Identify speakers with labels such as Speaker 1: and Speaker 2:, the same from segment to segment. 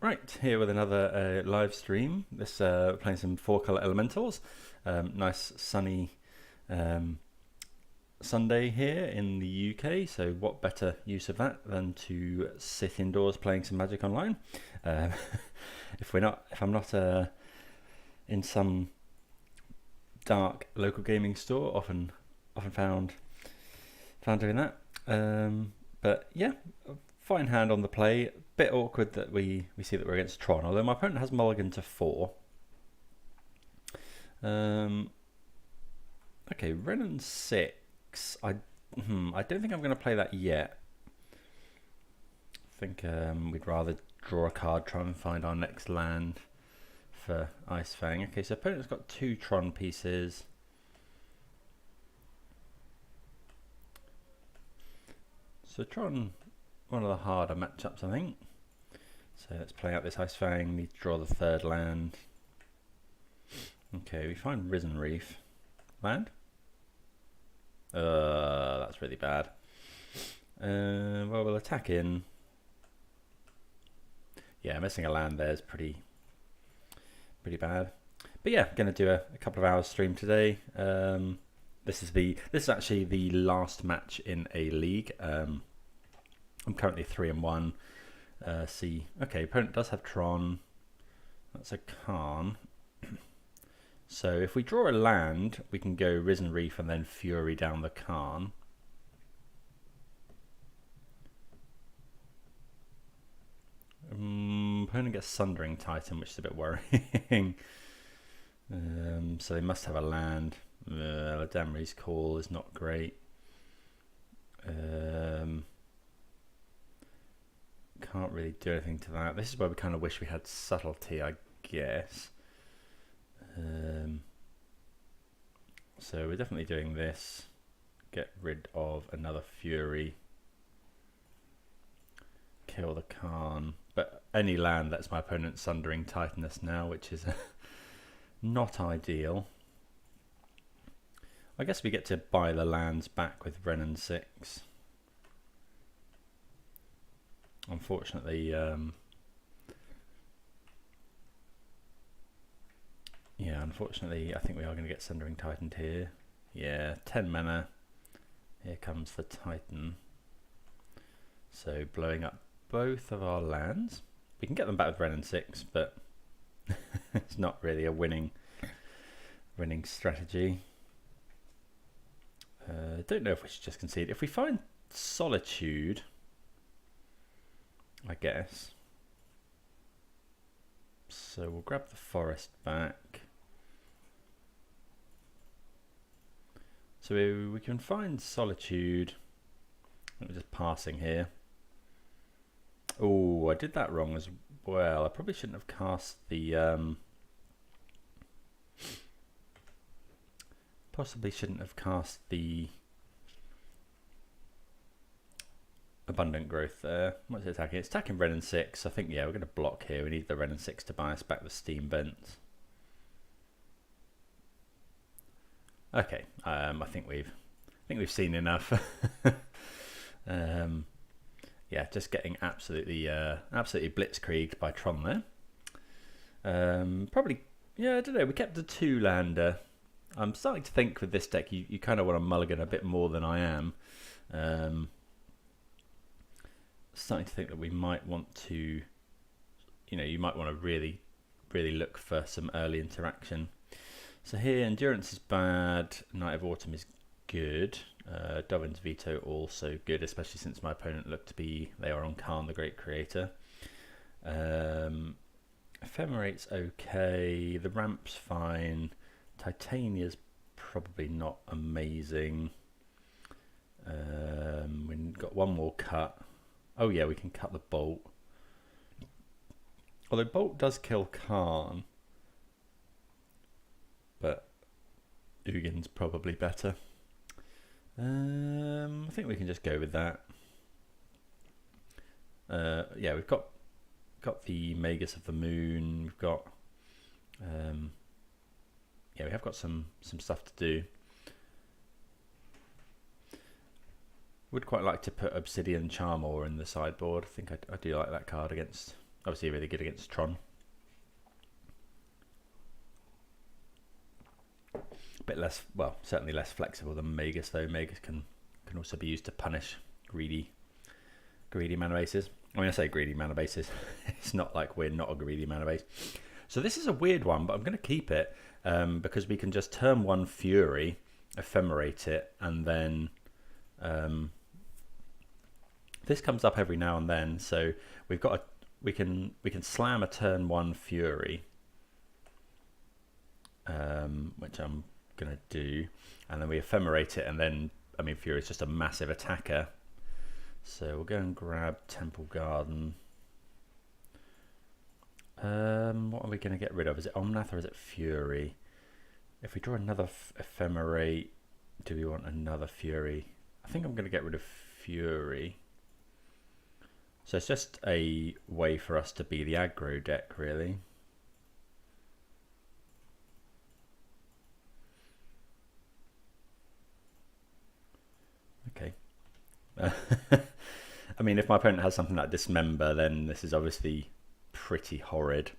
Speaker 1: Right, here with another live stream. This playing some 4-color elementals. Nice sunny Sunday here in the UK. So what better use of that than to sit indoors playing some Magic Online? Um, if I'm not in some dark local gaming store, often found doing that. But yeah, fine hand on the play. Bit awkward that we see that we're against Tron, although my opponent has mulligan to 4. Okay, Renin 6. I don't think I'm going to play that yet. I think we'd rather draw a card, try and find our next land for Ice Fang. Okay, so opponent's got 2 Tron pieces. So Tron, one of the harder matchups, I think. So let's play out this Ice Fang, need to draw the 3rd land. Okay, we find Risen Reef. Land? That's really bad. Well, we'll attack in. Yeah, missing a land there is pretty bad. But yeah, going to do a couple of hours stream today. This is actually the last match in a league. I'm currently 3-1. Okay, opponent does have Tron. That's a Karn. So if we draw a land, we can go Risen Reef and then Fury down the Karn. Opponent gets Sundering Titan, which is a bit worrying. So they must have a land. Damri's Call is not great. Can't really do anything to that. This is where we kind of wish we had Subtlety, I guess. So we're definitely doing this. Get rid of another Fury. Kill the Karn. But any land lets my opponent Sundering Titanus now, which is not ideal. I guess we get to buy the lands back with Renin 6. Unfortunately, unfortunately, I think we are going to get Sundering Titan here. Yeah, 10 mana. Here comes the Titan. So blowing up both of our lands. We can get them back with Renin 6, but it's not really a winning strategy. Don't know if we should just concede. If we find Solitude, I guess. So we'll grab the forest back. So we can find Solitude. I'm just passing here. Oh, I did that wrong as well. I probably shouldn't have cast the... possibly shouldn't have cast the Abundant Growth there. What's it attacking? It's attacking Renin 6. I think, yeah, we're going to block here. We need the Renin 6 to buy us back the Steam Vents. Okay, I think we've seen enough. Yeah, just getting absolutely blitzkrieged by Tron there. Probably, yeah, I don't know. We kept the 2-lander. I'm starting to think with this deck, you kind of want to mulligan a bit more than I am. Starting to think that we might want to, you might want to really look for some early interaction. So here, Endurance is bad, Night of Autumn is good, Dovin's Veto also good, especially since my opponent looked to be, they are on Karn, the Great Creator. Ephemerate's okay, the Ramp's fine, Titania's probably not amazing. We've got one more cut. Oh yeah, we can cut the Bolt. Although Bolt does kill Karn, but Ugin's probably better. I think we can just go with that. Yeah, we've got the Magus of the Moon. We've got yeah, we have got some stuff to do. Would quite like to put Obsidian Charmor in the sideboard. I think I do like that card against obviously really good against Tron. A bit less, well, certainly less flexible than Magus, though. Magus can also be used to punish greedy mana bases. I mean, I say greedy mana bases. It's not like we're not a greedy mana base. So this is a weird one, but I'm going to keep it because we can just turn 1 Fury, ephemerate it, and then this comes up every now and then. So we've got we can slam a turn 1 Fury, which I'm going to do, and then we ephemerate it, and then I mean Fury is just a massive attacker. So we'll go and grab Temple Garden. What are we going to get rid of? Is it Omnath or is it Fury? If we draw another ephemerate, do we want another Fury? I think I'm going to get rid of Fury. So it's just a way for us to be the aggro deck, really. Okay. I mean, if my opponent has something like Dismember, then this is obviously pretty horrid.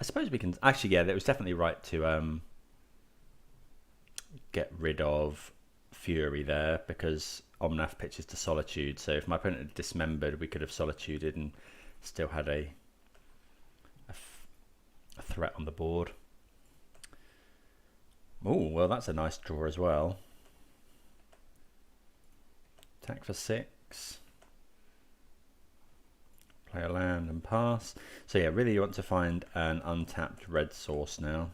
Speaker 1: I suppose we can... Actually, yeah, it was definitely right to get rid of Fury there, because Omnath pitches to Solitude. So if my opponent had Dismembered, we could have Solituded and still had a threat on the board. Oh, well, that's a nice draw as well. Attack for 6. Play a land and pass. So yeah, really you want to find an untapped red source now.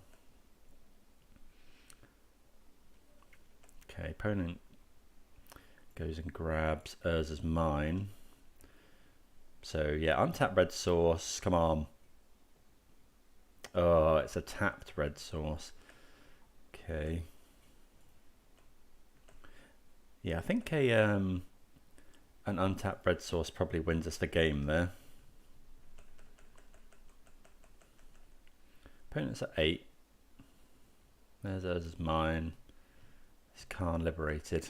Speaker 1: Okay, opponent goes and grabs Urza's Mine. So yeah, untapped red source, come on. Oh, it's a tapped red source. Okay. Yeah, I think an untapped red source probably wins us the game there. Opponent's at 8. There's Urza's Mine. It's Khan liberated.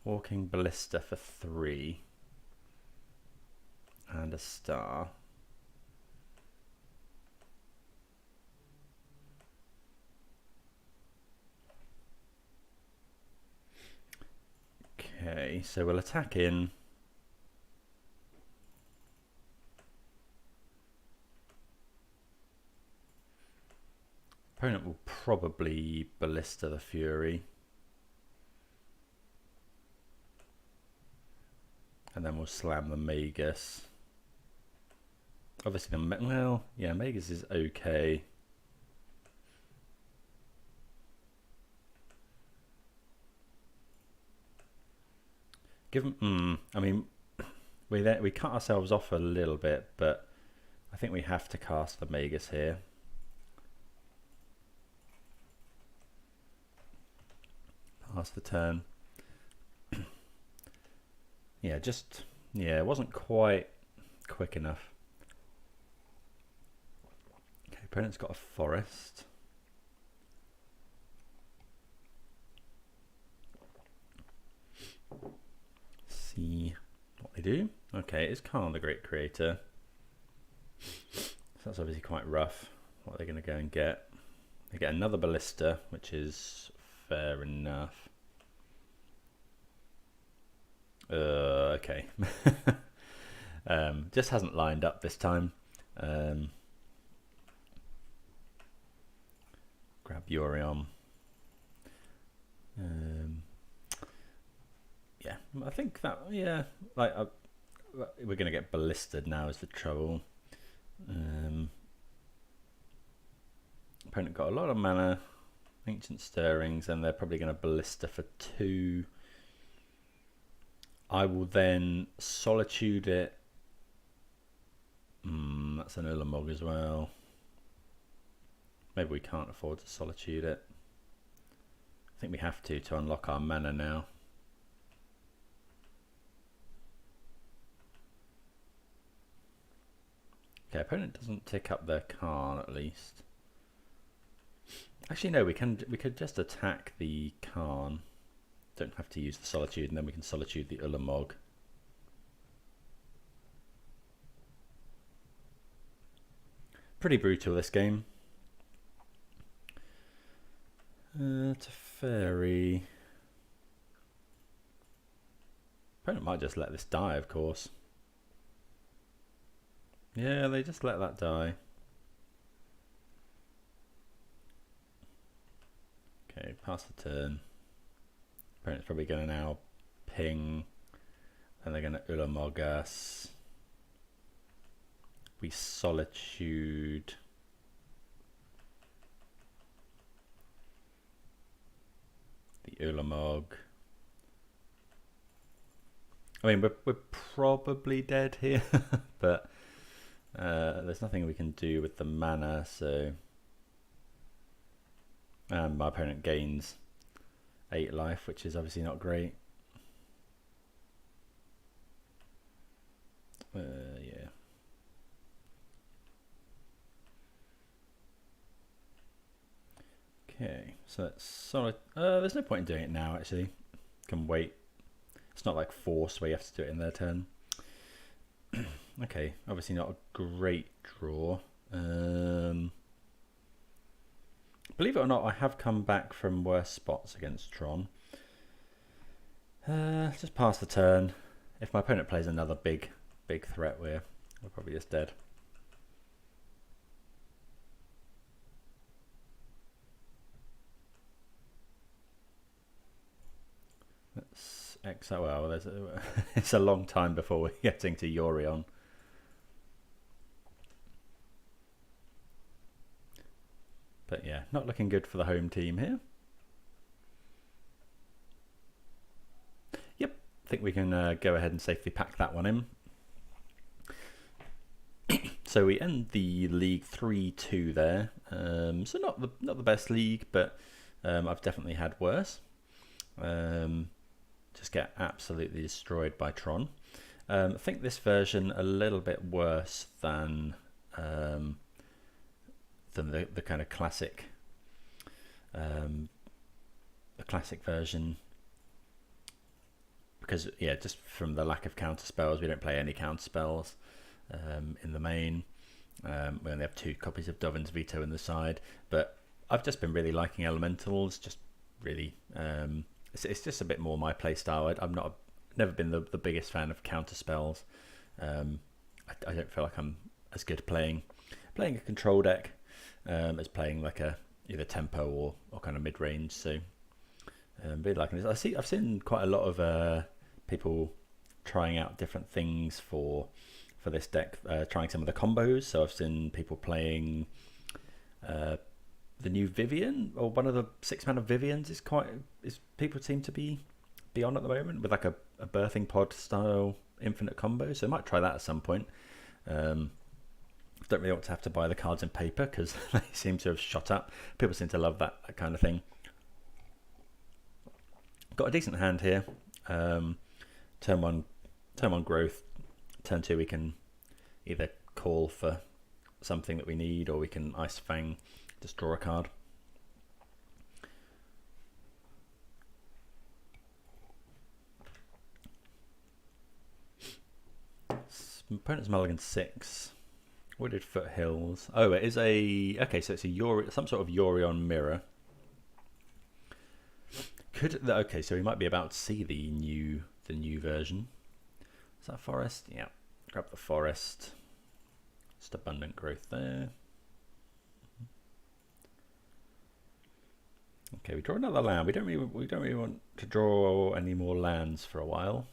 Speaker 1: Walking Ballista for 3. And a star. Okay, so we'll attack in. Opponent will probably Ballista the Fury. And then we'll slam the Magus. Obviously, well, yeah, Magus is okay. Given, I mean, we cut ourselves off a little bit, but I think we have to cast the Magus here. Pass the turn. Yeah, it wasn't quite quick enough. Okay, opponent's got a forest. See what they do. Okay, it's Khan the Great Creator. So that's obviously quite rough. What are they going to go and get? They get another Ballista, which is fair enough. Okay. Just hasn't lined up this time. Grab Yorion. Yeah, I think that, yeah, like we're going to get ballisted now is the trouble. Opponent got a lot of mana, Ancient Stirrings, and they're probably going to Ballista for 2. I will then Solitude it. That's an Ulamog as well. Maybe we can't afford to Solitude it. I think we have to unlock our mana now. Okay, opponent doesn't tick up their Khan at least. Actually, no, we could just attack the Khan. Don't have to use the Solitude, and then we can Solitude the Ulamog. pretty brutal, this game. It's a fairy. Opponent might just let this die, of course. Yeah, they just let that die. Okay, pass the turn. Opponent's probably going to now ping, and they're going to Ulamog us. We Solitude. The Ulamog. I mean, we're probably dead here, but there's nothing we can do with the mana, so... And my opponent gains 8 life, which is obviously not great. Yeah. Okay, so that's solid. There's no point in doing it now, actually. Can wait. It's not like Force where you have to do it in their turn. Okay, obviously not a great draw. Believe it or not, I have come back from worse spots against Tron. Just pass the turn. If my opponent plays another big threat, we're probably just dead. Let's exile. Well, it's a long time before we're getting to Yorion. But yeah, not looking good for the home team here. Yep, I think we can go ahead and safely pack that one in. So we end the league 3-2 there. So not the best league, but I've definitely had worse. Just get absolutely destroyed by Tron. I think this version a little bit worse than the kind of classic, the classic version, because yeah, just from the lack of counter spells, we don't play any counter spells in the main. We only have 2 copies of Dovin's Veto in the side, but I've just been really liking elementals. Just really, it's just a bit more my play style. I'm never been the biggest fan of counter spells. I don't feel like I'm as good playing a control deck as playing like either tempo or kind of mid range. So really liking this. I've seen quite a lot of people trying out different things for this deck, trying some of the combos. So I've seen people playing the new Vivian, or one of the 6-mana Vivians is people seem to be on at the moment, with like a birthing pod style infinite combo. So I might try that at some point. Don't really want to have to buy the cards in paper because they seem to have shot up. People seem to love that kind of thing. Got a decent hand here. Turn one growth. Turn 2 we can either call for something that we need, or we can Ice Fang, just draw a card. Opponent's mulligan 6. Wooded Foothills. Oh, it is okay. So it's some sort of Yorion mirror. Okay, so we might be about to see the new version. Is that forest? Yeah. Grab the forest. Just abundant growth there. Okay, we draw another land. We don't really want to draw any more lands for a while.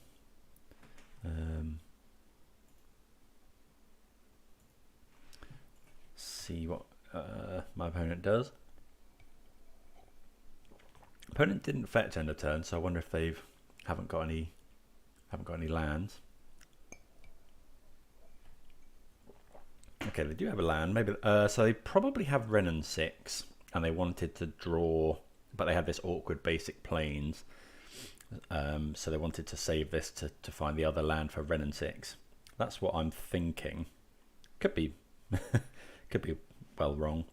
Speaker 1: See what my opponent does. Opponent didn't fetch end of turn, so I wonder if they haven't got any lands. Okay, they do have a land. Maybe so they probably have Renin 6, and they wanted to draw, but they had this awkward basic plains. So they wanted to save this to find the other land for Renin 6. That's what I'm thinking. Could be. Could be well wrong.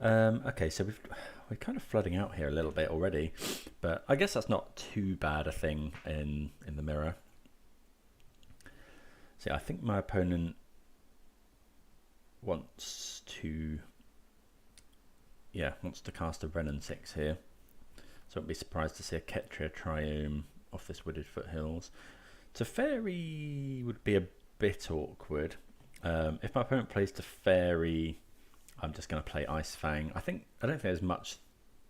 Speaker 1: Okay, so we're kind of flooding out here a little bit already, but I guess that's not too bad a thing in the mirror. See, I think my opponent wants to cast a Renin 6 here. So I'd be surprised to see a Ketria Triome off this Wooded Foothills. Teferi would be a bit awkward. If my opponent plays Teferi, I'm just going to play Ice Fang. I don't think there's much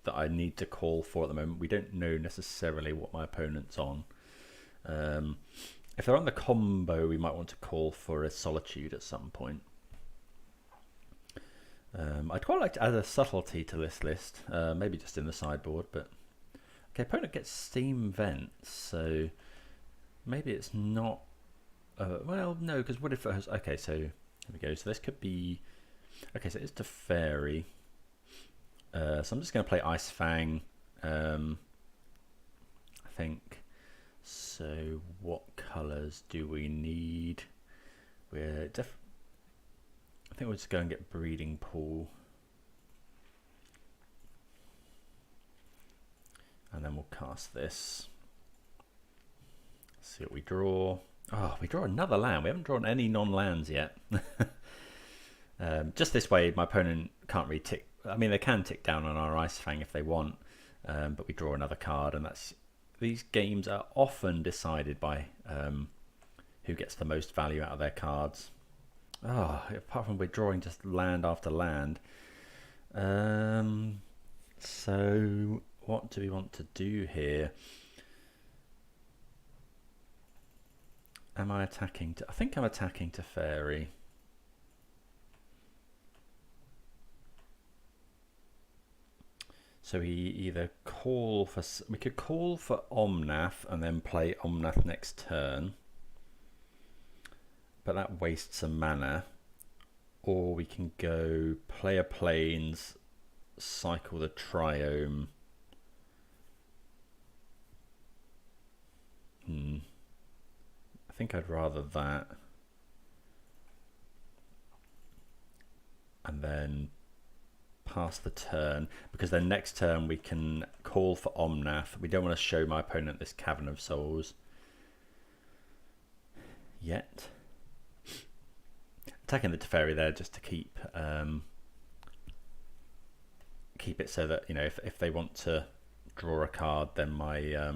Speaker 1: that I need to call for at the moment. We don't know necessarily what my opponent's on. If they're on the combo, we might want to call for a Solitude at some point. I'd quite like to add a Subtlety to this list, maybe just in the sideboard, but okay, opponent gets Steam Vents, so maybe it's not, well, no, because what if it has, okay, so here we go, so this could be, okay, so it's Teferi, so I'm just going to play Ice Fang, I think. So what colours do we need? I think we'll just go and get Breeding Pool. And then we'll cast this. See what we draw. Oh, we draw another land. We haven't drawn any non-lands yet. Just this way, my opponent can't really tick. I mean, they can tick down on our Ice Fang if they want, but we draw another card, and these games are often decided by who gets the most value out of their cards. Oh, apart from we're drawing just land after land. So what do we want to do here? Am I attacking? I think I'm attacking Teferi. So we either call for, we could call for Omnath and then play Omnath next turn, but that wastes some mana. Or we can go play a Plains, cycle the Triome. I think I'd rather that. And then pass the turn, because then next turn we can call for Omnath. We don't want to show my opponent this Cavern of Souls yet. Attacking the Teferi there just to keep it so that, you know, if they want to draw a card, then my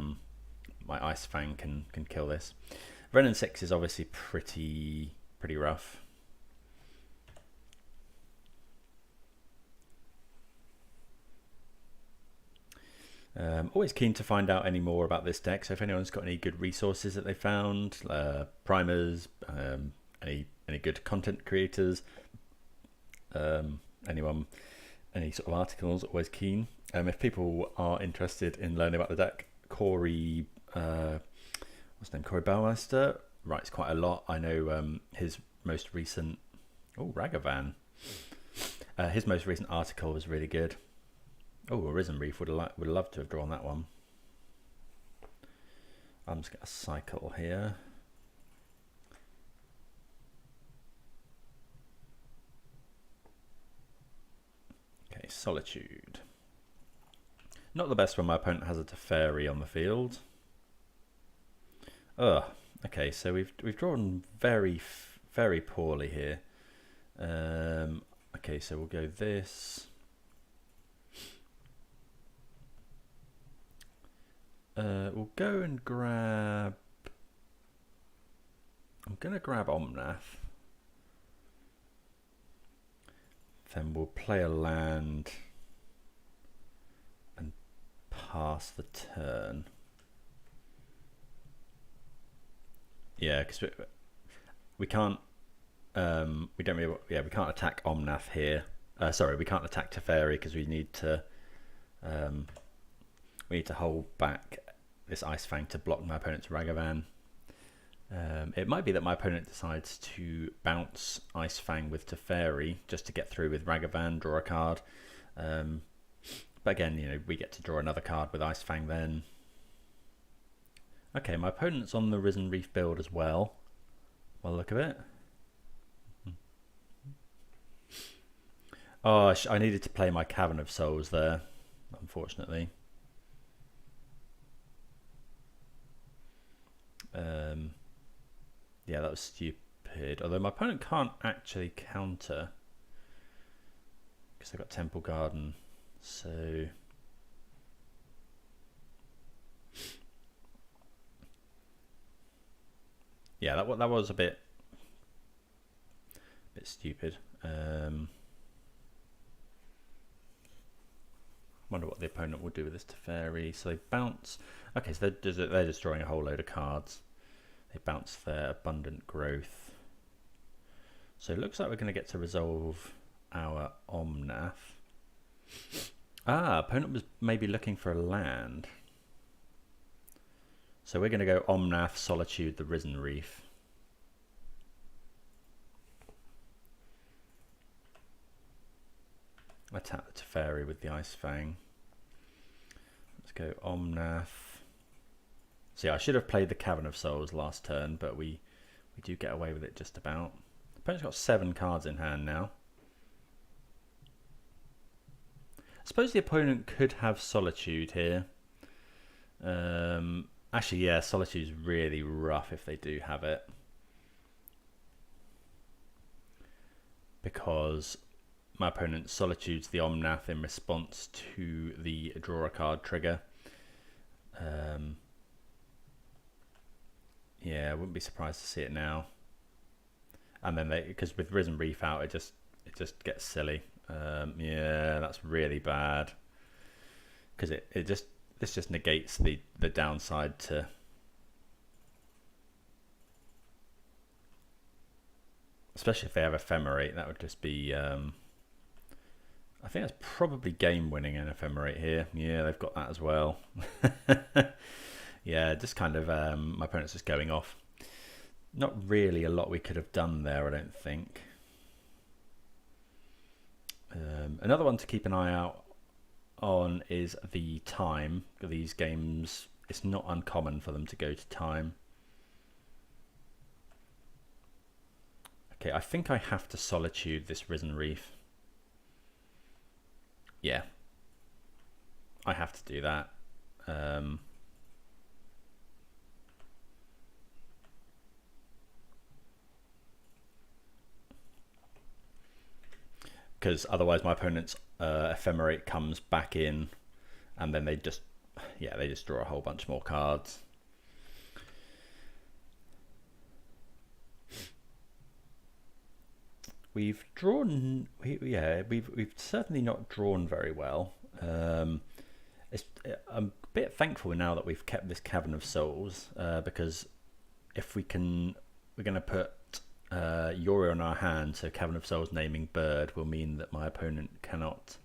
Speaker 1: my Ice Fang can kill this. Renin 6 is obviously pretty rough. Always keen to find out any more about this deck, so if anyone's got any good resources that they found, primers, any good content creators, any sort of articles, always keen. If people are interested in learning about the deck, Corey, what's his name, Corey Bauermeister writes quite a lot. I know his most recent, Ragavan, his most recent article was really good. Oh, Arisen Reef would love to have drawn that one. I'm just going to cycle here. Okay, Solitude. Not the best when my opponent has a Teferi on the field. Ugh. Okay, so we've drawn very poorly here. Okay, so we'll go this. We'll go and grab. I'm going to grab Omnath. Then we'll play a land and pass the turn. Yeah, because we can't. We don't really. Yeah, we can't attack Omnath here. Sorry, we can't attack Teferi because we need to. We need to hold back this Ice Fang to block my opponent's Ragavan. It might be that my opponent decides to bounce Ice Fang with Teferi just to get through with Ragavan, draw a card. But again, you know, we get to draw another card with Ice Fang then. Okay, my opponent's on the Risen Reef build as well. By the look of it. Oh, I needed to play my Cavern of Souls there, unfortunately. Yeah, that was stupid. Although my opponent can't actually counter. because they've got Temple Garden. So yeah, that was a bit stupid. Wonder what the opponent will do with this Teferi. So they bounce. Okay, so they're just drawing a whole load of cards. They bounce their Abundant Growth. So it looks like we're going to get to resolve our Omnath. Opponent was maybe looking for a land. So we're going to go Omnath, Solitude, the Risen Reef. Attack the Teferi with the Ice Fang. Let's go Omnath. See, I should have played the Cavern of Souls last turn, but we do get away with it just about. The opponent's got 7 cards in hand now. I suppose the opponent could have Solitude here. Actually, yeah, Solitude's really rough if they do have it. Because my opponent Solitude's the Omnath in response to the draw a card trigger. Yeah, I wouldn't be surprised to see it now. And then because with Risen Reef out, it just gets silly. Yeah, that's really bad. Because this just negates the downside to. Especially if they have Ephemerate, that would just be. I think that's probably game winning an Ephemerate here. Yeah, they've got that as well. Yeah, just kind of my opponent's just going off. Not really a lot we could have done there, I don't think. Another one to keep an eye out on is the time. These games, it's not uncommon for them to go to time. Okay, I think I have to Solitude this Risen Reef. Yeah, I have to do that. Because otherwise my opponent's Ephemerate comes back in, and then they just draw a whole bunch more cards. We've drawn, we've certainly not drawn very well. I'm a bit thankful now that we've kept this Cavern of Souls, because if we're going to put Yorion on our hand, so Cavern of Souls naming bird will mean that my opponent cannot.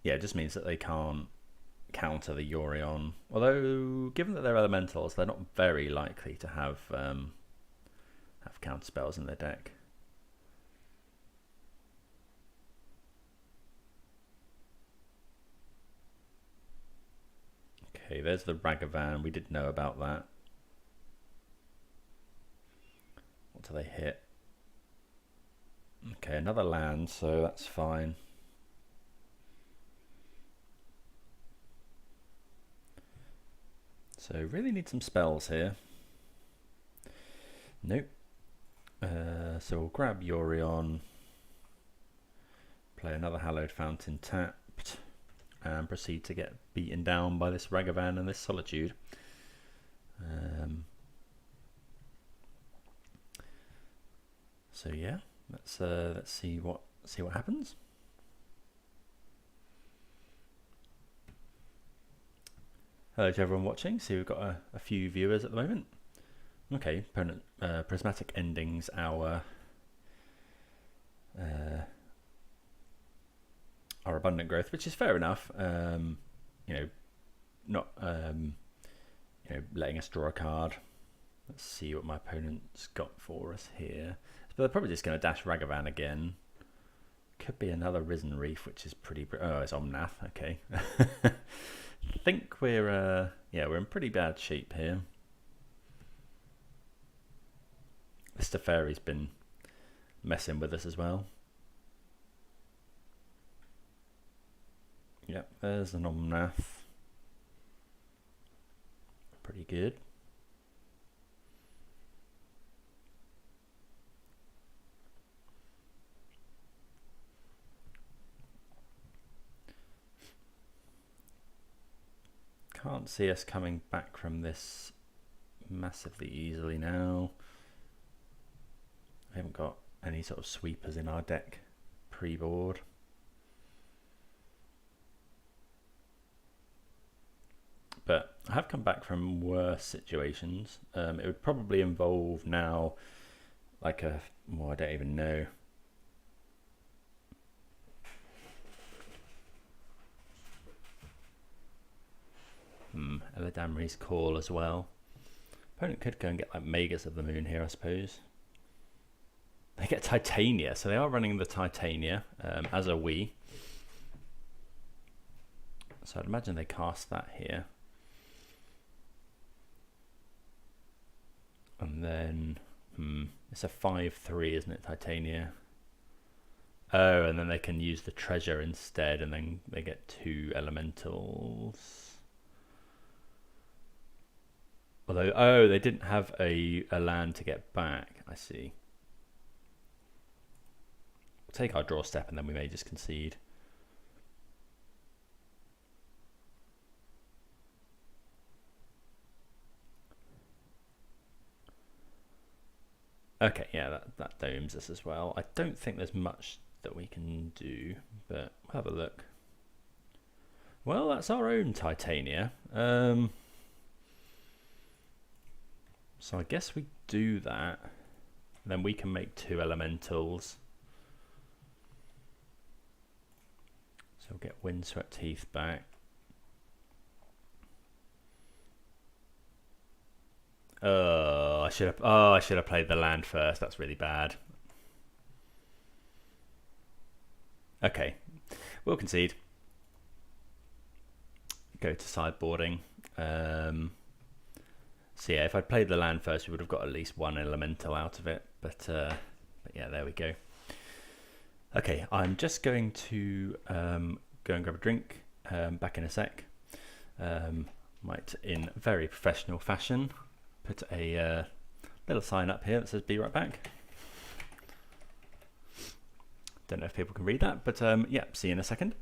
Speaker 1: Yeah, it just means that they can't counter the Yorion. Although, given that they're elementals, they're not very likely to have counter spells in their deck. Okay, there's the Ragavan. We did know about that. What do they hit? Okay, another land, so that's fine. So really need some spells here. Nope. So we'll grab Yorion, play another Hallowed Fountain tapped, and proceed to get beaten down by this Ragavan and this Solitude. So yeah, let's see what happens. Hello to everyone watching. So we've got a few viewers at the moment. Okay, opponent Prismatic Endings our Abundant Growth, which is fair enough. Not letting us draw a card. Let's see what my opponent's got for us here. But they're probably just going to dash Ragavan again. Could be another Risen Reef, which is pretty. Oh, it's Omnath. Okay. I think we're in pretty bad shape here. This Teferi's been messing with us as well. Yep, there's an Omnath. Pretty good. Can't see us coming back from this massively easily now. I haven't got any sort of sweepers in our deck pre-board. But I have come back from worse situations. It would probably involve now like a, well, I don't even know. Eladamri's Call as well. Opponent could go and get like Magus of the Moon here, I suppose. They get Titania, so they are running the Titania as a we. So I'd imagine they cast that here. And then, it's a 5/3, isn't it, Titania? Oh, and then they can use the treasure instead, and then they get 2 elementals. Although, oh, they didn't have a land to get back, I see. We'll take our draw step, and then we may just concede. Okay, yeah, that domes us as well. I don't think there's much that we can do, but we'll have a look. Well, that's our own Titania. So I guess we do that. Then we can make 2 elementals. So we'll get Windswept Heath back. I should have played the land first. That's really bad. Okay, we'll concede. Go to sideboarding. So yeah, if I'd played the land first, we would have got at least 1 elemental out of it. But yeah, there we go. Okay, I'm just going to go and grab a drink. Back in a sec. Might, in very professional fashion, put a little sign up here that says "Be right back." Don't know if people can read that, but yeah, see you in a second.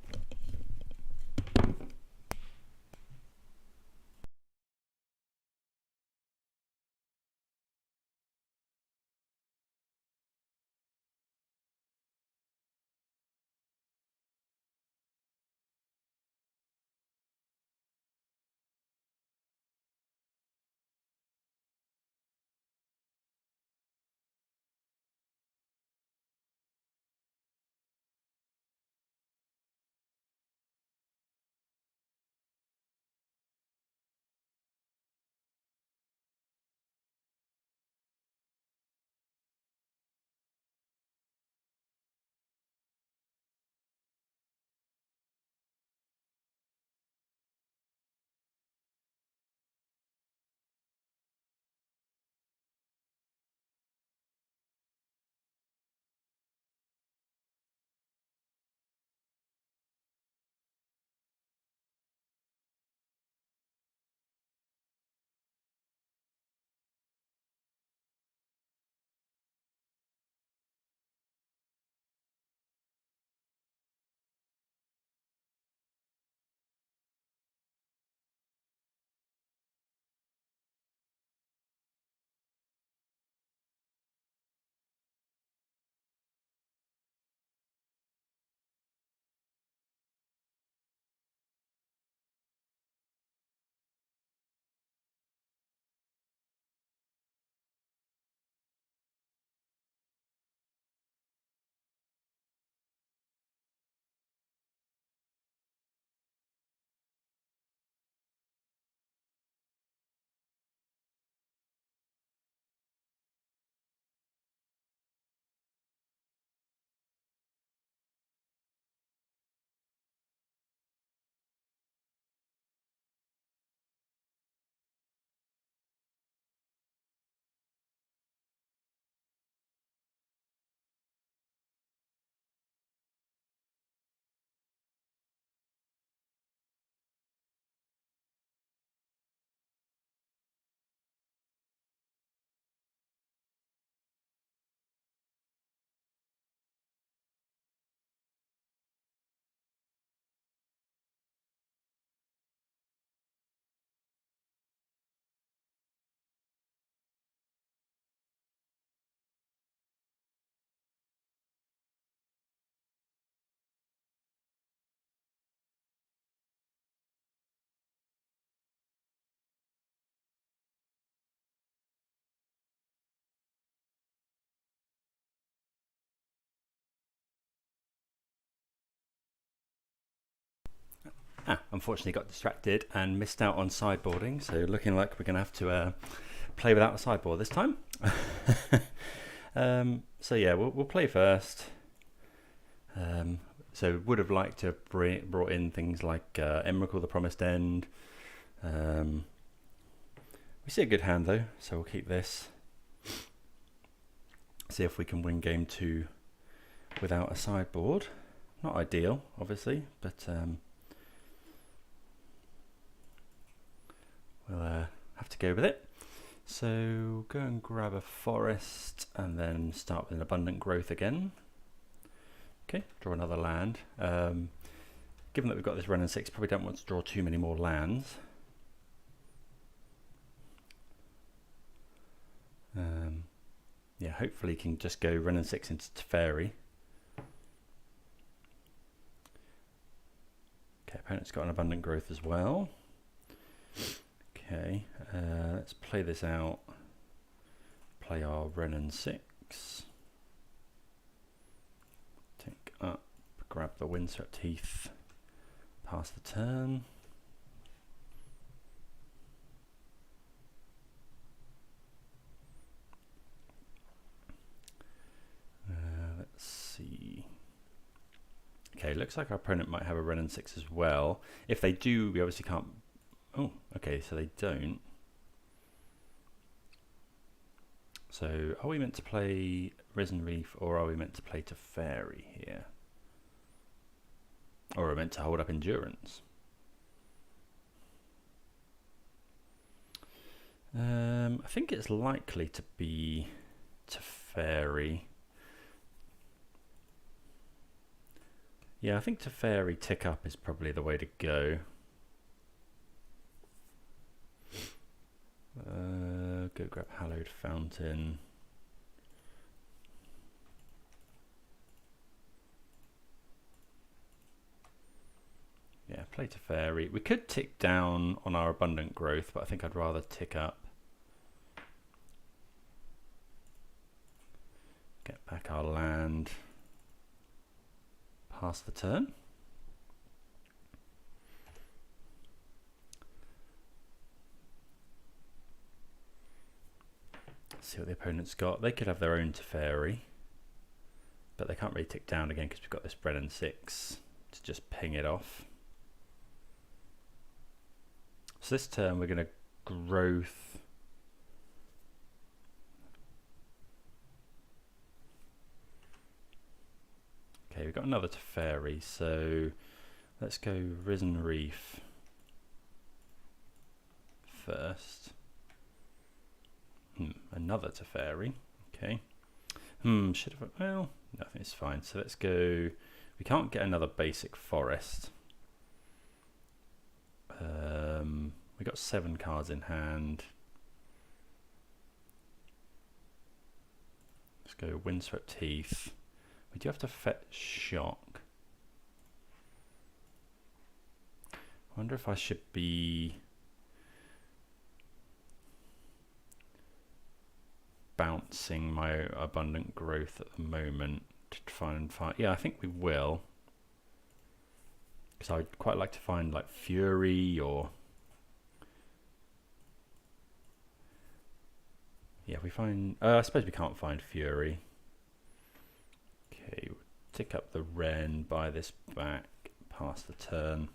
Speaker 1: Unfortunately got distracted and missed out on sideboarding, so looking like we're going to have to play without a sideboard this time. So yeah, we'll play first. So would have liked to have brought in things like Emrakul the Promised End. We see a good hand though, so we'll keep this. See if we can win game 2 without a sideboard. Not ideal, obviously, but we'll have to go with it. So go and grab a forest and then start with an abundant growth again. Okay, draw another land. Given that we've got this Wrenn and 6, probably don't want to draw too many more lands. Yeah, hopefully you can just go Wrenn and 6 into Teferi. Okay, opponent's got an abundant growth as well. Okay, let's play this out. Play our Wrenn and 6. Take up, grab the Windswept Teeth, pass the turn. Let's see. Okay, looks like our opponent might have a Wrenn and 6 as well. If they do, we obviously can't. Oh, okay, so they don't. So are we meant to play Risen Reef or are we meant to play Teferi here? Or are we meant to hold up Endurance? I think it's likely to be Teferi. Yeah, I think Teferi tick up is probably the way to go. Go grab Hallowed Fountain. Yeah, play Teferi. We could tick down on our abundant growth, but I think I'd rather tick up. Get back our land. Pass the turn. See what the opponent's got. They could have their own Teferi, but they can't really tick down again because we've got this Wrenn and 6 to just ping it off. So this turn we're going to growth. Okay, we've got another Teferi, so let's go Risen Reef first. Another Teferi. Okay. Should have. Well, nothing is fine. So let's go. We can't get another basic forest. We got 7 cards in hand. Let's go Windswept Teeth. We do have to fetch Shock. I wonder if I should be bouncing my abundant growth at the moment to try and find. Yeah, I think we will, because I'd quite like to find like Fury or. Yeah, we find. I suppose we can't find Fury. Okay, we'll tick up the Wrenn, buy this back, pass the turn.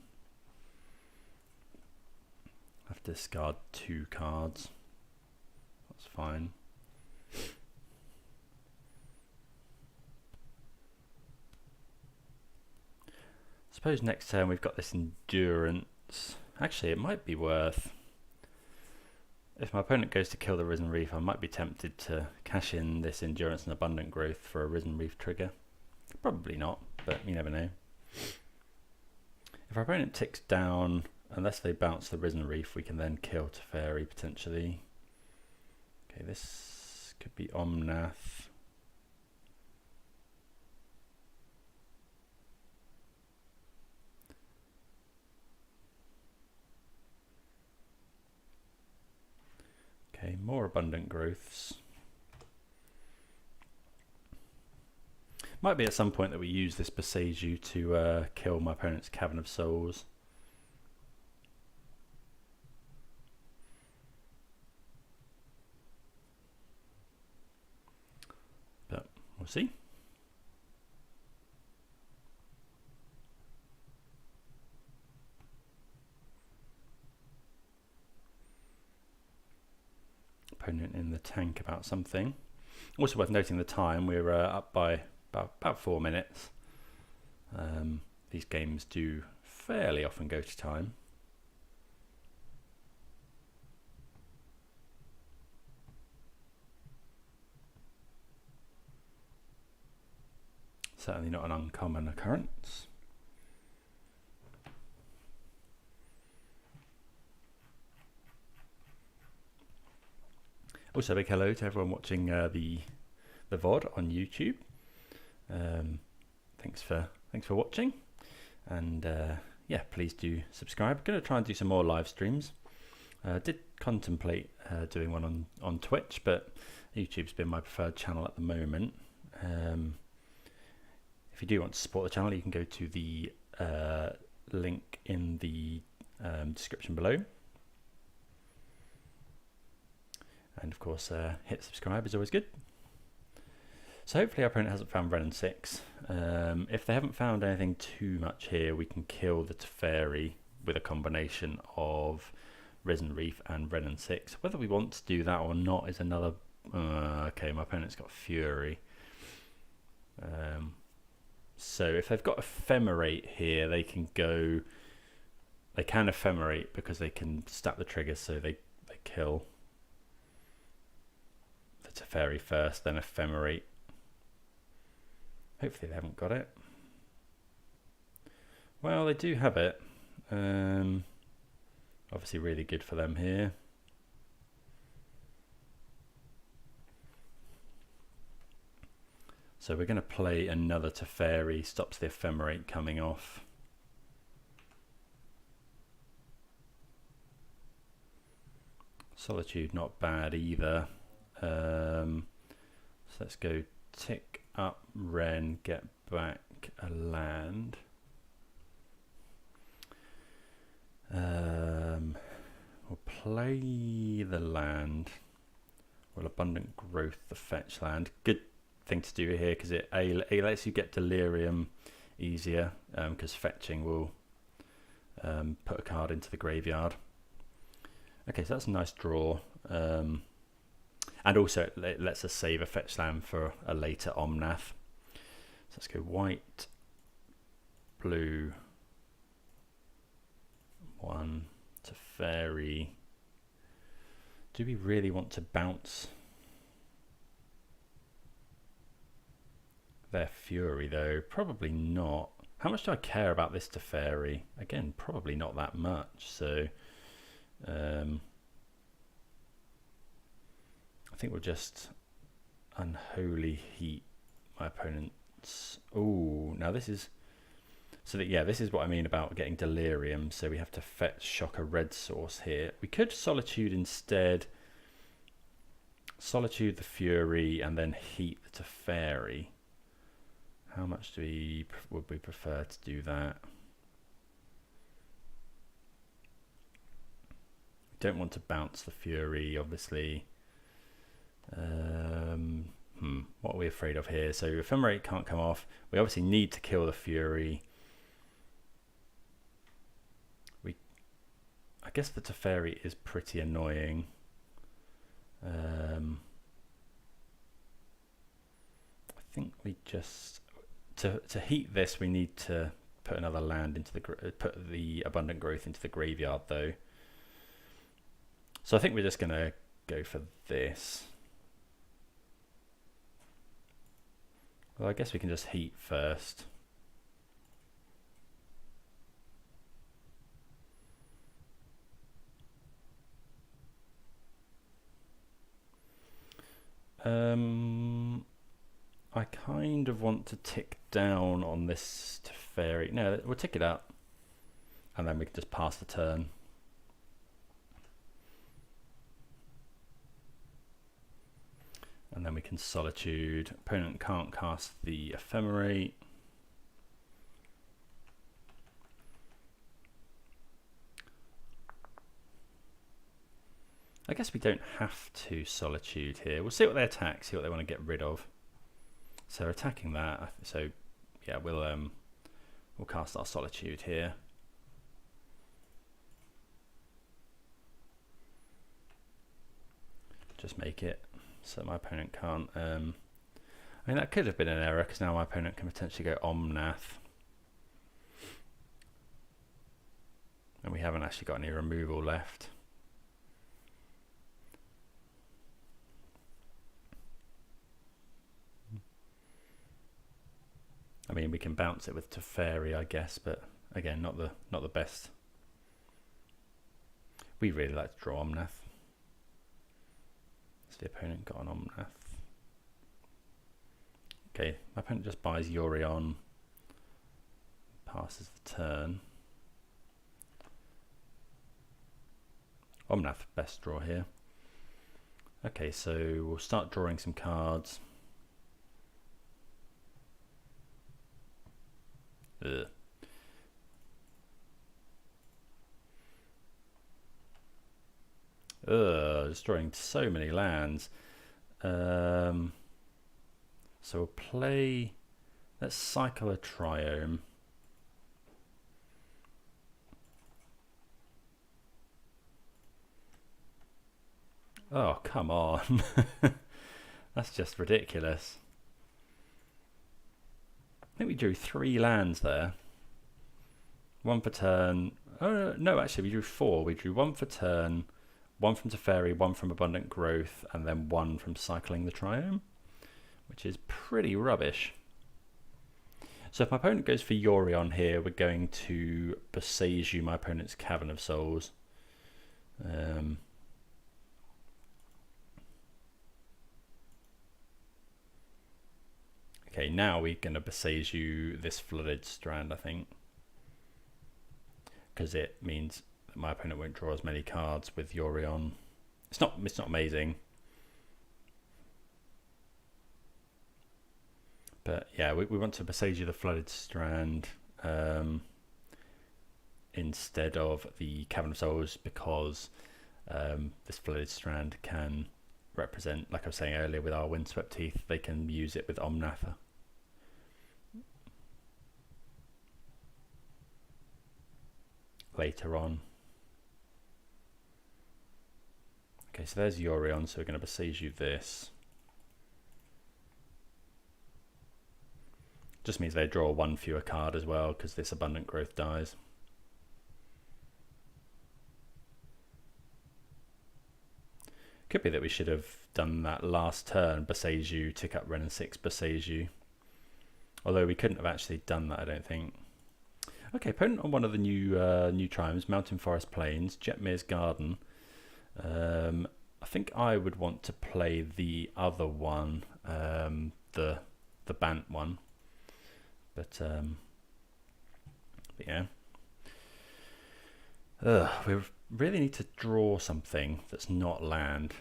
Speaker 1: Have to discard 2 cards. That's fine. Suppose next turn we've got this Endurance. Actually, it might be worth. If my opponent goes to kill the Risen Reef, I might be tempted to cash in this Endurance and Abundant Growth for a Risen Reef trigger. Probably not, but you never know. If our opponent ticks down, unless they bounce the Risen Reef, we can then kill Teferi potentially. Okay, this could be Omnath. Okay, more abundant growths. Might be at some point that we use this Boseiju to kill my opponent's Cavern of Souls. see. Opponent in the tank about something. Also worth noting the time, we're up by about 4 minutes. These games do fairly often go to time. Certainly not an uncommon occurrence. Also, a big hello to everyone watching the VOD on YouTube. Thanks for watching, and yeah, please do subscribe. I'm going to try and do some more live streams. Did contemplate doing one on Twitch, but YouTube's been my preferred channel at the moment. If you do want to support the channel, you can go to the link in the description below. And of course, hit subscribe is always good. So hopefully our opponent hasn't found Renin 6. If they haven't found anything too much here, we can kill the Teferi with a combination of Risen Reef and Renin 6. Whether we want to do that or not is another... okay, my opponent's got Fury. So if they've got Ephemerate here, they can go... They can Ephemerate because they can stack the triggers, so they kill the Teferi first, then Ephemerate. Hopefully they haven't got it. Well, they do have it. Obviously really good for them here. So we're going to play another Teferi, stops the Ephemerate coming off. Solitude not bad either. So let's go tick up Ren, get back a land. We'll play the land. Well, Abundant Growth, the fetch land. Good thing to do here because it lets you get Delirium easier, because fetching will put a card into the graveyard. Okay, so that's a nice draw. And also it lets us save a fetch land for a later Omnath. So let's go white, blue, 1 Teferi. Do we really want to bounce their Fury though? Probably not. How much do I care about this Teferi? Again, probably not that much. So I think we'll just Unholy Heat my opponent's. Oh, now this is... So that, yeah, this is what I mean about getting Delirium. So we have to fetch shock a red source here. We could Solitude instead. Solitude the Fury and then Heat the Teferi. How much would we prefer to do that? We don't want to bounce the Fury, obviously. What are we afraid of here? So Ephemerate can't come off. We obviously need to kill the Fury. I guess the Teferi is pretty annoying. I think we just to heat this, we need to put another land into put the Abundant Growth into the graveyard though. So I think we're just gonna go for this. Well, I guess we can just heat first. I kind of want to tick down on this Teferi. No, we'll tick it up, and then we can just pass the turn. And then we can Solitude. Opponent can't cast the Ephemerate. I guess we don't have to Solitude here. We'll see what they attack, see what they want to get rid of. So attacking that. So yeah, we'll cast our Solitude here. Just make it so my opponent can't. I mean, that could have been an error because now my opponent can potentially go Omnath. And we haven't actually got any removal left. I mean, we can bounce it with Teferi, I guess, but again, not the best. We really like to draw Omnath. So the opponent got an Omnath. Okay, my opponent just buys Yorion, passes the turn. Omnath, best draw here. Okay, so we'll start drawing some cards. Ugh. Destroying so many lands. So we'll play. Let's cycle a Triome. Oh, come on. That's just ridiculous. I think we drew 3 lands there. 1 for turn. Oh, no, actually, we drew 4. We drew 1 for turn, 1 from Teferi, 1 from Abundant Growth, and then 1 from cycling the Triome, which is pretty rubbish. So if my opponent goes for Yorion here, we're going to Boseiju my opponent's Cavern of Souls. Okay, now we're going to Boseiju this Flooded Strand, I think. Because it means that my opponent won't draw as many cards with Yorion. It's not amazing. But yeah, we want to Boseiju the Flooded Strand instead of the Cavern of Souls, because this Flooded Strand can represent, like I was saying earlier with our Windswept Teeth, they can use it with Omnath. Later on. Okay, so there's Yorion, so we're going to Boseiju this. Just means they draw 1 fewer card as well, because this Abundant Growth dies. Could be that we should have done that last turn, Boseiju, tick up Wrenn and 6, Boseiju. Although we couldn't have actually done that, I don't think. Okay, opponent on one of the new Triomes, Mountain Forest Plains, Jetmir's Garden. I think I would want to play the other one, the Bant one. But yeah. We really need to draw something that's not land.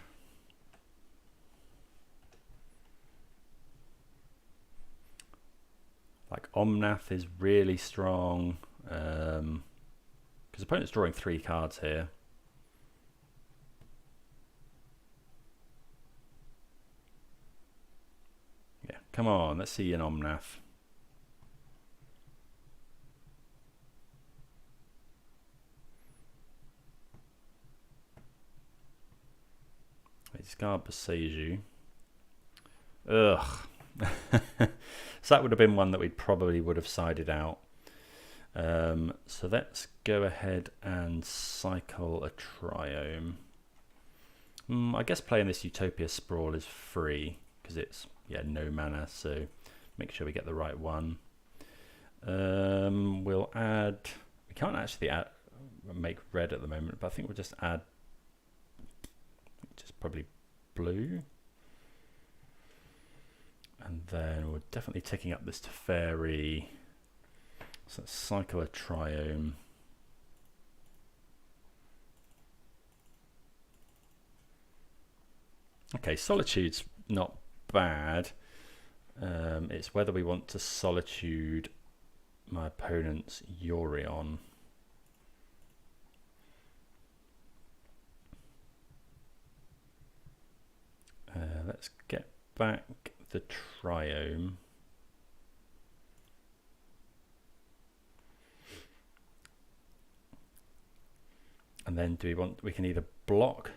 Speaker 1: Like Omnath is really strong, because opponent's drawing 3 cards here. Yeah, come on, let's see an Omnath. Discard Boseiju. Ugh. So that would have been one that we probably would have sided out. So let's go ahead and cycle a Triome. I guess playing this Utopia Sprawl is free because it's no mana, so make sure we get the right one. We'll add. We can't actually make red at the moment, but I think we'll just add. Just probably blue. And then we're definitely ticking up this Teferi. So let's cycle a Triome. Okay, Solitude's not bad. It's whether we want to Solitude my opponent's Yorion. Let's get back the Triome. And then we can either block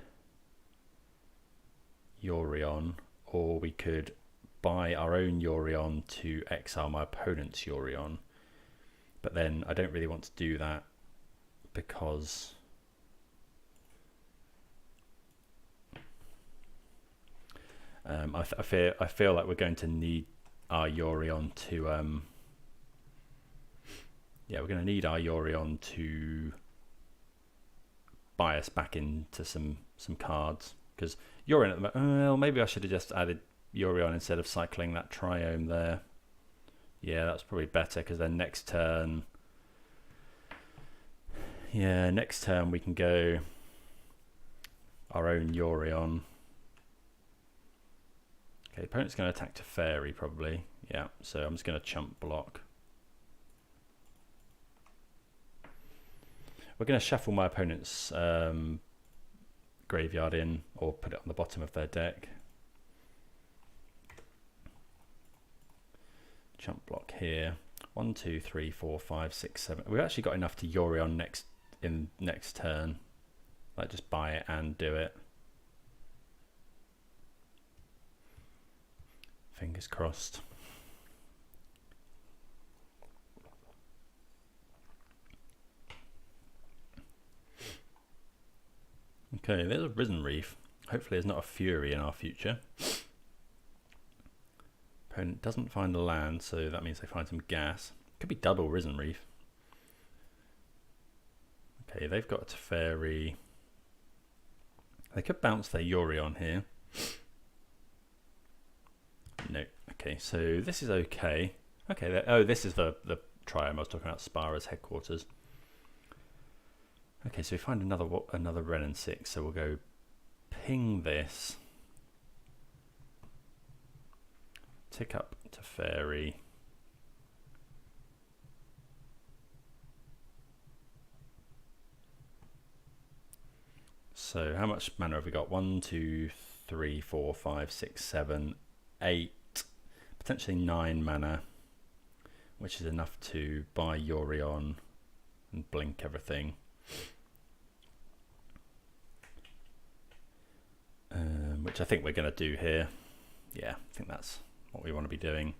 Speaker 1: Yorion, or we could buy our own Yorion to exile my opponent's Yorion. But then I don't really want to do that because I feel like we're going to need our Yorion to we're going to need our Yorion to buy us back into some cards, because Yorion at the moment, well, maybe I should have just added Yorion instead of cycling that Triome there. Yeah, that's probably better, because then next turn we can go our own Yorion. Okay, the opponent's going to attack to Fairy probably. Yeah, so I'm just going to chump block. We're going to shuffle my opponent's graveyard in, or put it on the bottom of their deck. Chump block here. 1, 2, 3, 4, 5, 6, 7. We've actually got enough to Yorion next turn. Like, just buy it and do it. Fingers crossed. Okay, there's a Risen Reef. Hopefully there's not a Fury in our future. Opponent doesn't find a land, so that means they find some gas. Could be double Risen Reef. Okay, they've got a Teferi. They could bounce their Yorion here. No. Okay, so this is okay. Okay, oh, this is the Triome I was talking about, Spara's headquarters. Okay, so we find another Wrenn and 6, so we'll go ping this. Tick up to Fairy. So how much mana have we got? 1, 2, 3, 4, 5, 6, 7, 8, potentially 9 mana, which is enough to buy Yorion and blink everything. Which I think we're going to do here. Yeah, I think that's what we want to be doing.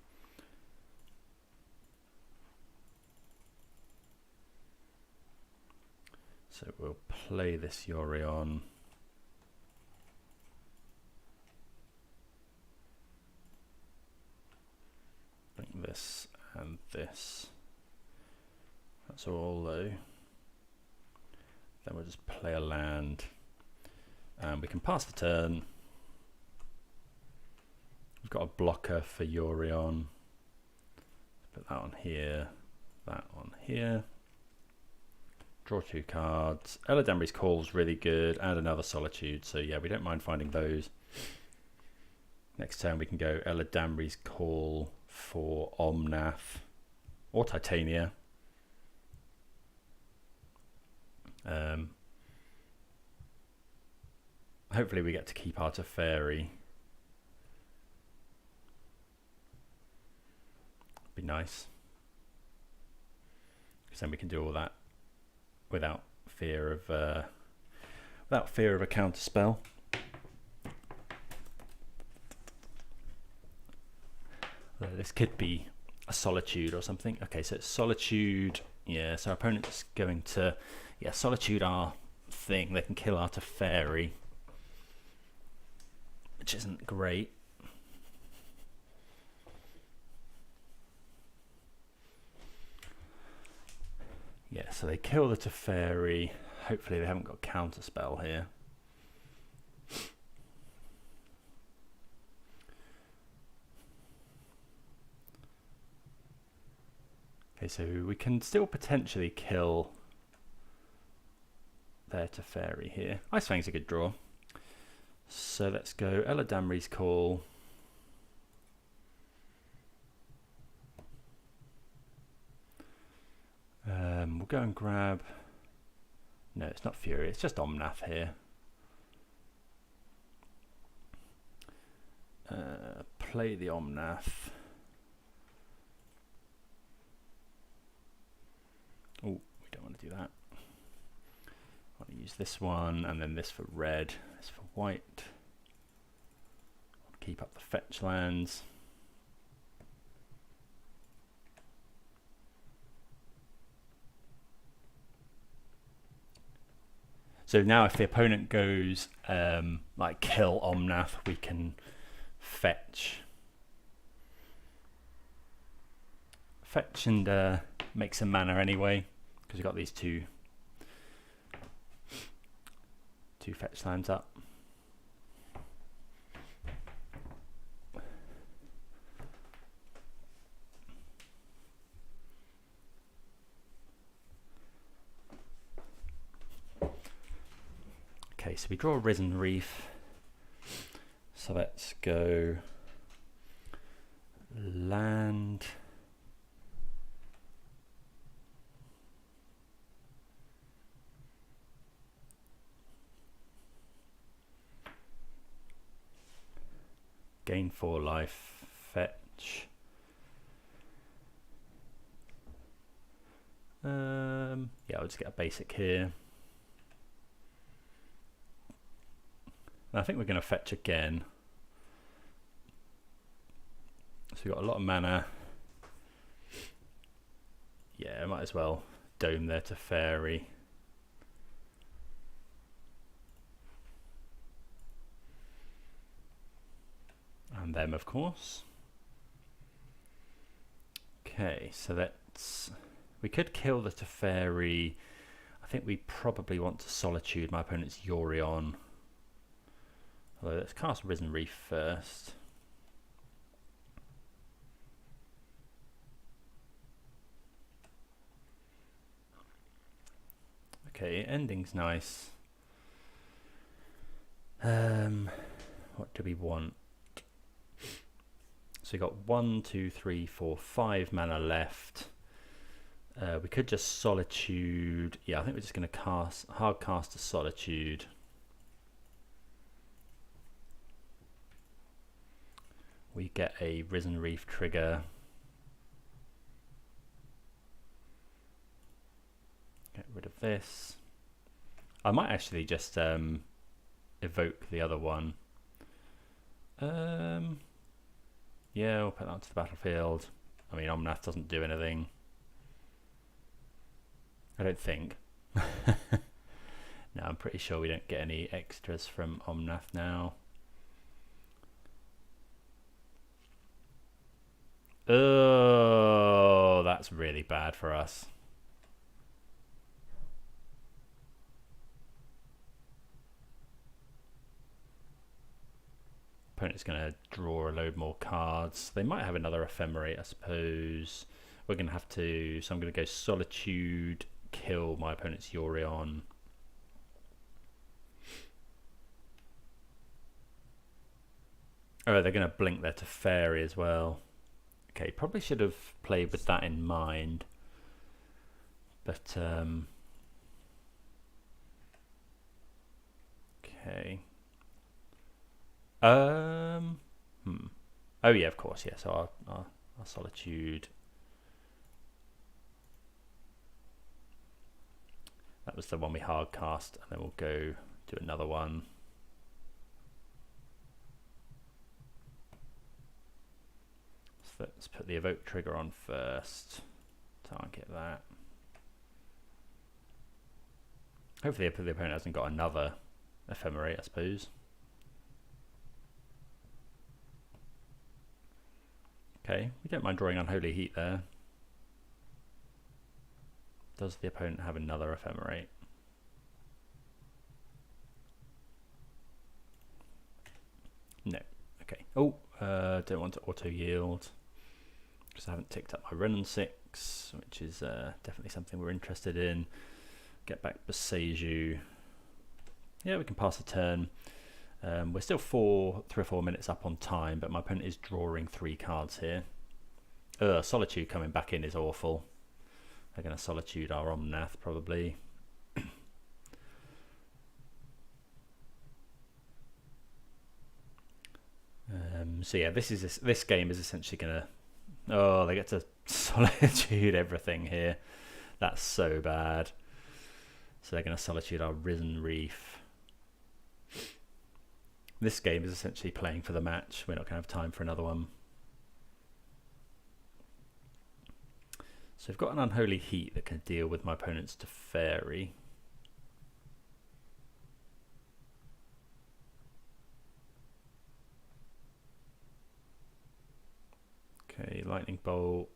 Speaker 1: So we'll play this Yorion. Blink this and this. That's all though. Then we'll just play a land. And we can pass the turn. We've got a blocker for Yorion. Put that on here, that on here. Draw 2 cards. Eladamri's Call's really good, and another Solitude. So yeah, we don't mind finding those. Next turn we can go Eladamri's Call for Omnath or Titania. Hopefully we get to keep our Teferi. Be nice, because then we can do all that without fear of a counter spell. This could be a Solitude or something. Okay, so it's Solitude. Yeah, so our opponent's going to Solitude our thing. They can kill our Teferi, which isn't great. Yeah, so they kill the Teferi. Hopefully they haven't got counterspell here. Okay, so we can still potentially kill their Teferi here. Ice Fang's a good draw. So let's go Eladamri's Call. We'll go and grab... No, it's not Fury, it's just Omnath here. play the Omnath. Oh, we don't want to do that. I want to use this one, and then this for red, this for white. Keep up the fetch lands. So now if the opponent goes like kill Omnath, we can fetch and make some mana anyway, because we've got these two fetch lands up. Okay, so we draw a Risen Reef. So let's go land. Gain 4 life, fetch. Yeah, I'll just get a basic here. I think we're going to fetch again. So we've got a lot of mana. Yeah, might as well dome there to Fairy. And them, of course. Okay, so let's... We could kill the Teferi. I think we probably want to Solitude my opponent's Yorion. Although let's cast Risen Reef first. Okay, ending's nice. What do we want? So we got 1, 2, 3, 4, 5 mana left. We could just Solitude. Yeah, I think we're just going to hard cast a Solitude. We get a Risen Reef trigger. Get rid of this. I might actually just evoke the other one. Yeah, we'll put that onto the battlefield. I mean, Omnath doesn't do anything. I don't think. No, I'm pretty sure we don't get any extras from Omnath now. Oh, that's really bad for us. Opponent's going to draw a load more cards. They might have another Ephemerate, I suppose. We're going to have to... So I'm going to go Solitude, kill my opponent's Yorion. Oh, they're going to blink there to Fairy as well. Okay, probably should have played with that in mind. But, okay. Oh yeah, of course, yeah. So our Solitude. That was the one we hard cast, and then we'll go do another one. So let's put the evoke trigger on first. Target that. Hopefully the opponent hasn't got another Ephemerate, I suppose. Okay, we don't mind drawing Unholy Heat there. Does the opponent have another Ephemerate? No. Okay. Oh, don't want to auto yield because I haven't ticked up my Renin 6, which is definitely something we're interested in. Get back Boseiju. Yeah, we can pass the turn. We're still 3 or 4 minutes up on time, but my opponent is drawing 3 cards here. Solitude coming back in is awful. They're going to Solitude our Omnath probably. So yeah, this game is essentially gonna. Oh, they get to solitude everything here. That's so bad. So they're gonna solitude our Risen Reef. This game is essentially playing for the match. We're not gonna have time for another one. So we've got an Unholy Heat that can deal with my opponent's Teferi. Okay, Lightning Bolt.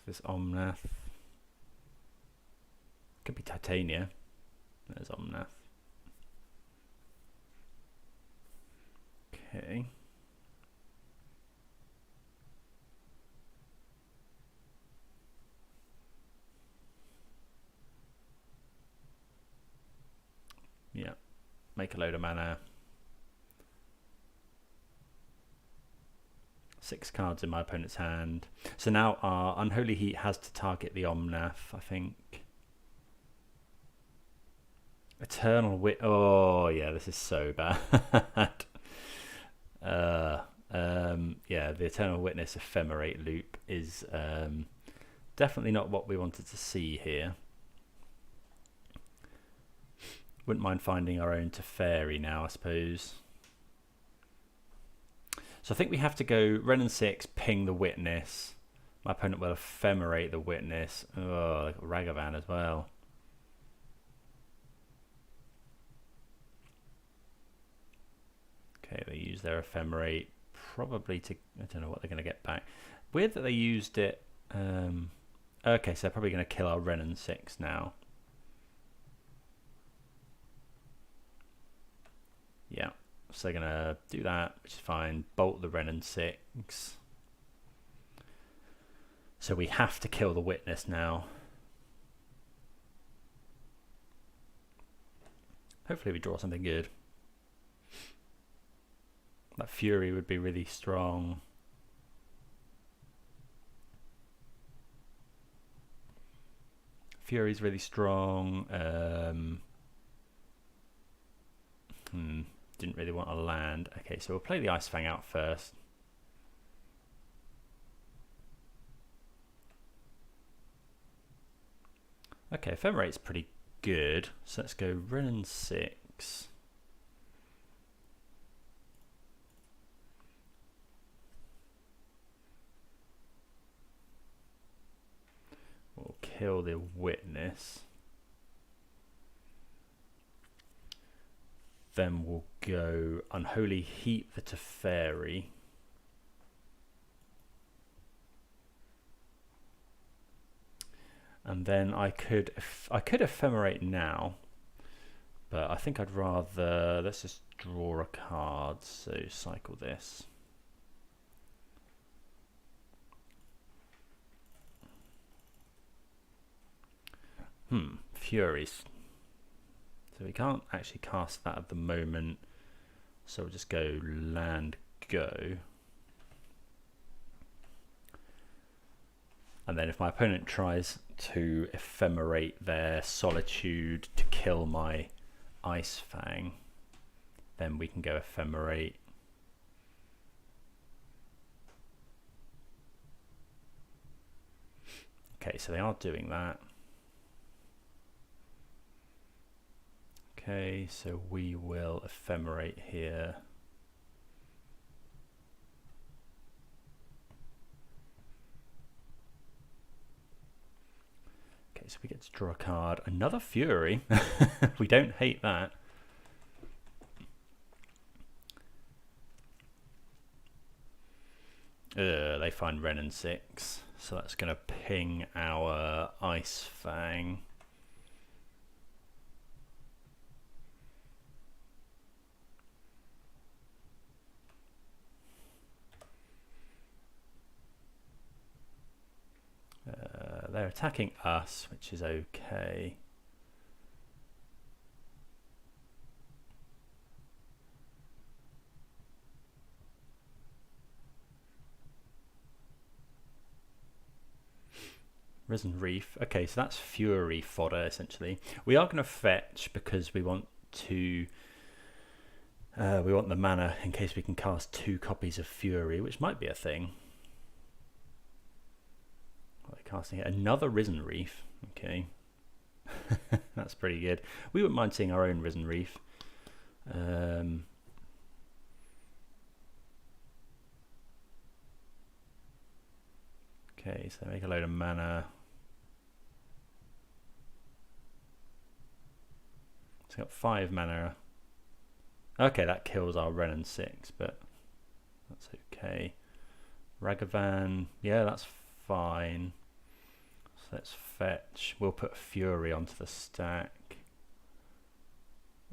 Speaker 1: This Omnath. Could be Titania. There's Omnath. Okay. Yeah. Make a load of mana. 6 cards in my opponent's hand. So now our Unholy Heat has to target the Omnath, I think. Eternal Wit. Oh, yeah, this is so bad. Yeah, the Eternal Witness Ephemerate loop is definitely not what we wanted to see here. Wouldn't mind finding our own Teferi now, I suppose. So I think we have to go Renin 6, ping the Witness. My opponent will Ephemerate the Witness. Oh, they've got Ragavan as well. Okay, they use their Ephemerate probably to... I don't know what they're going to get back. Weird that they used it... okay, so they're probably going to kill our Renin 6 now. Yeah. So they're going to do that, which is fine. Bolt the Renin 6. So we have to kill the Witness now. Hopefully we draw something good. That Fury would be really strong. Fury's really strong. Didn't really want a land. Okay, so we'll play the Ice Fang out first. Okay, Ephemerate's pretty good. So let's go Renin 6. We'll kill the Witness. Then we'll go Unholy Heat the Teferi. And then I could Ephemerate now, but I think I'd rather, let's just draw a card, so cycle this. Furies. So we can't actually cast that at the moment, so we'll just go land go. And then if my opponent tries to Ephemerate their Solitude to kill my Ice Fang, then we can go Ephemerate. Okay, so they are doing that. Okay, so we will Ephemerate here. Okay, so we get to draw a card. Another Fury. We don't hate that. They find Renin 6. So that's going to ping our Ice Fang. They're attacking us, which is okay. Risen Reef. Okay, so that's Fury fodder, essentially. We are going to fetch because we want 2. We want the mana in case we can cast 2 copies of Fury, which might be a thing. What are they casting? Another Risen Reef. Okay. That's pretty good. We wouldn't mind seeing our own Risen Reef. Okay, so make a load of mana. It's got 5 mana. Okay, that kills our Ren and 6, but that's okay. Ragavan, yeah, that's fine. So let's fetch. We'll put Fury onto the stack.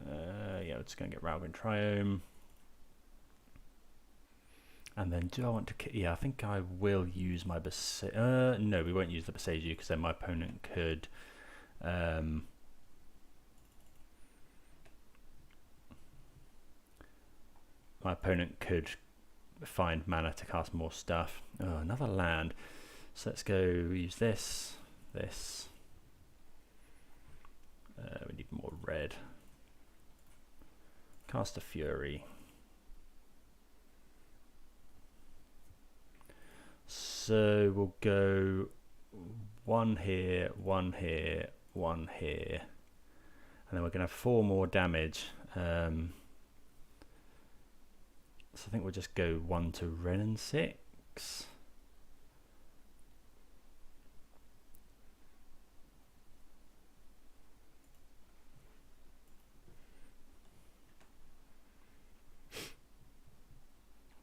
Speaker 1: Yeah, we're just going to get Ragavan Triome. And then do I want to... Yeah, I think I will use my... no, we won't use the Beseiju because then my opponent could... my opponent could find mana to cast more stuff. Oh, another land. So let's go use this. We need more red. Cast a Fury. So we'll go 1 here, 1 here, 1 here. And then we're going to have 4 more damage. So I think we'll just go 1 to Ren and 6.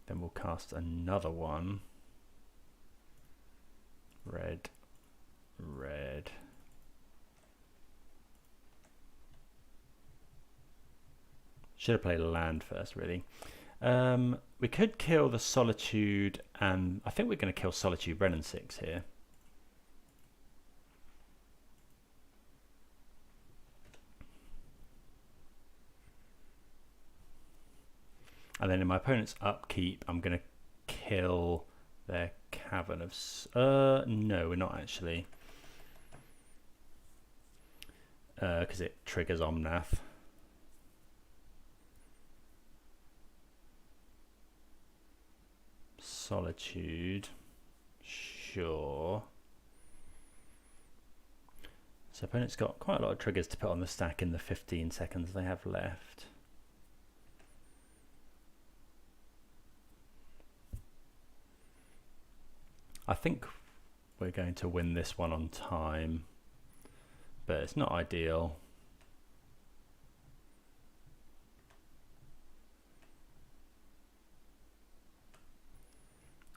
Speaker 1: Then we'll cast another one. Red. Should have played a land first, really. We could kill the Solitude, and I think we're going to kill Solitude Ren and 6 here. And then in my opponent's upkeep, I'm going to kill their Cavern of... no, we're not actually. Because it triggers Omnath. Solitude. Sure. So opponent's got quite a lot of triggers to put on the stack in the 15 seconds they have left. I think we're going to win this one on time, but it's not ideal.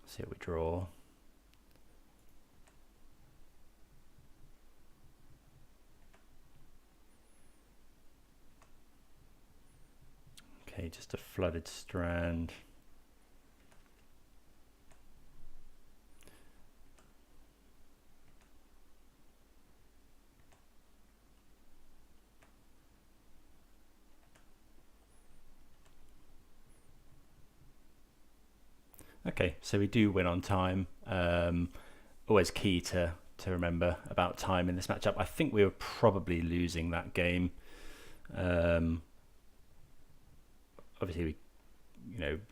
Speaker 1: See what we draw. Okay, just a Flooded Strand. Okay, so we do win on time. Always key to remember about time in this matchup. I think we were probably losing that game. Obviously, we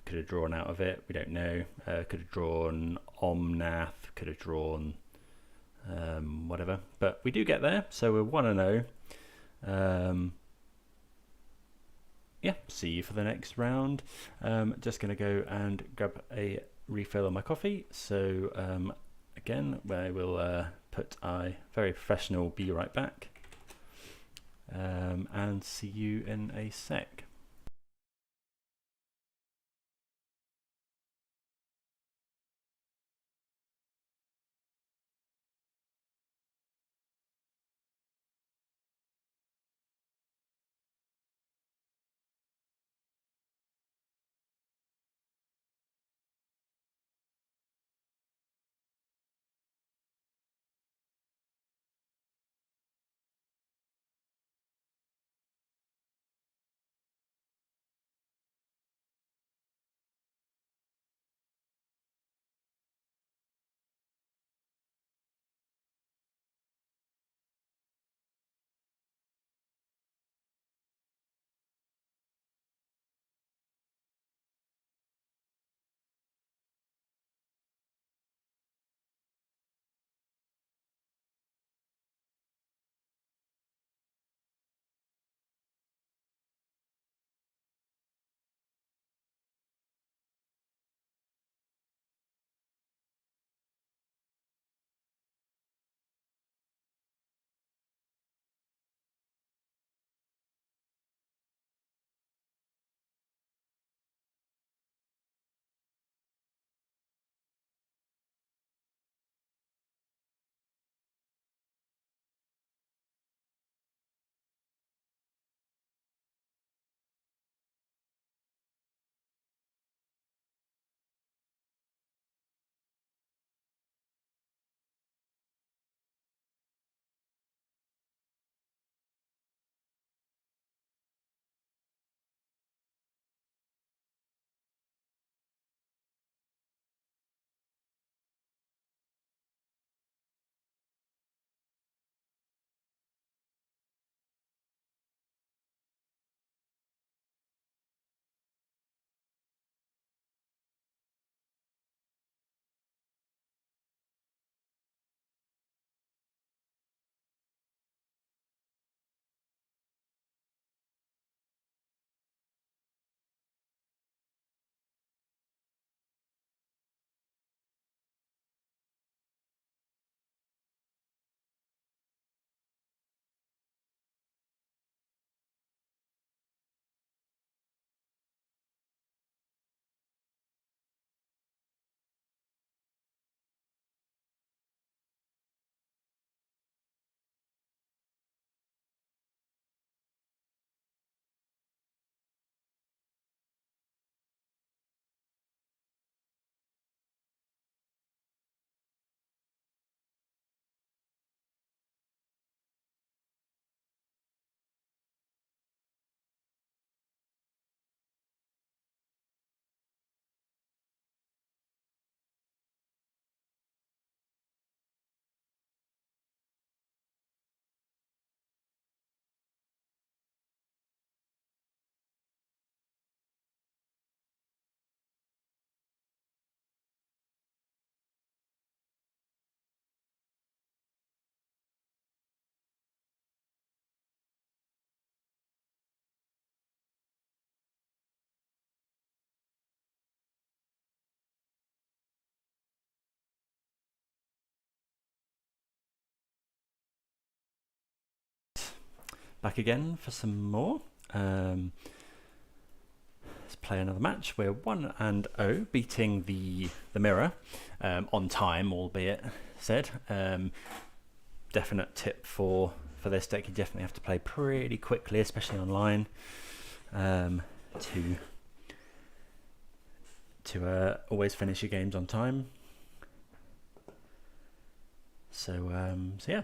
Speaker 1: could have drawn out of it. We don't know. Could have drawn Omnath. Could have drawn whatever. But we do get there. So we're 1-0. Yeah, see you for the next round. Just going to go and grab a refill on my coffee. So again, I will put a very professional be right back and see you in a sec. back again for some more. Let's play another match. We're 1-0, beating the mirror on time, albeit said. Definite tip for this deck: you definitely have to play pretty quickly, especially online, to always finish your games on time. So yeah.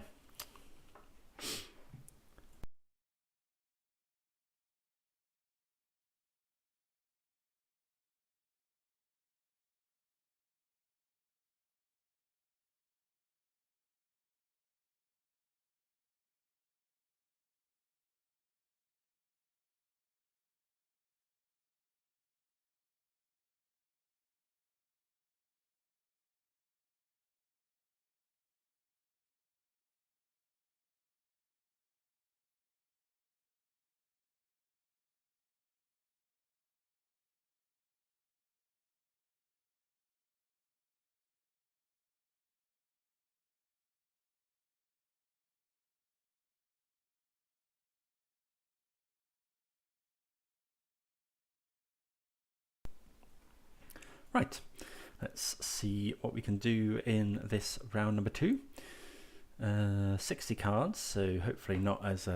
Speaker 1: Right, let's see what we can do in this round number 2. 60 cards, so hopefully not as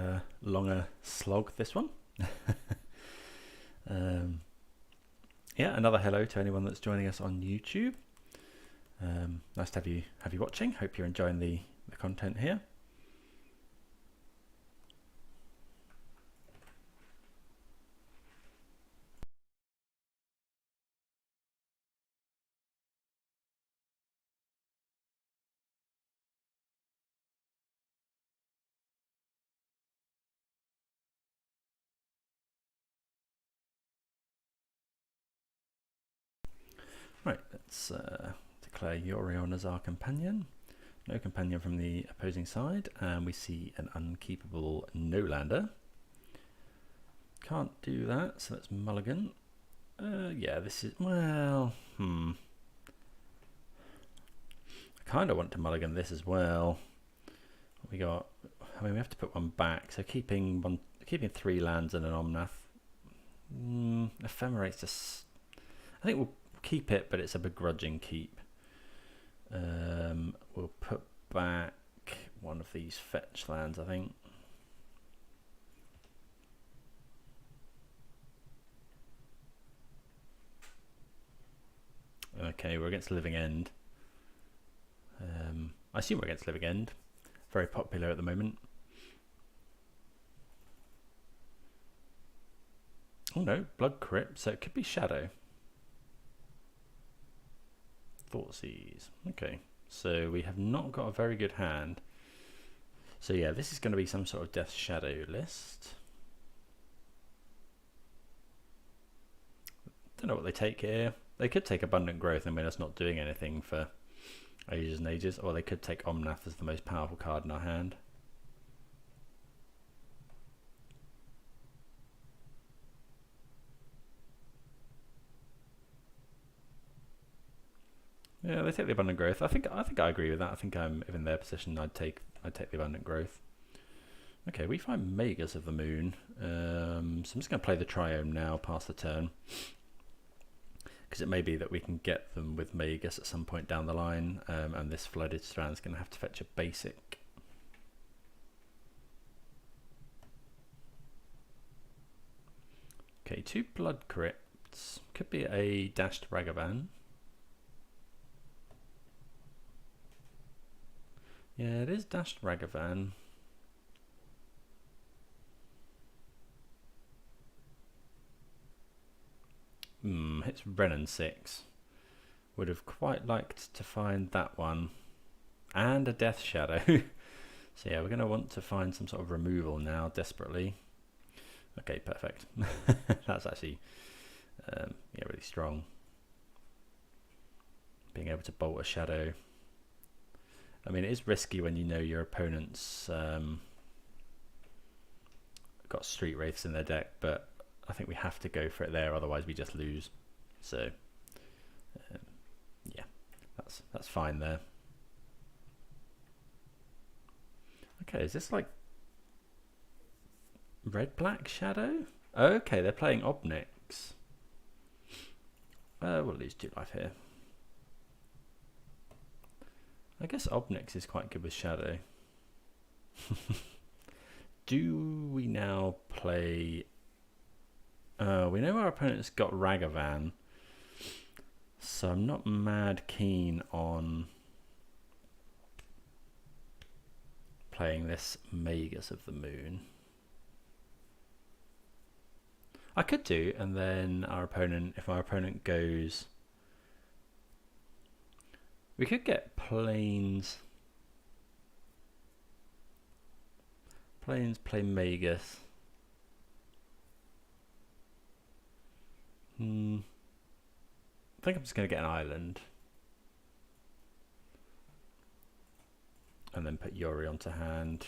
Speaker 1: long a slog this one. Yeah, another hello to anyone that's joining us on YouTube. Nice to have you watching. Hope you're enjoying the content here. Right, let's declare Yorion as our companion. No companion from the opposing side, and we see an unkeepable no-lander. Can't do that, so let's mulligan. Yeah, this is, well, I kind of want to mulligan this as well. We got, I mean, we have to put one back, so keeping 3 lands and an Omnath. Ephemerate's just, I think we'll keep it, but it's a begrudging keep. We'll put back one of these fetch lands, I think. Okay, we're against Living End. I assume we're against Living End. Very popular at the moment. Oh no, Blood Crypt, so it could be Shadow. Thoughtseize. Okay, so we have not got a very good hand. So yeah, this is going to be some sort of Death Shadow list. Don't know what they take here. They could take Abundant Growth and mean us not doing anything for ages and ages, or they could take Omnath as the most powerful card in our hand. Yeah, they take the Abundant Growth. I think I agree with that. I think if in their position, I'd take the Abundant Growth. Okay, we find Magus of the Moon. So I'm just going to play the Triome now, pass the turn, because it may be that we can get them with Magus at some point down the line, and this Flooded Strand's going to have to fetch a basic. Okay, 2 Blood Crypts. Could be a dashed Ragavan. Yeah, it is dashed Ragavan. It's Renin 6. Would have quite liked to find that one. And a Death Shadow. So yeah, we're going to want to find some sort of removal now, desperately. Okay, perfect. That's actually yeah, really strong. Being able to bolt a Shadow. I mean, it is risky when you know your opponent's got Street Wraiths in their deck, but I think we have to go for it there, otherwise we just lose. So yeah, that's fine there. Okay, is this like Red-black Shadow? Okay, they're playing Obnix. We'll lose 2 life here. I guess Obnix is quite good with Shadow. Do we now play... we know our opponent's got Ragavan, so I'm not mad keen on playing this Magus of the Moon. I could do, and then our opponent, if our opponent goes... We could get Plains. Plains play Magus. I think I'm just going to get an island. And then put Yorion to hand.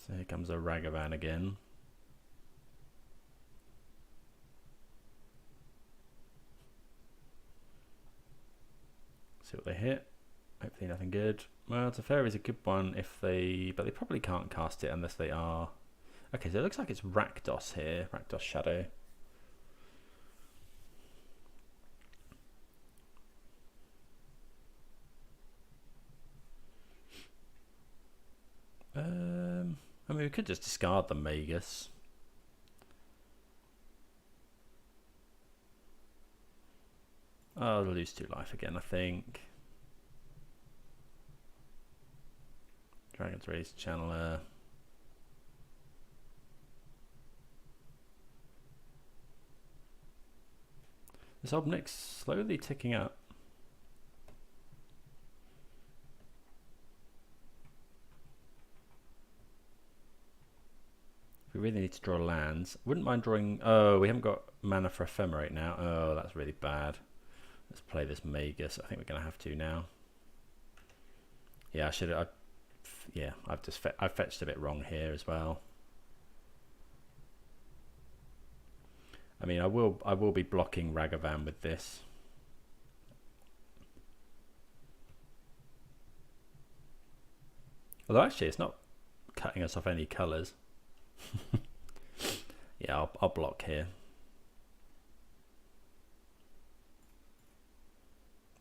Speaker 1: So here comes a Ragavan again. See what they hit. Hopefully nothing good. Well, Teferi's a good one if they... But they probably can't cast it unless they are... Okay, so it looks like it's Rakdos here. Rakdos Shadow. I mean, we could just discard the Magus. Oh, I'll lose 2 life again, I think. Dragon's Race Channeler. This Obnix slowly ticking up. We really need to draw lands. Wouldn't mind drawing... Oh, we haven't got mana for Ephemerate now. Oh, that's really bad. Let's play this Magus. I think we're going to have to now. Yeah, I should have... Yeah, I've fetched a bit wrong here as well. I mean, I will be blocking Ragavan with this. Although actually, it's not cutting us off any colours. Yeah, I'll block here.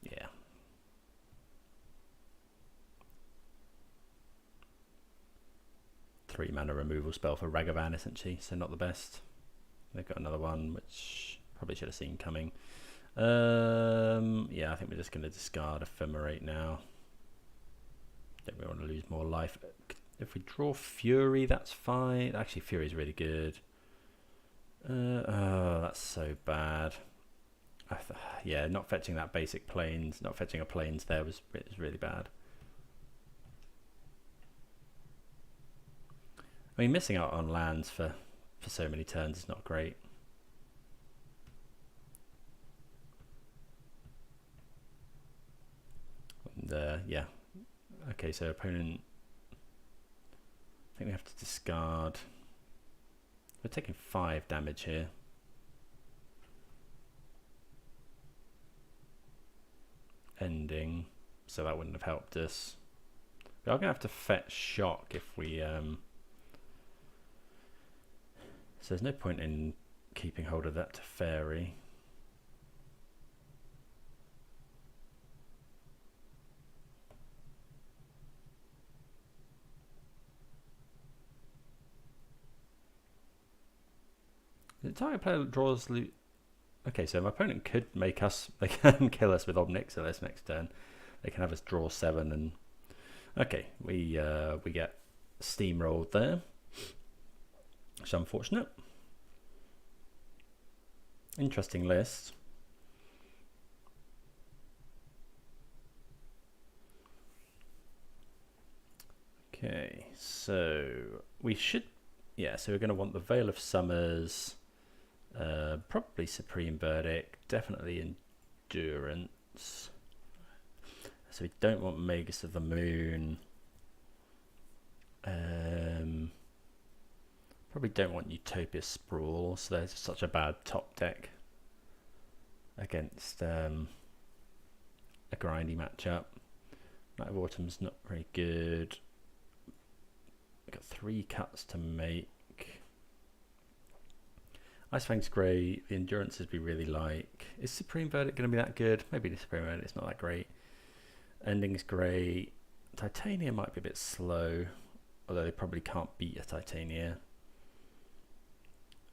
Speaker 1: Yeah. Three mana removal spell for Ragavan essentially, so not the best. They've got another one which probably should have seen coming. Yeah, I think we're just going to discard Ephemerate now. Don't really want to lose more life. If we draw Fury, that's fine. Actually, Fury's really good. Oh, that's so bad. Yeah, not fetching that basic plains, not fetching a plains there was really bad. I mean, missing out on lands for so many turns is not great. And yeah. Okay, so opponent... I think we have to discard. We're taking 5 damage here. Ending, so that wouldn't have helped us. We are going to have to fetch Shock if we... So there's no point in keeping hold of that to Fairy. The target player draws loot. Okay, so my opponent could make us. They can kill us with Obnix this next turn. They can have us draw 7, and okay, we get steamrolled there. Which is unfortunate. Interesting list. Okay, so we should. Yeah, so we're going to want the Veil of Summers. Probably Supreme Verdict, definitely Endurance. So we don't want Magus of the Moon. Probably don't want Utopia Sprawl, so there's such a bad top deck. against a grindy matchup. Night of Autumn's not very good. We've got 3 cuts to make. Ice Fang's great. The Endurance would be really like. Is Supreme Verdict going to be that good? Maybe the Supreme Verdict's not that great. Ending's great. Titania might be a bit slow, although they probably can't beat a Titania.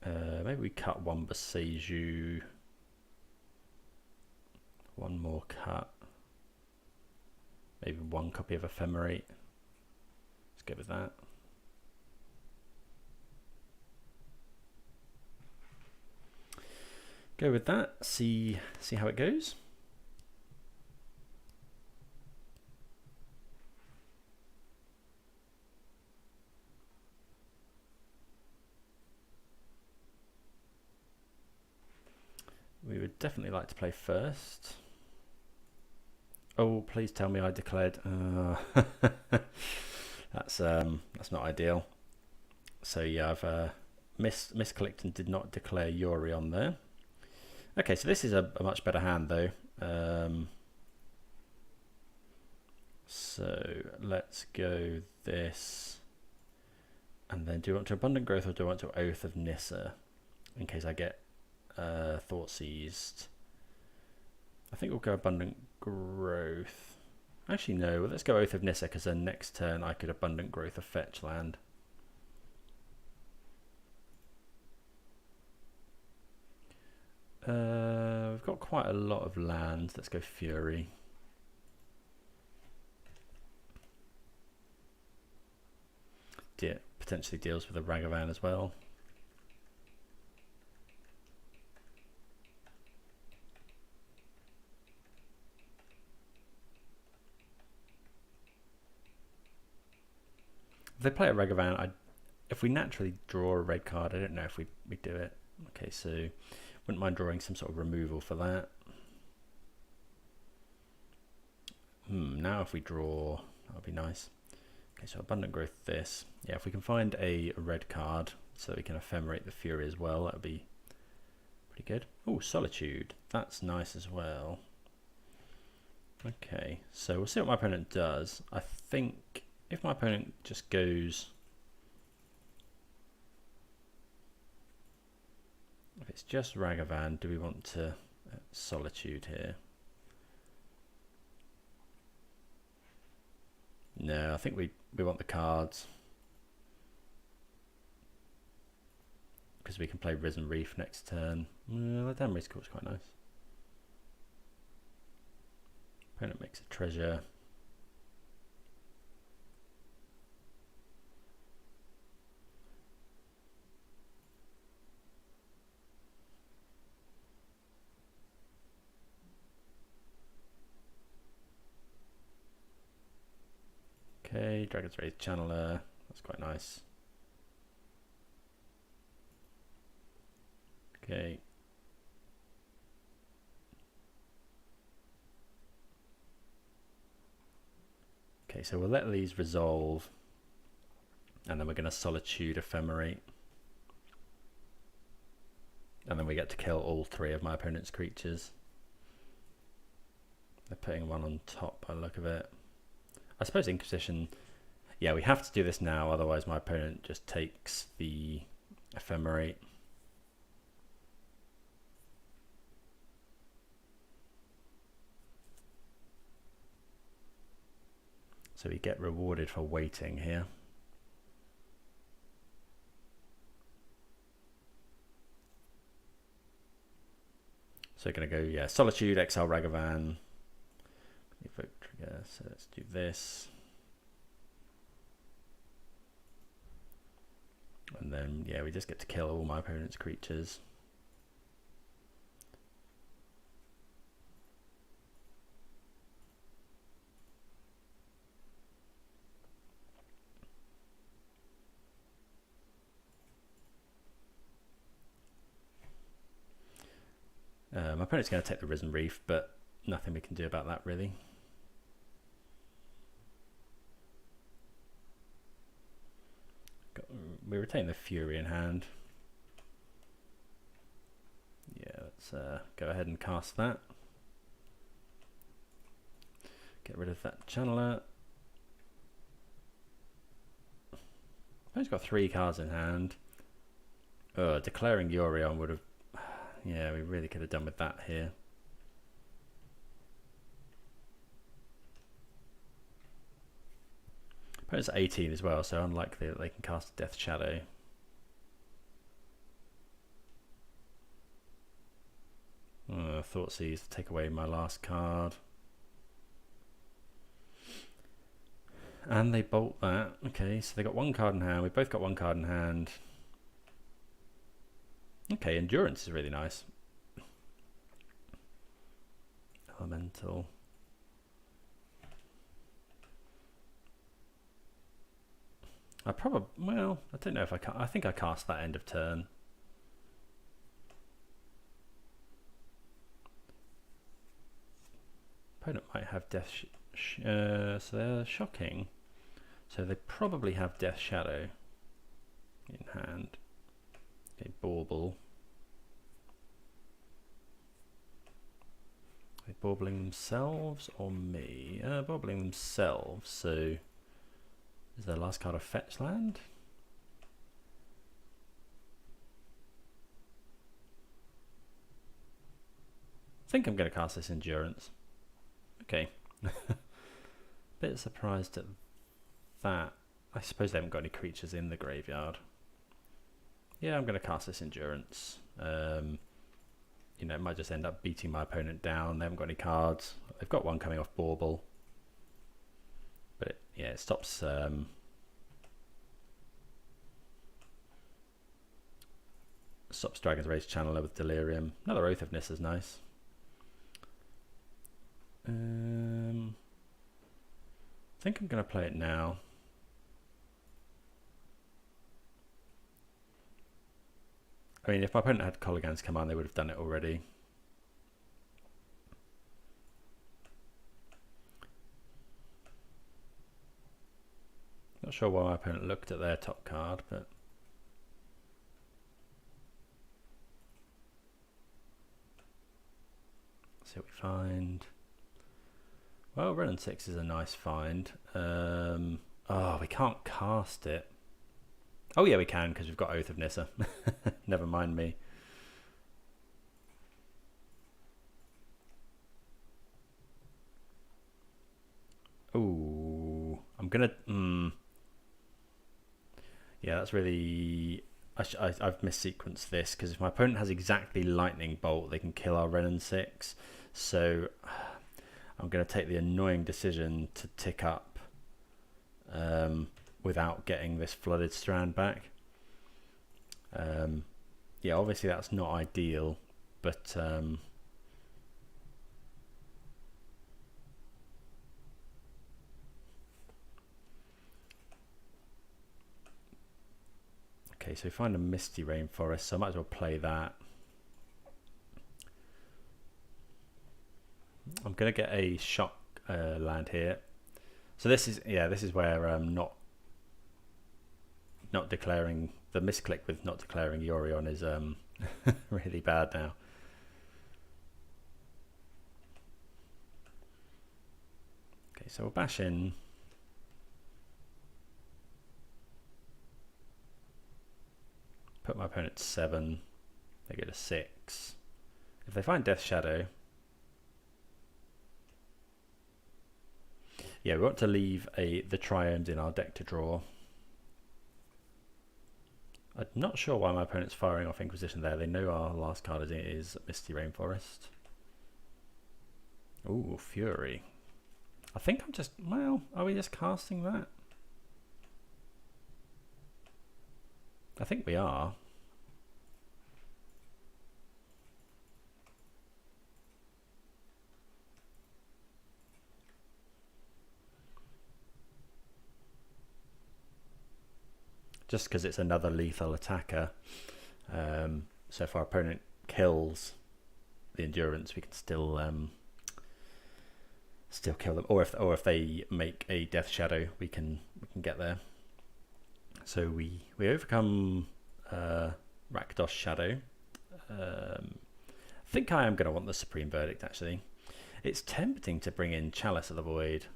Speaker 1: Maybe we cut 1 Boseiju. 1 more cut. Maybe 1 copy of Ephemerate. Let's go with that. Go with that. See how it goes. We would definitely like to play first. Oh, please tell me I declared. That's not ideal. So yeah, I've misclicked and did not declare Yorion there. Okay, so this is a much better hand though. So let's go this, and then do you want to Abundant Growth or do I want to Oath of Nissa in case I get Thought Seized? I think we'll go Abundant Growth. Actually no, well, let's go Oath of Nissa because then next turn I could Abundant Growth a fetch land. We've got quite a lot of lands. Let's go Fury. Potentially deals with a Ragavan as well. If they play a Ragavan, if we naturally draw a red card, I don't know if we do it. Okay, so wouldn't mind drawing some sort of removal for that. Now if we draw, that would be nice. Okay, so Abundant Growth this. Yeah, if we can find a red card so that we can Ephemerate the Fury as well, that would be pretty good. Oh, Solitude. That's nice as well. Okay, so we'll see what my opponent does. I think if my opponent just goes... If it's just Ragavan, do we want to Solitude here? No, I think we want the cards. Because we can play Risen Reef next turn. The Damage Court's quite nice. Opponent makes a treasure. Okay, Dragon's Rage Channeler, that's quite nice. Okay. Okay, so we'll let these resolve, and then we're going to Solitude Ephemerate. And then we get to kill all 3 of my opponent's creatures. They're putting 1 on top by the look of it. I suppose Inquisition, yeah, we have to do this now, otherwise my opponent just takes the Ephemerate. So we get rewarded for waiting here. So we're going to go, yeah, Solitude, Exile Ragavan. Evoke trigger, so let's do this. And then, yeah, we just get to kill all my opponent's creatures. My opponent's going to take the Risen Reef, but nothing we can do about that really. We retain the Fury in hand. Yeah, let's go ahead and cast that. Get rid of that channeler. He's got 3 cards in hand. Declaring Yorion would have... Yeah, we really could have done with that here. Opponent's 18 as well, so unlikely that they can cast Death Shadow. Thoughtseize to take away my last card. And they bolt that. Okay, so they got 1 card in hand. We both got 1 card in hand. Okay, Endurance is really nice. Elemental. I probably, well, I don't know if I can. I think I cast that end of turn. Opponent might have Death so they're shocking. So they probably have Death Shadow in hand. Okay, Bauble. Are they baubling themselves or me? Baubling themselves, so is their last card a fetch land? I think I'm going to cast this Endurance. Okay. Bit surprised at that. I suppose they haven't got any creatures in the graveyard. Yeah, I'm going to cast this Endurance. You know, it might just end up beating my opponent down. They haven't got any cards. They've got 1 coming off Bauble. But yeah, it stops... stops Dragon's Rage Channeler with Delirium. Another Oath of Nissa is nice. I think I'm going to play it now. I mean, if my opponent had Kolaghan's Command, they would have done it already. Not sure why my opponent looked at their top card, but... Let's see what we find. Well, Renin 6 is a nice find. Oh, we can't cast it. Oh yeah, we can, because we've got Oath of Nissa. Never mind me. Ooh, I'm gonna... Yeah, that's really... I've missequenced this, because if my opponent has exactly Lightning Bolt, they can kill our Renin 6. So I'm going to take the annoying decision to tick up without getting this Flooded Strand back. Yeah, obviously that's not ideal, but okay, so find a Misty Rainforest, so I might as well play that. I'm going to get a shock land here. So this is, yeah, this is where not declaring, the misclick with not declaring Yorion is really bad now. Okay, so we'll bash in. Put my opponent to 7. They go to 6. If they find Death Shadow, yeah, we want to leave the Triomes in our deck to draw. I'm not sure why my opponent's firing off Inquisition there. They know our last card is Misty Rainforest. Ooh, Fury. I think I'm just... Well, are we just casting that? I think we are. Just because it's another lethal attacker. So if our opponent kills the Endurance, we can still kill them. Or if they make a Death Shadow, we can get there. So we overcome Rakdos Shadow. think I am going to want the Supreme Verdict, actually. It's tempting to bring in Chalice of the Void,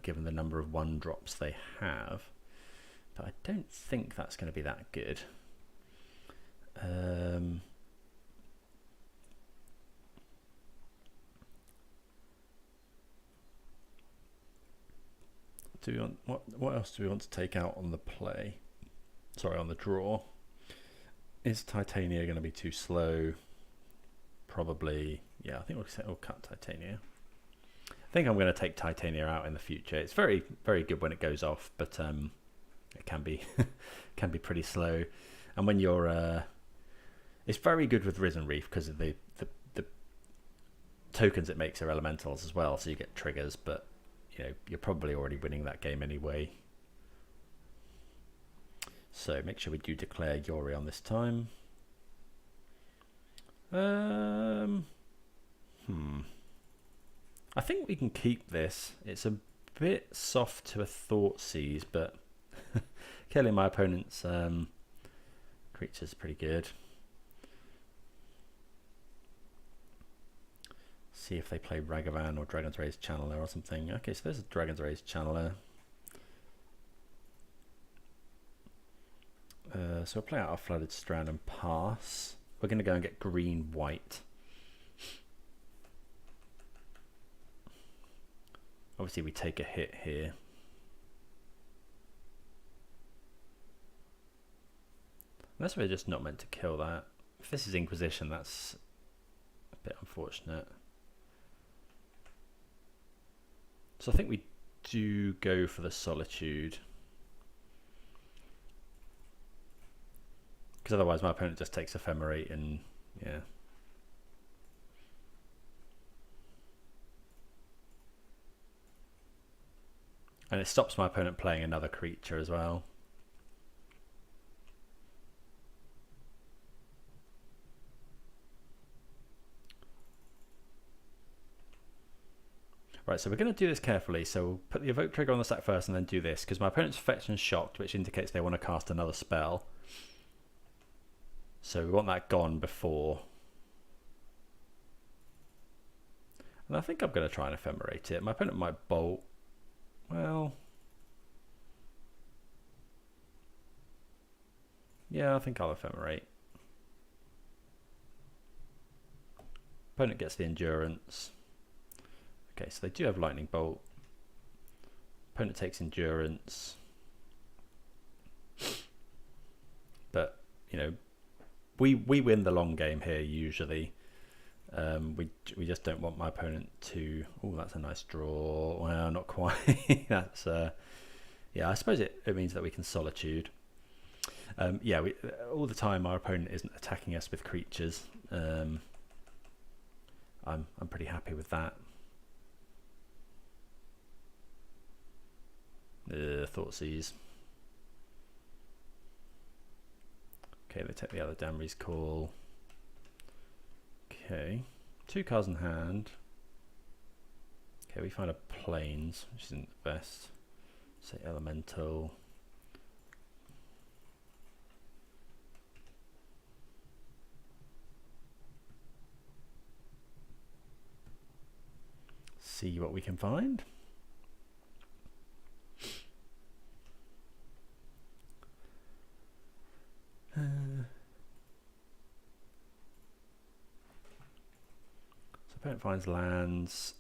Speaker 1: given the number of 1-drops they have. But I don't think that's going to be that good. Do we want, what else do we want to take out on the play? Sorry, on the draw. Is Titania going to be too slow? Probably. Yeah, I think we'll cut Titania. I think I'm going to take Titania out in the future. It's very, very good when it goes off, but it can be can be pretty slow. And when you're, it's very good with Risen Reef because of the tokens it makes are elementals as well, so you get triggers. But you know, you're probably already winning that game anyway. So make sure we do declare Yorion this time. I think we can keep this. It's a bit soft to a Thoughtseize, but killing my opponent's creatures is pretty good. See if they play Ragavan or Dragon's Rage Channeler or something. Okay, so there's a Dragon's Rage Channeler. So we'll play out our Flooded Strand and pass. We're going to go and get green-white. Obviously we take a hit here. Unless we're just not meant to kill that. If this is Inquisition, that's a bit unfortunate. So I think we do go for the Solitude. Because otherwise my opponent just takes Ephemerate and yeah. And it stops my opponent playing another creature as well. Right, so we're going to do this carefully. So we'll put the evoke trigger on the stack first and then do this, because my opponent's fetched and shocked, which indicates they want to cast another spell. So we want that gone before. And I think I'm going to try and ephemerate it. My opponent might bolt. Well, yeah, I think I'll ephemerate. Opponent gets the endurance. Okay, so they do have lightning bolt. Opponent takes endurance. But, you know, we win the long game here usually. We just don't want my opponent to. Oh, that's a nice draw. Well, not quite. That's yeah. I suppose it means that we can Solitude. Yeah, all the time our opponent isn't attacking us with creatures. I'm pretty happy with that. Thoughtseize. Okay, they take the other Damri's Call. Okay, 2 cards in hand. Okay, we find a Plains, which isn't the best. Say Elemental. See what we can find. Opponent finds lands.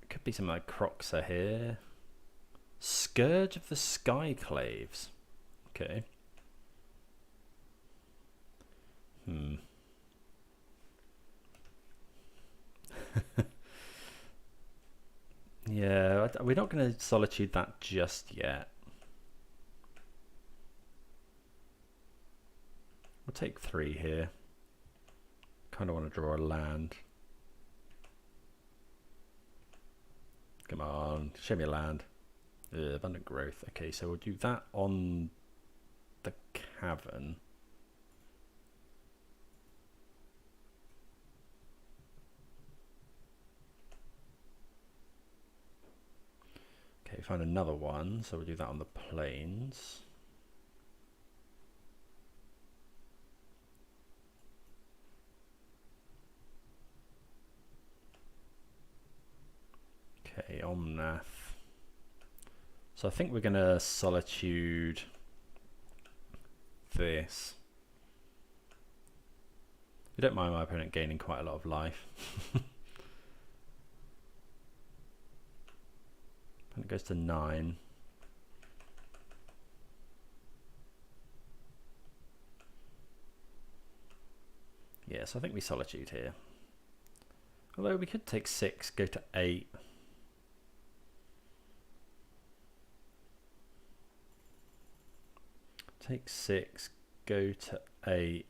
Speaker 1: Could be something like Croxa here. Scourge of the Skyclaves. Okay. Yeah, we're not going to Solitude that just yet. We'll take 3 here. Kind of want to draw a land. Come on, show me a land. Abundant Growth. Okay, so we'll do that on the Cavern. Okay, find another one. So we'll do that on the Plains. Okay, Omnath. So I think we're going to Solitude this. I don't mind my opponent gaining quite a lot of life. Opponent goes to 9. Yeah, so I think we Solitude here. Although we could take 6, go to 8. Take 6, go to 8.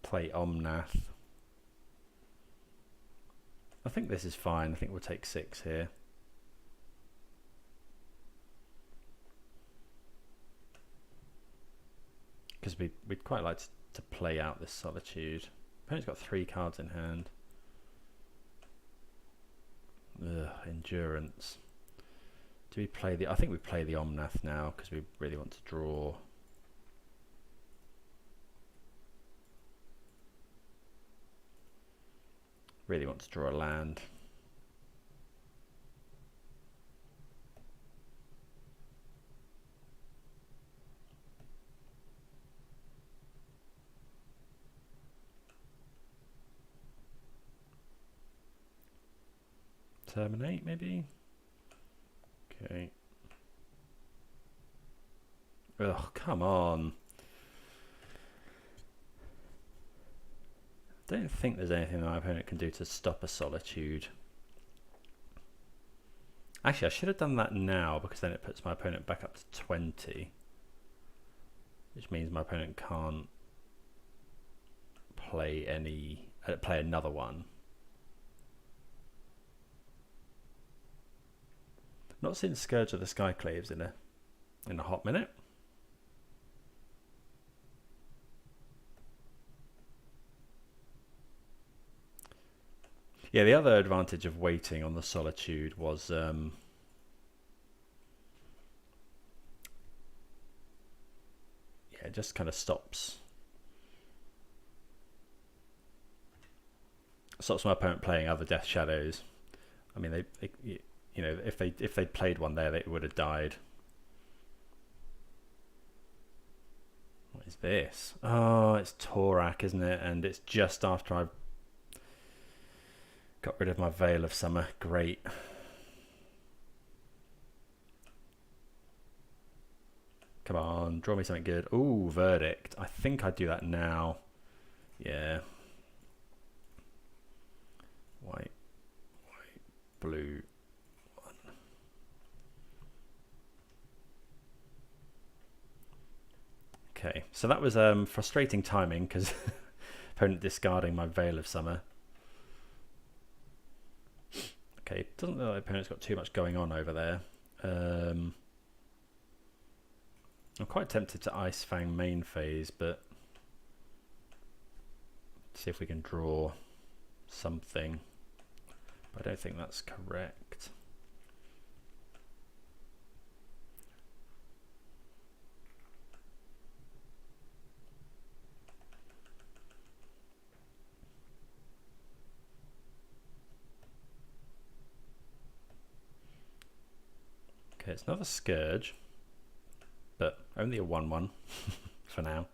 Speaker 1: Play Omnath. I think this is fine. I think we'll take 6 here. Because we'd quite like to play out this Solitude. Opponent's got 3 cards in hand. Ugh, Endurance. Do we play the... I think we play the Omnath now because we really want to draw. Really want to draw a land. Terminate, maybe? Okay. Ugh, come on. Don't think there's anything that my opponent can do to stop a Solitude. Actually, I should have done that now because then it puts my opponent back up to 20. Which means my opponent can't play play another one. Not seen Scourge of the Skyclaves in a hot minute. Yeah, the other advantage of waiting on the Solitude was yeah, it just kind of stops my opponent playing other Death Shadows. I mean, they you know, if they'd played one there, they would have died. What is this? Oh, it's Torak, isn't it? And it's just after I've got rid of my Veil of Summer. Great. Come on, draw me something good. Ooh, Verdict. I think I'd do that now. Yeah. White, blue. Okay, so that was frustrating timing because opponent discarding my Veil of Summer. Okay, doesn't look like the opponent's got too much going on over there. I'm quite tempted to Ice Fang main phase, but see if we can draw something. But I don't think that's correct. Okay, it's another Scourge, but only a 1/1 for now.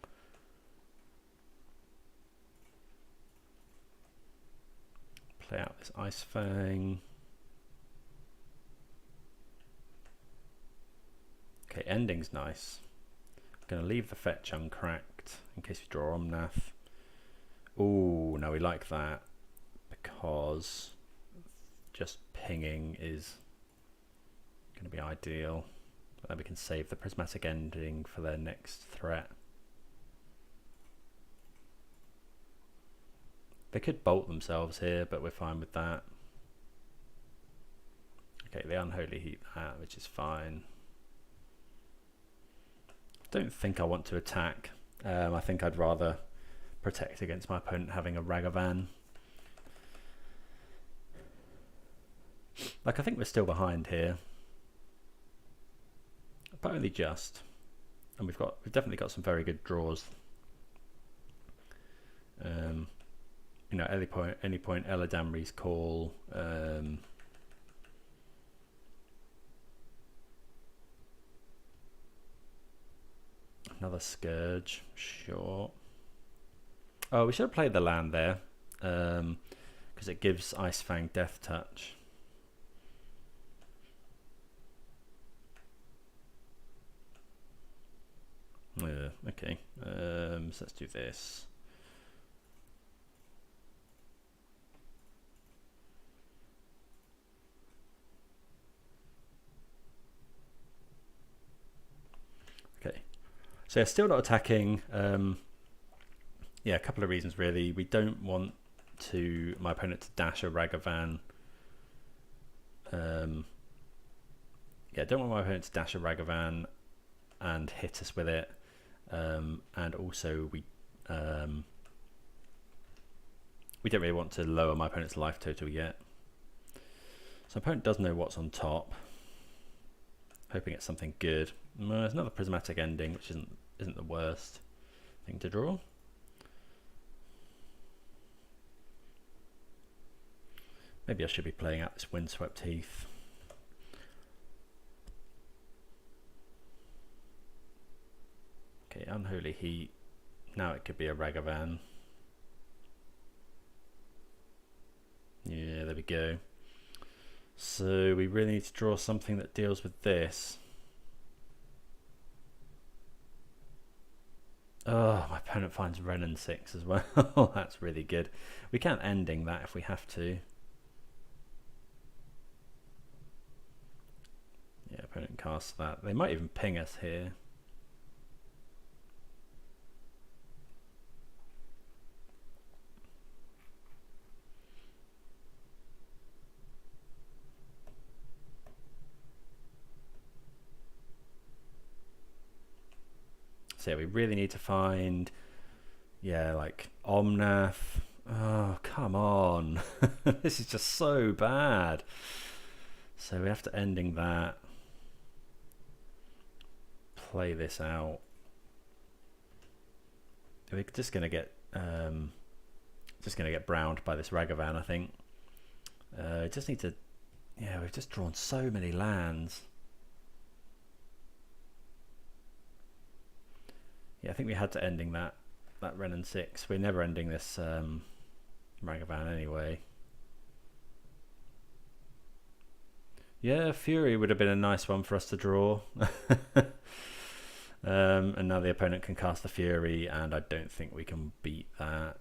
Speaker 1: Play out this Ice Fang. Okay, ending's nice. I'm going to leave the fetch uncracked in case we draw Omnath. Ooh, no, we like that because just pinging is going to be ideal. But then we can save the Prismatic Ending for their next threat. They could bolt themselves here, but we're fine with that. Okay, they Unholy Heat that, which is fine. Don't think I want to attack. I think I'd rather protect against my opponent having a Ragavan. Like, I think we're still behind here, but only just. And we've definitely got some very good draws. You know, at any point, Ella Damri's call. Another Scourge, sure. Oh, we should have played the land there, because it gives Ice Fang Death Touch. Okay, so let's do this. Okay, so yeah, still not attacking. Yeah, a couple of reasons really. We don't want my opponent to dash a Ragavan. Yeah, don't want my opponent to dash a Ragavan and hit us with it. And also we don't really want to lower my opponent's life total yet. So my opponent does know what's on top. Hoping it's something good. There's another prismatic ending, which isn't the worst thing to draw. Maybe I should be playing out this Windswept Heath. Okay, Unholy Heat. Now it could be a Ragavan. Yeah, there we go. So we really need to draw something that deals with this. Oh, my opponent finds Renin 6 as well. That's really good. We can't ending that if we have to. Yeah, opponent casts that. They might even ping us here. So yeah, we really need to find, yeah, like Omnath. Oh, come on. This is just so bad. So we have to ending that. Play this out. We're just gonna get browned by this Ragavan, I think. Just need to, yeah, we've just drawn so many lands. Yeah, I think we had to ending that Renin 6. We're never ending this Ragavan anyway. Yeah, Fury would have been a nice one for us to draw. And now the opponent can cast the Fury, and I don't think we can beat that.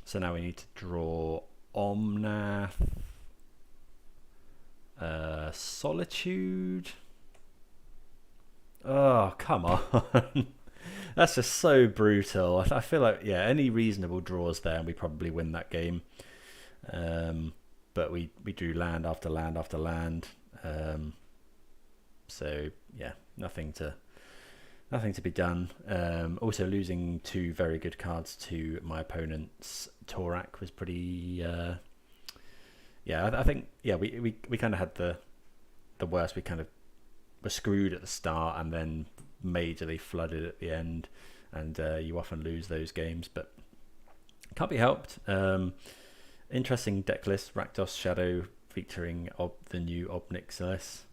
Speaker 1: So now we need to draw Omnath, Solitude. Oh, come on. That's just so brutal. I feel like, yeah, any reasonable draws there and we probably win that game. But we drew land after land after land. So yeah, nothing to be done. Also losing 2 very good cards to my opponent's Torak was pretty yeah, I think, yeah, we kind of had the worst. We kind of were screwed at the start and then majorly flooded at the end, and you often lose those games, but can't be helped. Interesting deck list. Rakdos Shadow featuring the new Obnixilis.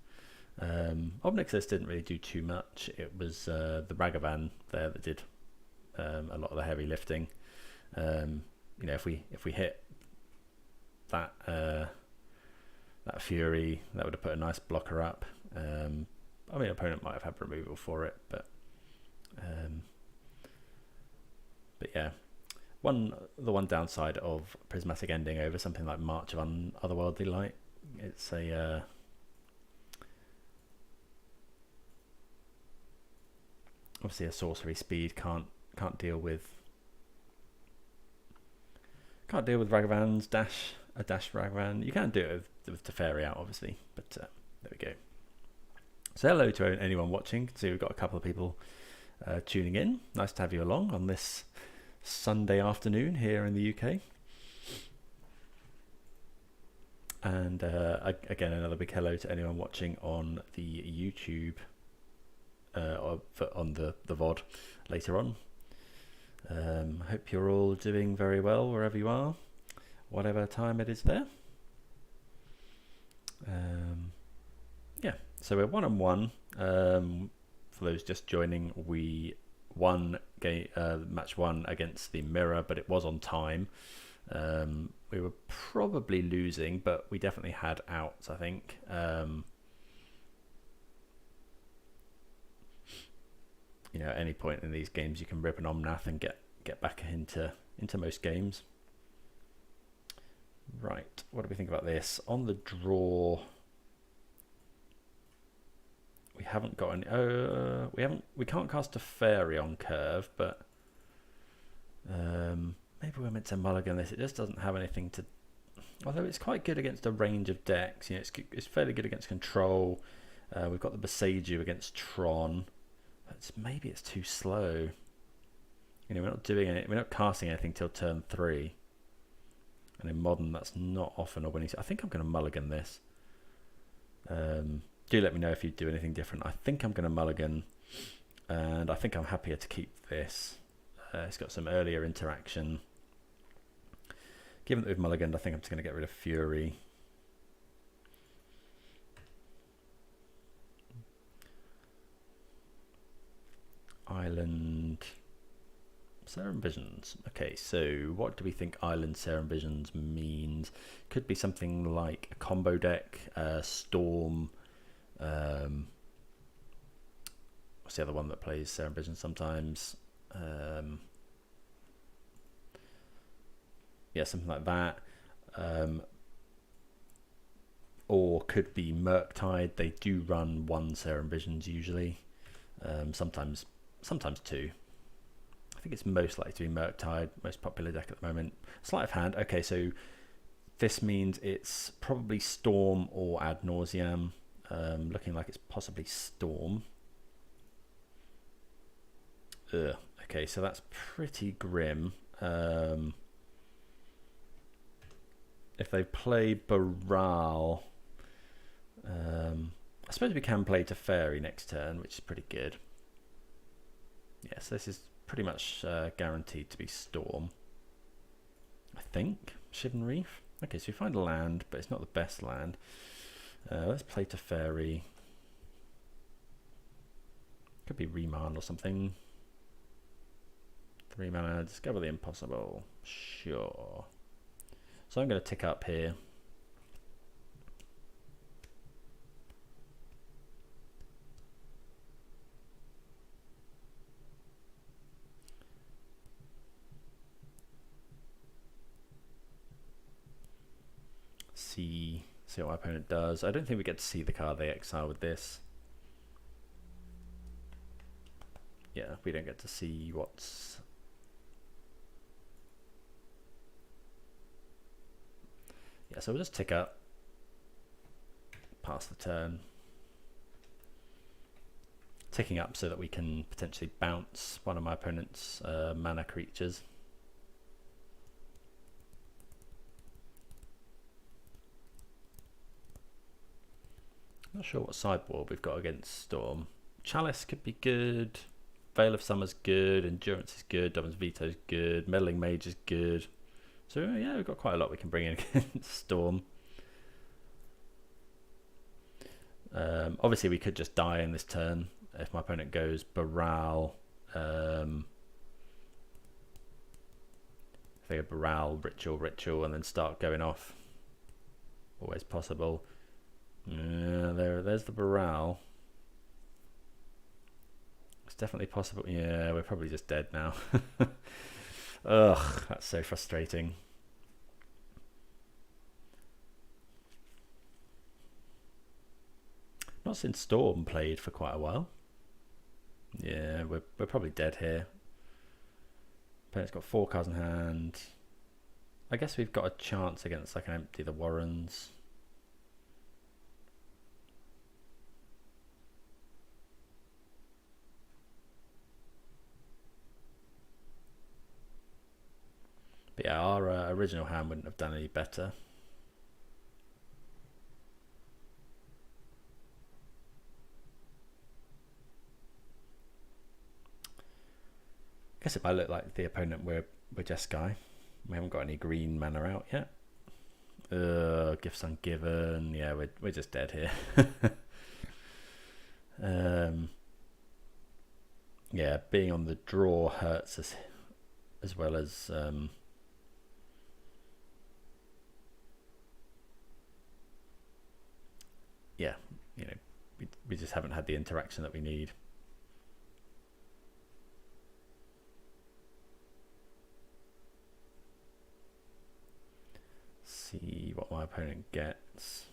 Speaker 1: Obnixilis didn't really do too much. It was the Ragavan there that did a lot of the heavy lifting. You know, if we hit that that Fury, that would have put a nice blocker up. I mean, opponent might have had removal for it, but yeah, the one downside of prismatic ending over something like March of Otherworldly Light, it's a obviously a sorcery speed can't deal with Ragavans, a dash Ragavan. You can do it with Teferi out, obviously, but there we go. So hello to anyone watching. See, we've got a couple of people tuning in. Nice to have you along on this Sunday afternoon here in the UK. And again, another big hello to anyone watching on the YouTube or on the VOD later on. Hope you're all doing very well wherever you are, whatever time it is there. Yeah, so we're 1-1. For those just joining, we won match 1 against the Mirror, but it was on time. We were probably losing, but we definitely had outs, I think. You know, at any point in these games, you can rip an Omnath and get back into most games. Right, what do we think about this? On the draw, we haven't got any. We can't cast a fairy on curve, but maybe we're meant to mulligan this. It just doesn't have anything to. Although it's quite good against a range of decks. You know, it's fairly good against control. We've got the Boseiju against Tron. But maybe it's too slow. You know, we're not doing it. We're not casting anything till turn 3. And in Modern, that's not often a winning. I think I'm going to mulligan this. Do let me know if you do anything different. I think I'm going to mulligan, and I think I'm happier to keep this. It's got some earlier interaction. Given that we've mulliganed, I think I'm just going to get rid of Fury. Island Serum Visions. Okay, so what do we think Island Serum Visions means? Could be something like a combo deck, Storm. What's the other one that plays Serum Visions sometimes? Yeah, something like that. Or could be Murktide. They do run 1 Serum Visions usually. Sometimes 2. I think it's most likely to be Murktide, most popular deck at the moment. Sleight of hand. Okay, so this means it's probably Storm or Ad Nauseam. Looking like it's possibly Storm. Okay, so that's pretty grim. If they play Baral, I suppose we can play Teferi next turn, which is pretty good. Yes, this is pretty much guaranteed to be Storm. I think. Shivan Reef. Okay, so we find a land, but it's not the best land. Let's play Teferi. Could be Remand or something. 3 mana, discover the impossible. Sure. So I'm going to tick up here. See what my opponent does. I don't think we get to see the card they exile with this. Yeah, we don't get to see what's... Yeah, so we'll just tick up, pass the turn. Ticking up so that we can potentially bounce one of my opponent's mana creatures. Not sure what sideboard we've got against Storm. Chalice could be good. Veil of Summer's good. Endurance is good. Domin's Veto's good. Meddling Mage is good. So yeah, we've got quite a lot we can bring in against Storm. Obviously we could just die in this turn if my opponent goes Baral. If they go Baral, Ritual, and then start going off. Always possible. There's the Baral. It's definitely possible. Yeah, we're probably just dead now. Ugh, that's so frustrating. Not since Storm played for quite a while. Yeah, we're probably dead here. Opponent's got 4 cards in hand. I guess we've got a chance against I can empty the Warrens. But yeah, our original hand wouldn't have done any better. guess it might look like the opponent we're Jeskai. We haven't got any green mana out yet. Gifts ungiven. Yeah, we're just dead here. Yeah, being on the draw hurts us as well as yeah, you know, we just haven't had the interaction that we need. See what my opponent gets.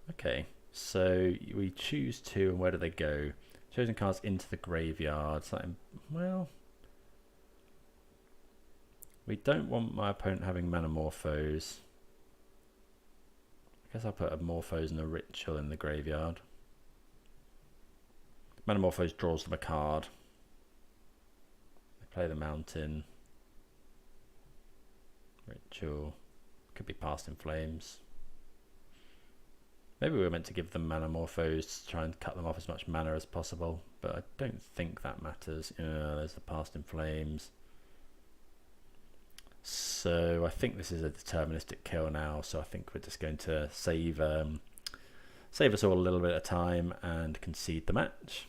Speaker 1: Okay, so we choose 2, and where do they go? Chosen cards into the graveyard. Something, well, we don't want my opponent having Manamorphose. I guess I'll put a Morphose and a Ritual in the graveyard. Manamorphose draws them a card. They play the Mountain. Ritual. Could be Past in Flames. Maybe we were meant to give them Manamorphose to try and cut them off as much mana as possible, but I don't think that matters. There's the Past in Flames. So I think this is a deterministic kill now, so I think we're just going to save us all a little bit of time and concede the match.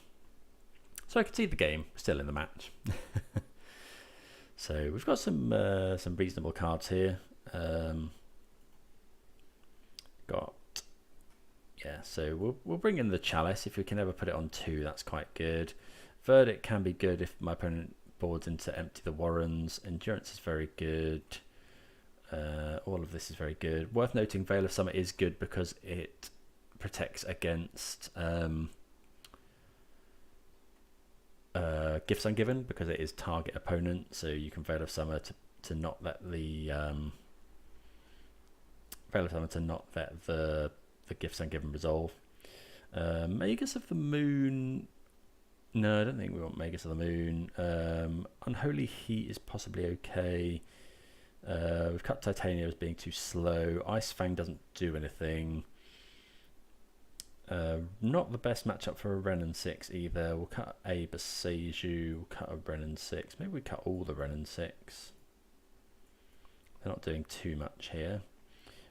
Speaker 1: So I concede the game, still in the match. So we've got some reasonable cards here. So we'll bring in the Chalice. If we can ever put it on 2, that's quite good. Verdict can be good if my opponent boards into empty the Warrens. Endurance is very good. All of this is very good. Worth noting, Veil of Summer is good because it protects against Gifts Ungiven, because it is target opponent, so you can Veil of Summer to not let the the Gifts Ungiven resolve. Magus of the Moon. No, I don't think we want Magus of the Moon. Unholy Heat is possibly okay. We've cut Titania as being too slow. Ice Fang doesn't do anything. Not the best matchup for a Renin 6 either. We'll cut a Boseiju, we'll cut a Renin 6. Maybe we cut all the Renin 6. They're not doing too much here.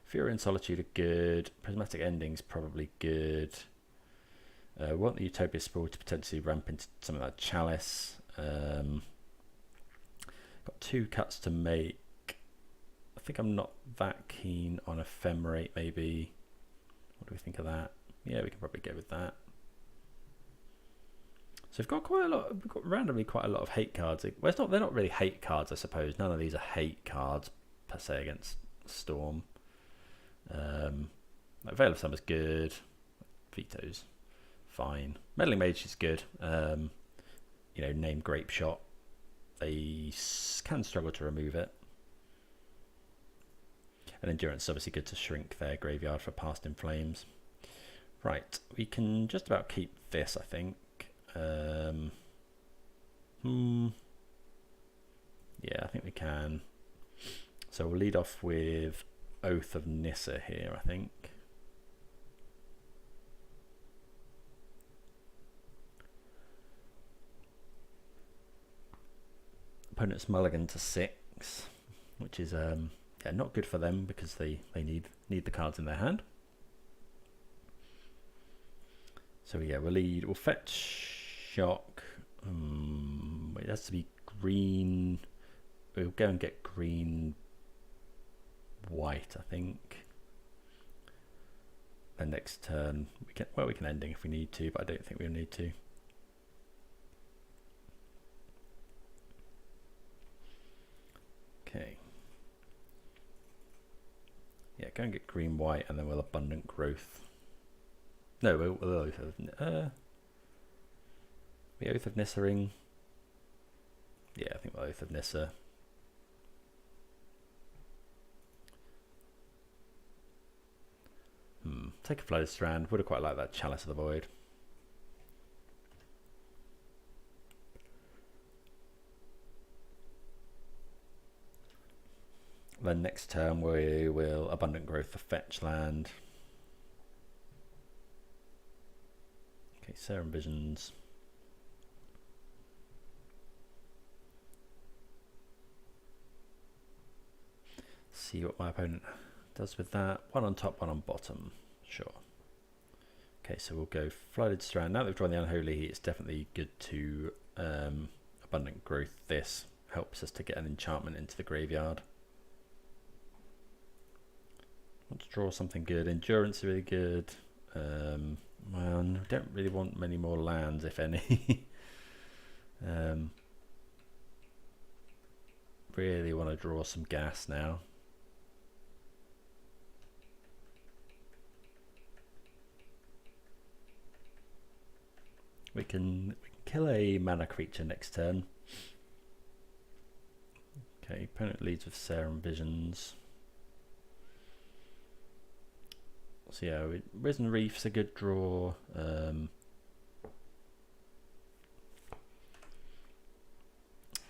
Speaker 1: Fury and Solitude are good. Prismatic Ending's probably good. We want the Utopia Sprawl to potentially ramp into some of that Chalice. Got 2 cuts to make. I think I'm not that keen on Ephemerate maybe. What do we think of that? Yeah, we can probably go with that. So we've got quite a lot. We've got randomly quite a lot of hate cards. Well, it's not. They're not really hate cards, I suppose. None of these are hate cards per se against Storm. Like Veil of Summer's good. Veto's fine. Meddling Mage is good. Name Grape Shot. They can struggle to remove it. And Endurance is obviously good to shrink their graveyard for Past in Flames. Right, we can just about keep this, I think. Yeah, I think we can. So we'll lead off with Oath of Nissa here, I think. Opponent's mulligan to 6, which is not good for them because they need the cards in their hand. So yeah, we'll fetch Shock. It has to be green. We'll go and get green white, I think. And next turn we can ending if we need to, but I don't think we'll need to. Okay. Yeah, go and get green white, and then we'll Abundant Growth. No, we'll Oath of the Oath of Nissa-ing. Yeah, I think we'll Oath of Nissa. Take a Flooded Strand. Would have quite liked that Chalice of the Void. Then next turn we will Abundant Growth the fetch land. Okay, Serum Visions. see what my opponent does with that. One on top, one on bottom. Sure. Okay, so we'll go Flooded Strand. Now that we've drawn the Unholy, it's definitely good to Abundant Growth. This helps us to get an enchantment into the graveyard. Want to draw something good. Endurance is really good. Well, we don't really want many more lands, if any. Really want to draw some gas now. We can kill a mana creature next turn. Okay, opponent leads with Serum Visions. So yeah, Risen Reef's a good draw.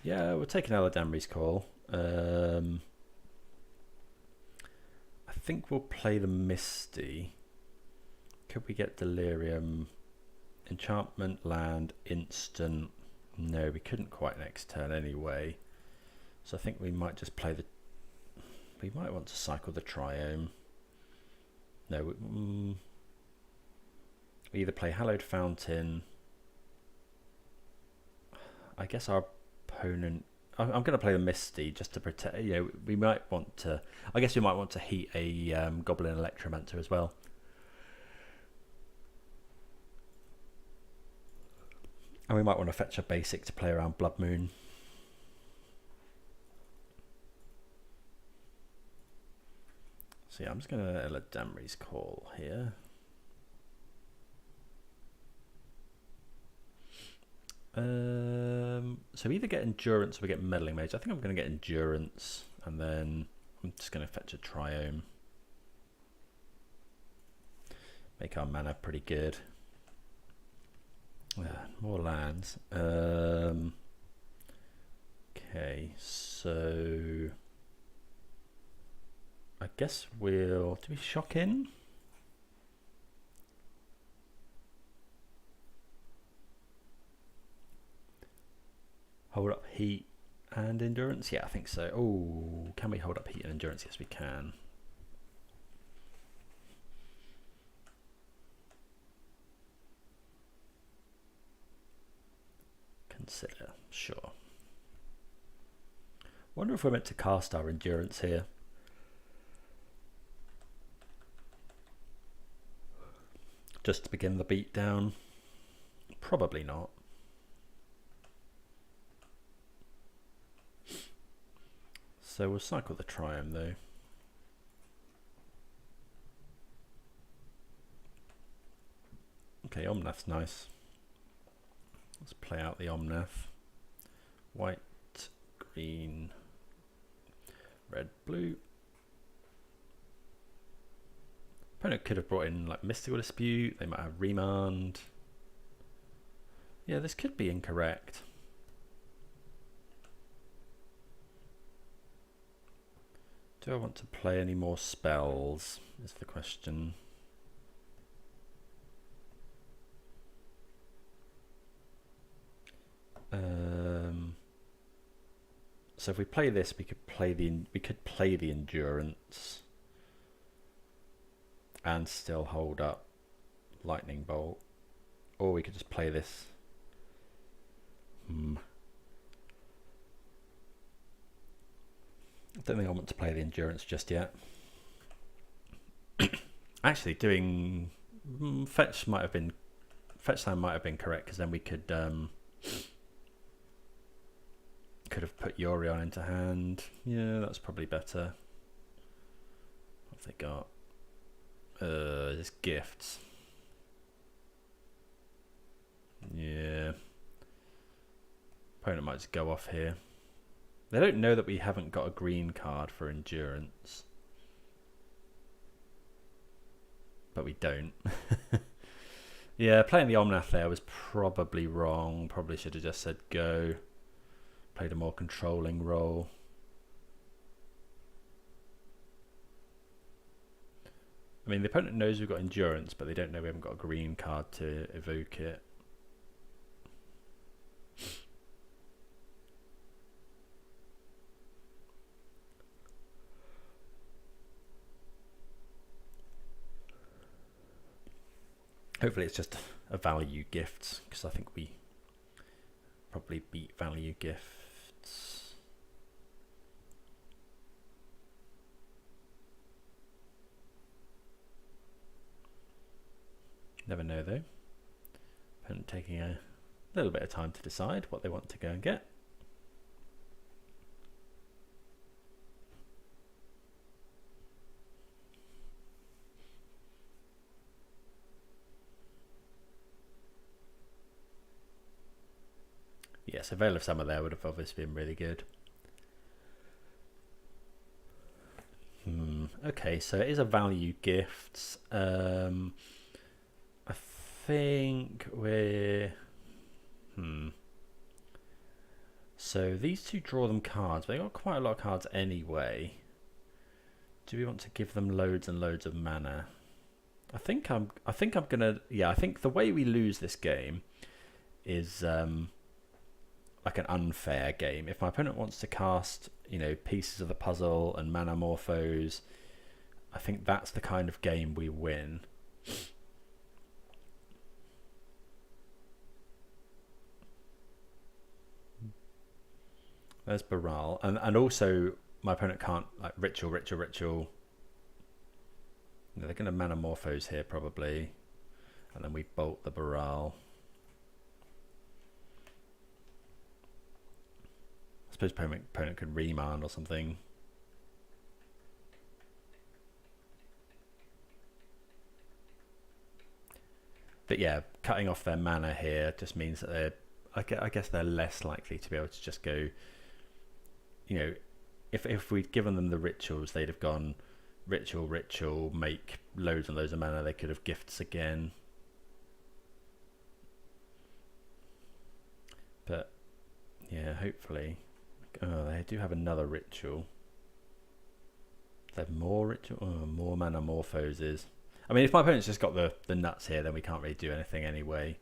Speaker 1: Yeah, we'll take another Damry's Call. I think we'll play the Misty. Could we get Delirium? Enchantment, land, instant. No, we couldn't quite next turn anyway. So I think we might just play the... We might want to cycle the Triome. No, we either play Hallowed Fountain. I guess our opponent... I'm going to play the Misty just to protect... You know, we might want to... I guess we might want to heat a Goblin Electromancer as well. And we might want to fetch a basic to play around Blood Moon. So yeah, I'm just going to let Damry's Call here. So we either get Endurance or we get Meddling Mage. I think I'm going to get Endurance, and then I'm just going to fetch a Triome. Make our mana pretty good. More lands. Okay, so I guess we'll... Do we shock in? Hold up heat and endurance? Yeah, I think so. Oh, can we hold up heat and endurance? Yes, we can. Consider, sure. Wonder if we're meant to cast our endurance here. Just to begin the beatdown? Probably not. So we'll cycle the Triome though. Okay, Omnath's nice. Let's play out the Omnath. White, green, red, blue. Opponent could have brought in like Mystical Dispute. They might have Remand. Yeah, this could be incorrect. Do I want to play any more spells? Is the question. So if we play this, we could play the endurance and still hold up Lightning Bolt, or we could just play this. I don't think I want to play the endurance just yet. Actually, doing fetch land might have been correct, because then we could have put Yorion into hand. Yeah, that's probably better. What have they got? Just gifts. Yeah. Opponent might just go off here. They don't know that we haven't got a green card for endurance. But we don't. Yeah, playing the Omnath there was probably wrong. Probably should have just said go. Played a more controlling role. I mean, the opponent knows we've got endurance, but they don't know we haven't got a green card to evoke it. Hopefully it's just a value gift, because I think we probably beat value gifts. Never know though. Opponent taking a little bit of time to decide what they want to go and get. Yes, a Veil of Summer there would have obviously been really good. Okay, so it is a value gift. I think we're... So these two draw them cards, but they got quite a lot of cards anyway. Do we want to give them loads and loads of mana? I think I'm gonna... Yeah, I think the way we lose this game is... like an unfair game. If my opponent wants to cast, you know, pieces of the puzzle and mana morphos, I think that's the kind of game we win. There's Baral, and also my opponent can't like ritual. You know, they're going to mana morphos here probably, and then we bolt the Baral. I suppose opponent could remand or something. But yeah, cutting off their mana here just means that they're, I guess they're less likely to be able to just go, you know, if we'd given them the rituals, they'd have gone ritual, make loads and loads of mana. They could have gifts again. But yeah, hopefully. Oh, they do have another ritual. They have more ritual. Oh, more mana morphoses. I mean, if my opponent's just got the nuts here, then we can't really do anything anyway.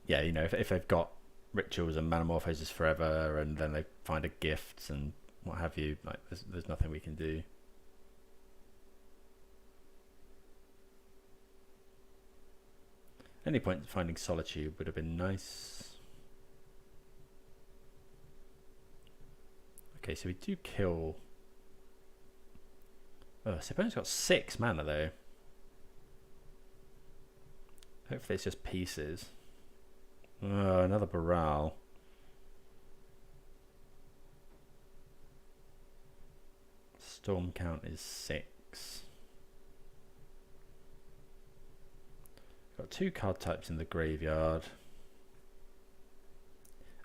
Speaker 1: Yeah, you know, if they've got rituals and mana morphoses forever, and then they find a gift and what have you, like there's nothing we can do. Any point finding Solitude would have been nice. Okay, so we do kill. Oh, so opponent's got 6 mana though. Hopefully it's just pieces. Oh, another Baral. Storm count is 6. Got 2 card types in the graveyard.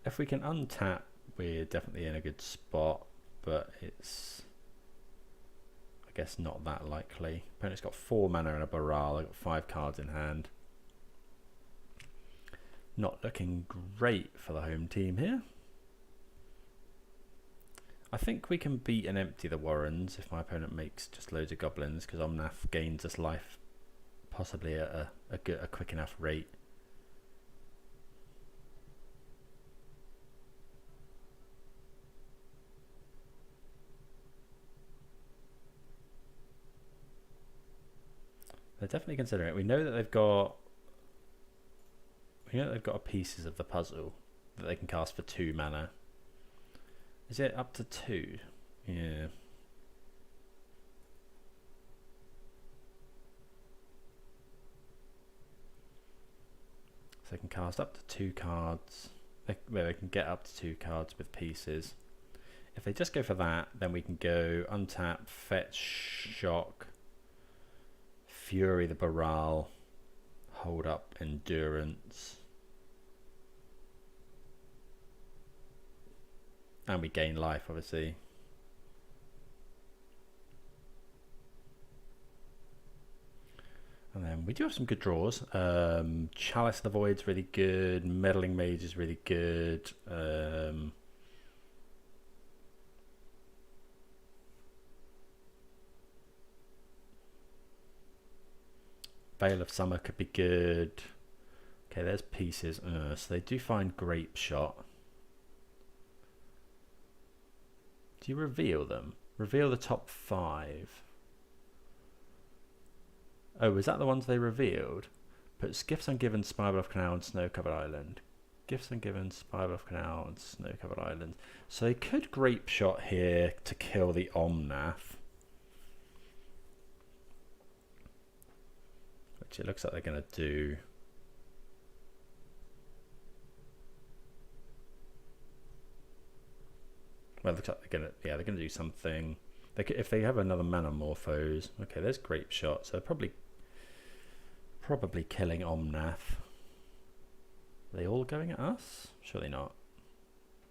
Speaker 1: If we can untap, we're definitely in a good spot, but it's, I guess, not that likely. Opponent's got 4 mana and a Baral. I've got 5 cards in hand. Not looking great for the home team here. I think we can beat and empty the Warrens if my opponent makes just loads of goblins, because Omnath gains us life possibly at a quick enough rate. They're definitely considering it. We know that they've got pieces of the puzzle that they can cast for 2 mana. Is it up to 2? Yeah. So they can cast up to 2 cards. They can get up to 2 cards with pieces. If they just go for that, then we can go untap, fetch, shock, fury the Baral, hold up endurance. And we gain life, obviously. And then we do have some good draws. Chalice of the Void's really good. Meddling Mage is really good. Veil of Summer could be good. Okay, there's pieces. So they do find Grape Shot. Do you reveal them? Reveal the top 5. Oh, was that the ones they revealed? Puts Gifts Ungiven, Spybluff Canal, and Snow-Covered Island. Gifts Ungiven, Spybluff Canal, and Snow-Covered Island. So they could Grape Shot here to kill the Omnath. Which it looks like they're going to do. Well, it looks like they're going to do something. They could, if they have another Manamorphose. Okay, there's Grape Shot. So probably killing Omnath. Are they all going at us? Surely not.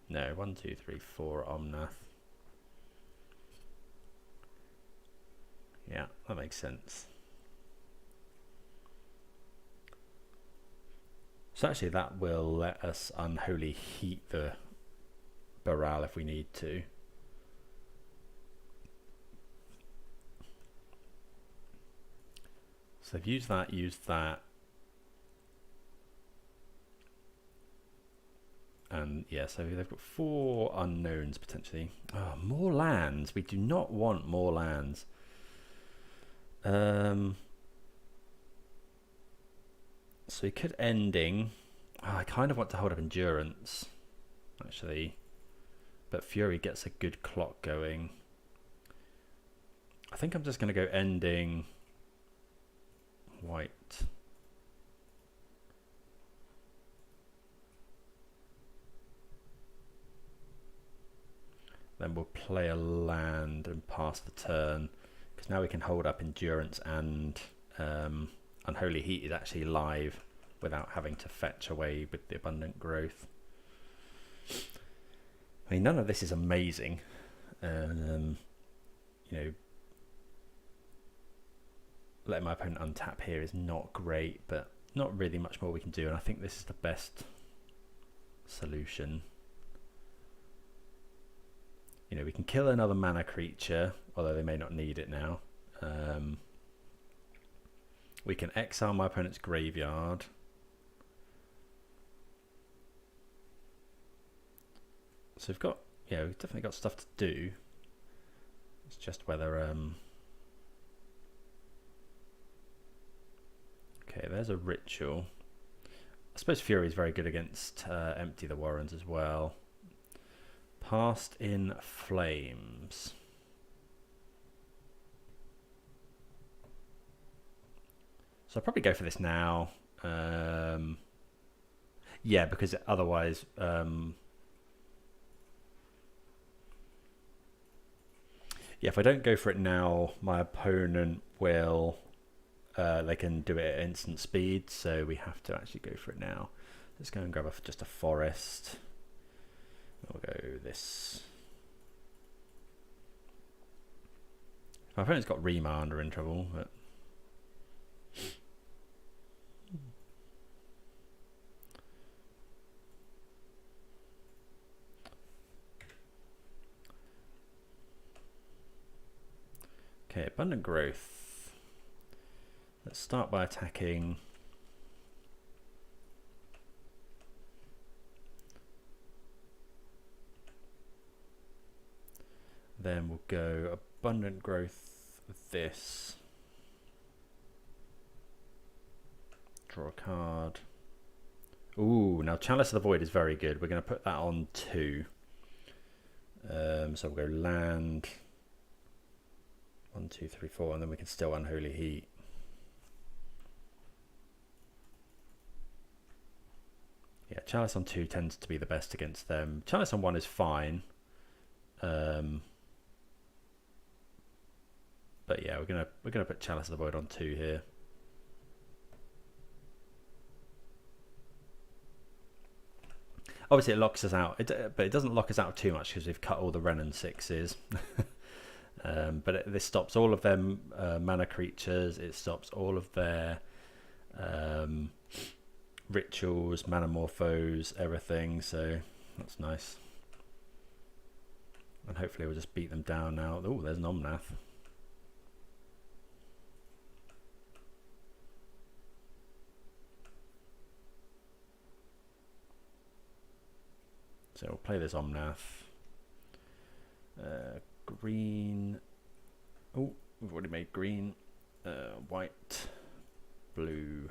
Speaker 1: No, 1, 2, 3, 4 Omnath. Yeah, that makes sense. So actually that will let us Unholy Heat the Baral if we need to. So they've used that. And yeah, so they've got 4 unknowns potentially. Oh, more lands. We do not want more lands. So we could Ending. Oh, I kind of want to hold up Endurance, actually. But Fury gets a good clock going. I think I'm just going to go Ending white. Then we'll play a land and pass the turn, because now we can hold up Endurance, and Unholy Heat is actually live without having to fetch away with the Abundant Growth. I mean, none of this is amazing. You know, letting my opponent untap here is not great, but not really much more we can do, and I think this is the best solution. You know, we can kill another mana creature, although they may not need it now. We can exile my opponent's graveyard. So we've got, yeah, we've definitely got stuff to do. It's just whether, okay, there's a Ritual. I suppose Fury is very good against Empty the Warrens as well. Past in Flames. So I'll probably go for this now. Yeah, because otherwise... yeah, if I don't go for it now, my opponent will... they can do it at instant speed, so we have to actually go for it now. Let's go and grab just a forest. We'll go this. My opponent's got Remand, are in trouble, but... Okay, Abundant Growth. Let's start by attacking. Then we'll go Abundant Growth with this. Draw a card. Ooh, now Chalice of the Void is very good. We're going to put that on 2. So we'll go land. 1, 2, 3, 4, and then we can still Unholy Heat. Yeah, Chalice on 2 tends to be the best against them. Chalice on 1 is fine. But yeah, we're gonna put Chalice of the Void on 2 here. Obviously, it locks us out, but it doesn't lock us out too much because we've cut all the Renin 6s. But this stops all of them mana creatures. It stops all of their rituals, Manamorphose, everything. So that's nice. And hopefully we'll just beat them down now. Oh, there's an Omnath. So we'll play this Omnath. Green. Oh, we've already made green. White, blue,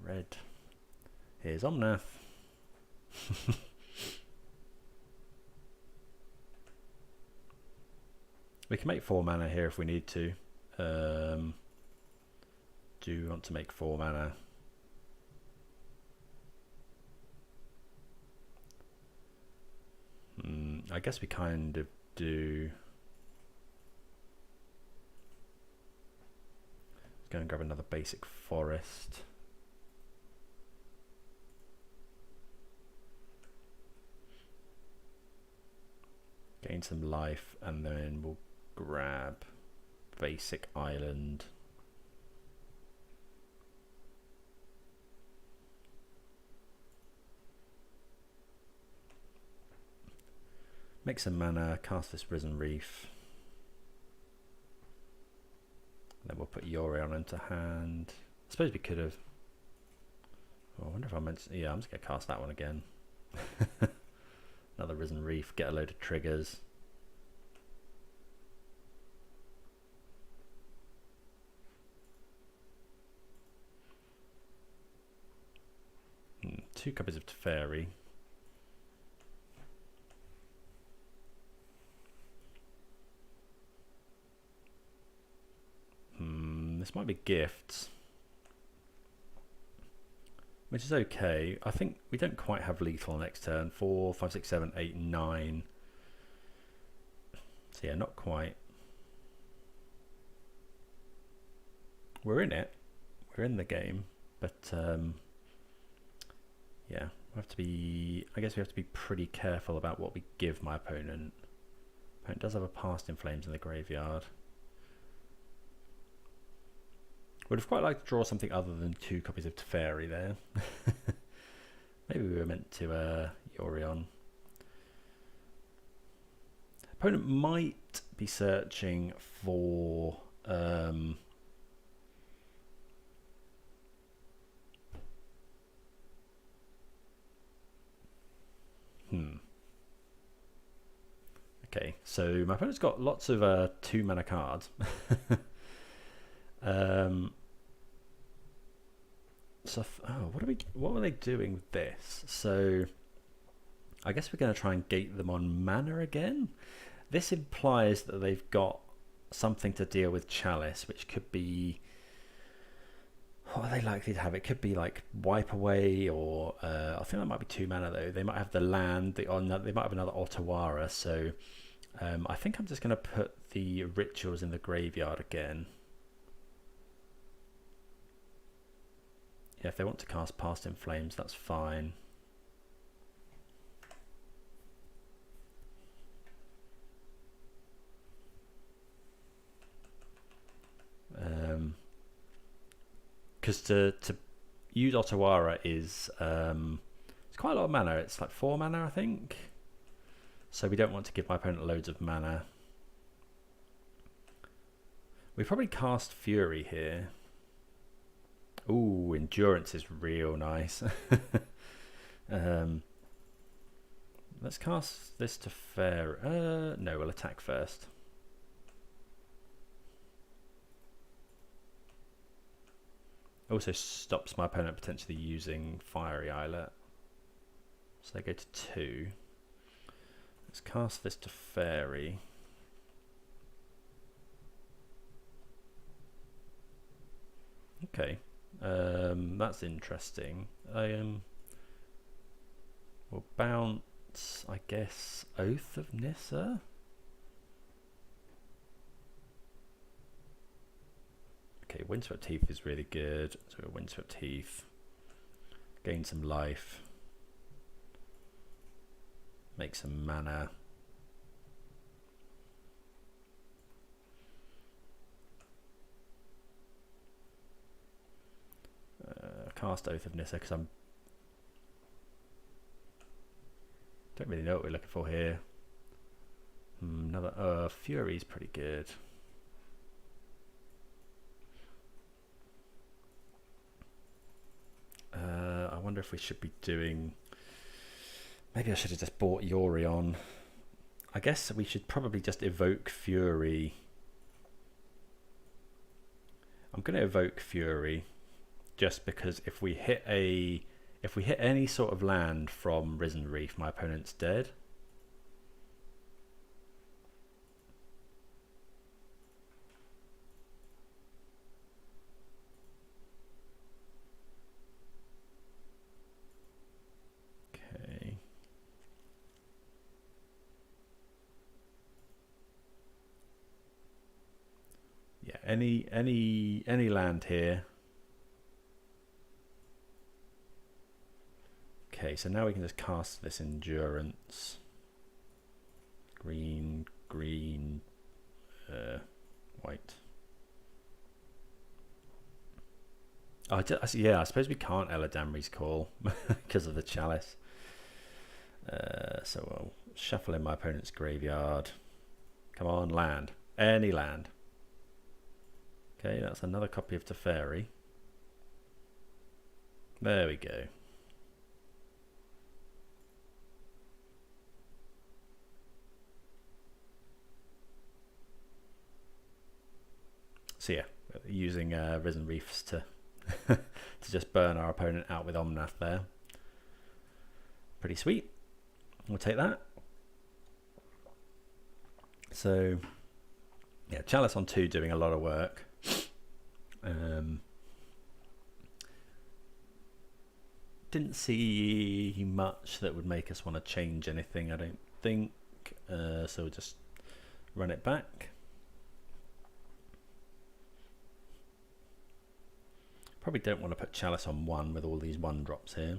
Speaker 1: red. Here's Omnath. We can make 4 mana here if we need to. Do we want to make 4 mana? I guess we kind of do. Let's go and grab another basic forest. Gain some life, and then we'll grab basic island. Make some mana, cast this Risen Reef. Then we'll put Yorion into hand. I suppose we could have. Oh, I wonder if I meant. Yeah, I'm just going to cast that one again. Another Risen Reef, get a load of triggers. Two copies of Teferi. This might be gifts, which is okay. I think we don't quite have lethal next turn. 4, 5, 6, 7, 8, 9. So yeah, not quite. We're in it. We're in the game, but yeah, we have to be. I guess we have to be pretty careful about what we give my opponent. Opponent does have a Past in Flames in the graveyard. Would have quite liked to draw something other than 2 copies of Teferi there. Maybe we were meant to Yorion. Opponent might be searching for Okay, so my opponent's got lots of 2 mana cards. So what were they doing with this? So I guess we're going to try and gate them on mana again. This implies that they've got something to deal with Chalice, which could be, what are they likely to have? It could be like Wipe Away, or I think that might be 2 mana though. They might have the land, they might have another Otawara. So I think I'm just going to put the rituals in the graveyard again. Yeah, if they want to cast Past in Flames, that's fine. Because to use Otawara is it's quite a lot of mana. It's like 4 mana, I think. So we don't want to give my opponent loads of mana. We probably cast Fury here. Ooh, Endurance is real nice. Let's cast this to Fair. No, we'll attack first. Also stops my opponent potentially using Fiery Islet. So they go to 2. Let's cast this to Fairy. Okay. That's interesting. We'll bounce, I guess, Oath of Nissa. Okay, Windswept Heath is really good. So Windswept Heath, gain some life, make some mana. Cast Oath of Nissa because don't really know what we're looking for here. Another Fury's pretty good. I wonder if we should be doing Maybe I should have just bought Yorion. I guess we should probably just evoke Fury. I'm going to evoke Fury just because if we hit any sort of land from Risen Reef, my opponent's dead. Okay. Yeah, any land here. Okay, so now we can just cast this Endurance. Green, green, white. Oh, yeah, I suppose we can't Eladamri's Call because of the Chalice. So I'll shuffle in my opponent's graveyard. Come on, land. Any land. Okay, that's another copy of Teferi. There we go. So yeah, using Risen Reefs to to just burn our opponent out with Omnath there. Pretty sweet. We'll take that. So yeah, Chalice on 2 doing a lot of work. Didn't see much that would make us want to change anything, I don't think. So we'll just run it back. Probably don't want to put Chalice on 1 with all these 1-drops here.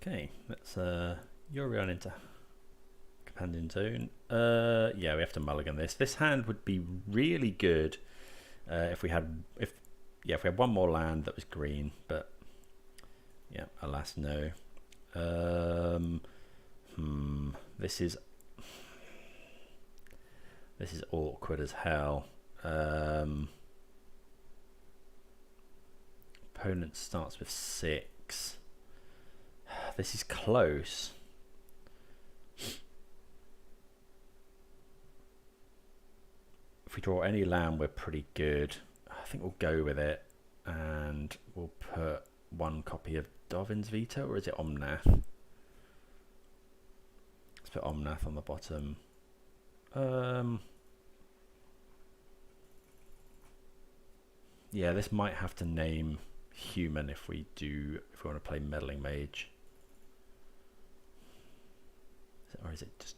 Speaker 1: Okay, let's Yorion into Companion Zone. Yeah, we have to mulligan this. This hand would be really good if we had one more land that was green, but yeah, alas no. This is awkward as hell. Opponent starts with 6. This is close. If we draw any land, we're pretty good. I think we'll go with it, and we'll put 1 copy of Dovin's Veto, or is it Omnath? Let's put Omnath on the bottom. Yeah, this might have to name human if we want to play Meddling Mage. Or is it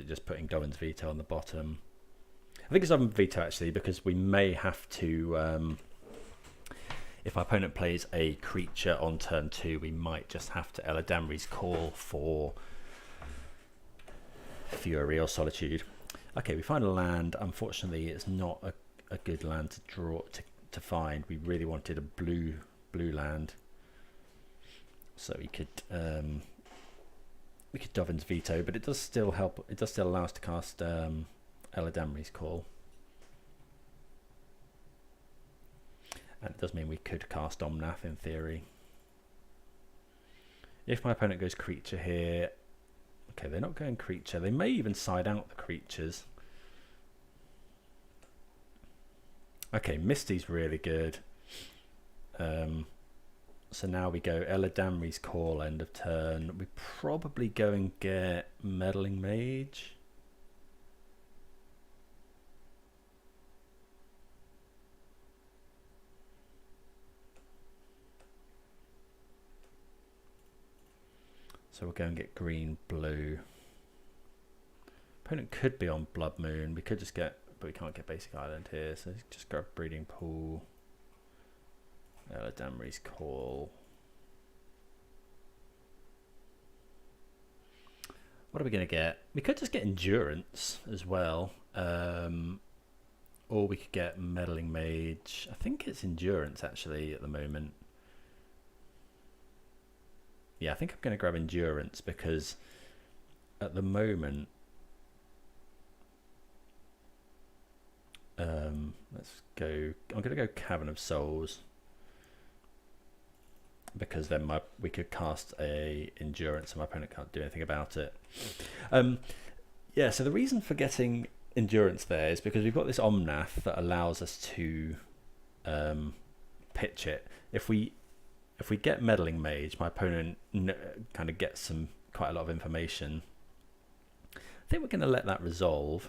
Speaker 1: just putting Dovin's Veto on the bottom? I think it's Dovin's Veto actually, because we may have to if our opponent plays a creature on turn 2, we might just have to Eladamri's Call for Fury or Solitude. Okay, we find a land. Unfortunately, it's not a good land to draw to find. We really wanted a blue land, so we could Dovin's Veto, but it does still help. It does still allow us to cast Eladamri's Call. And it does mean we could cast Omnath in theory. If my opponent goes creature here, okay, they're not going creature. They may even side out the creatures. Okay, Misty's really good. So now we go Eladamri's Call end of turn. We probably go and get Meddling Mage. So we'll go and get green, blue. Opponent could be on Blood Moon. We could just get, but we can't get Basic Island here. So just grab Breeding Pool. Eladamri's Call. What are we going to get? We could just get Endurance as well. Or we could get Meddling Mage. I think it's Endurance actually at the moment. Yeah, I think I'm going to grab Endurance because at the moment Let's go. I'm going to go Cavern of Souls, because then we could cast a Endurance and my opponent can't do anything about it. Yeah, so the reason for getting Endurance there is because we've got this Omnath that allows us to pitch it. If we get Meddling Mage, my opponent kind of gets quite a lot of information. I think we're going to let that resolve.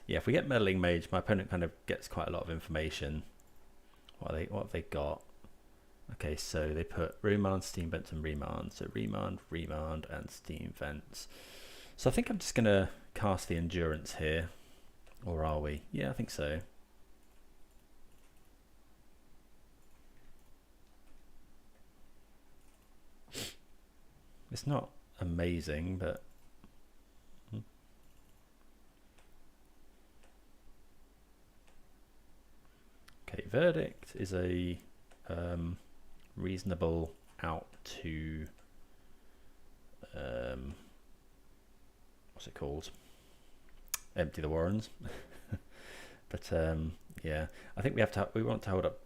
Speaker 1: Yeah, if we get Meddling Mage, my opponent kind of gets quite a lot of information. What have they got? Okay, so they put Remand, Steam Vents, and Remand. So Remand, and Steam Vents. So I think I'm just going to cast the Endurance here. Or are we? Yeah, I think so. It's not amazing, but... Okay, Verdict is a reasonable out to... what's it called? Empty the Warrens. But yeah, I think we want to hold up...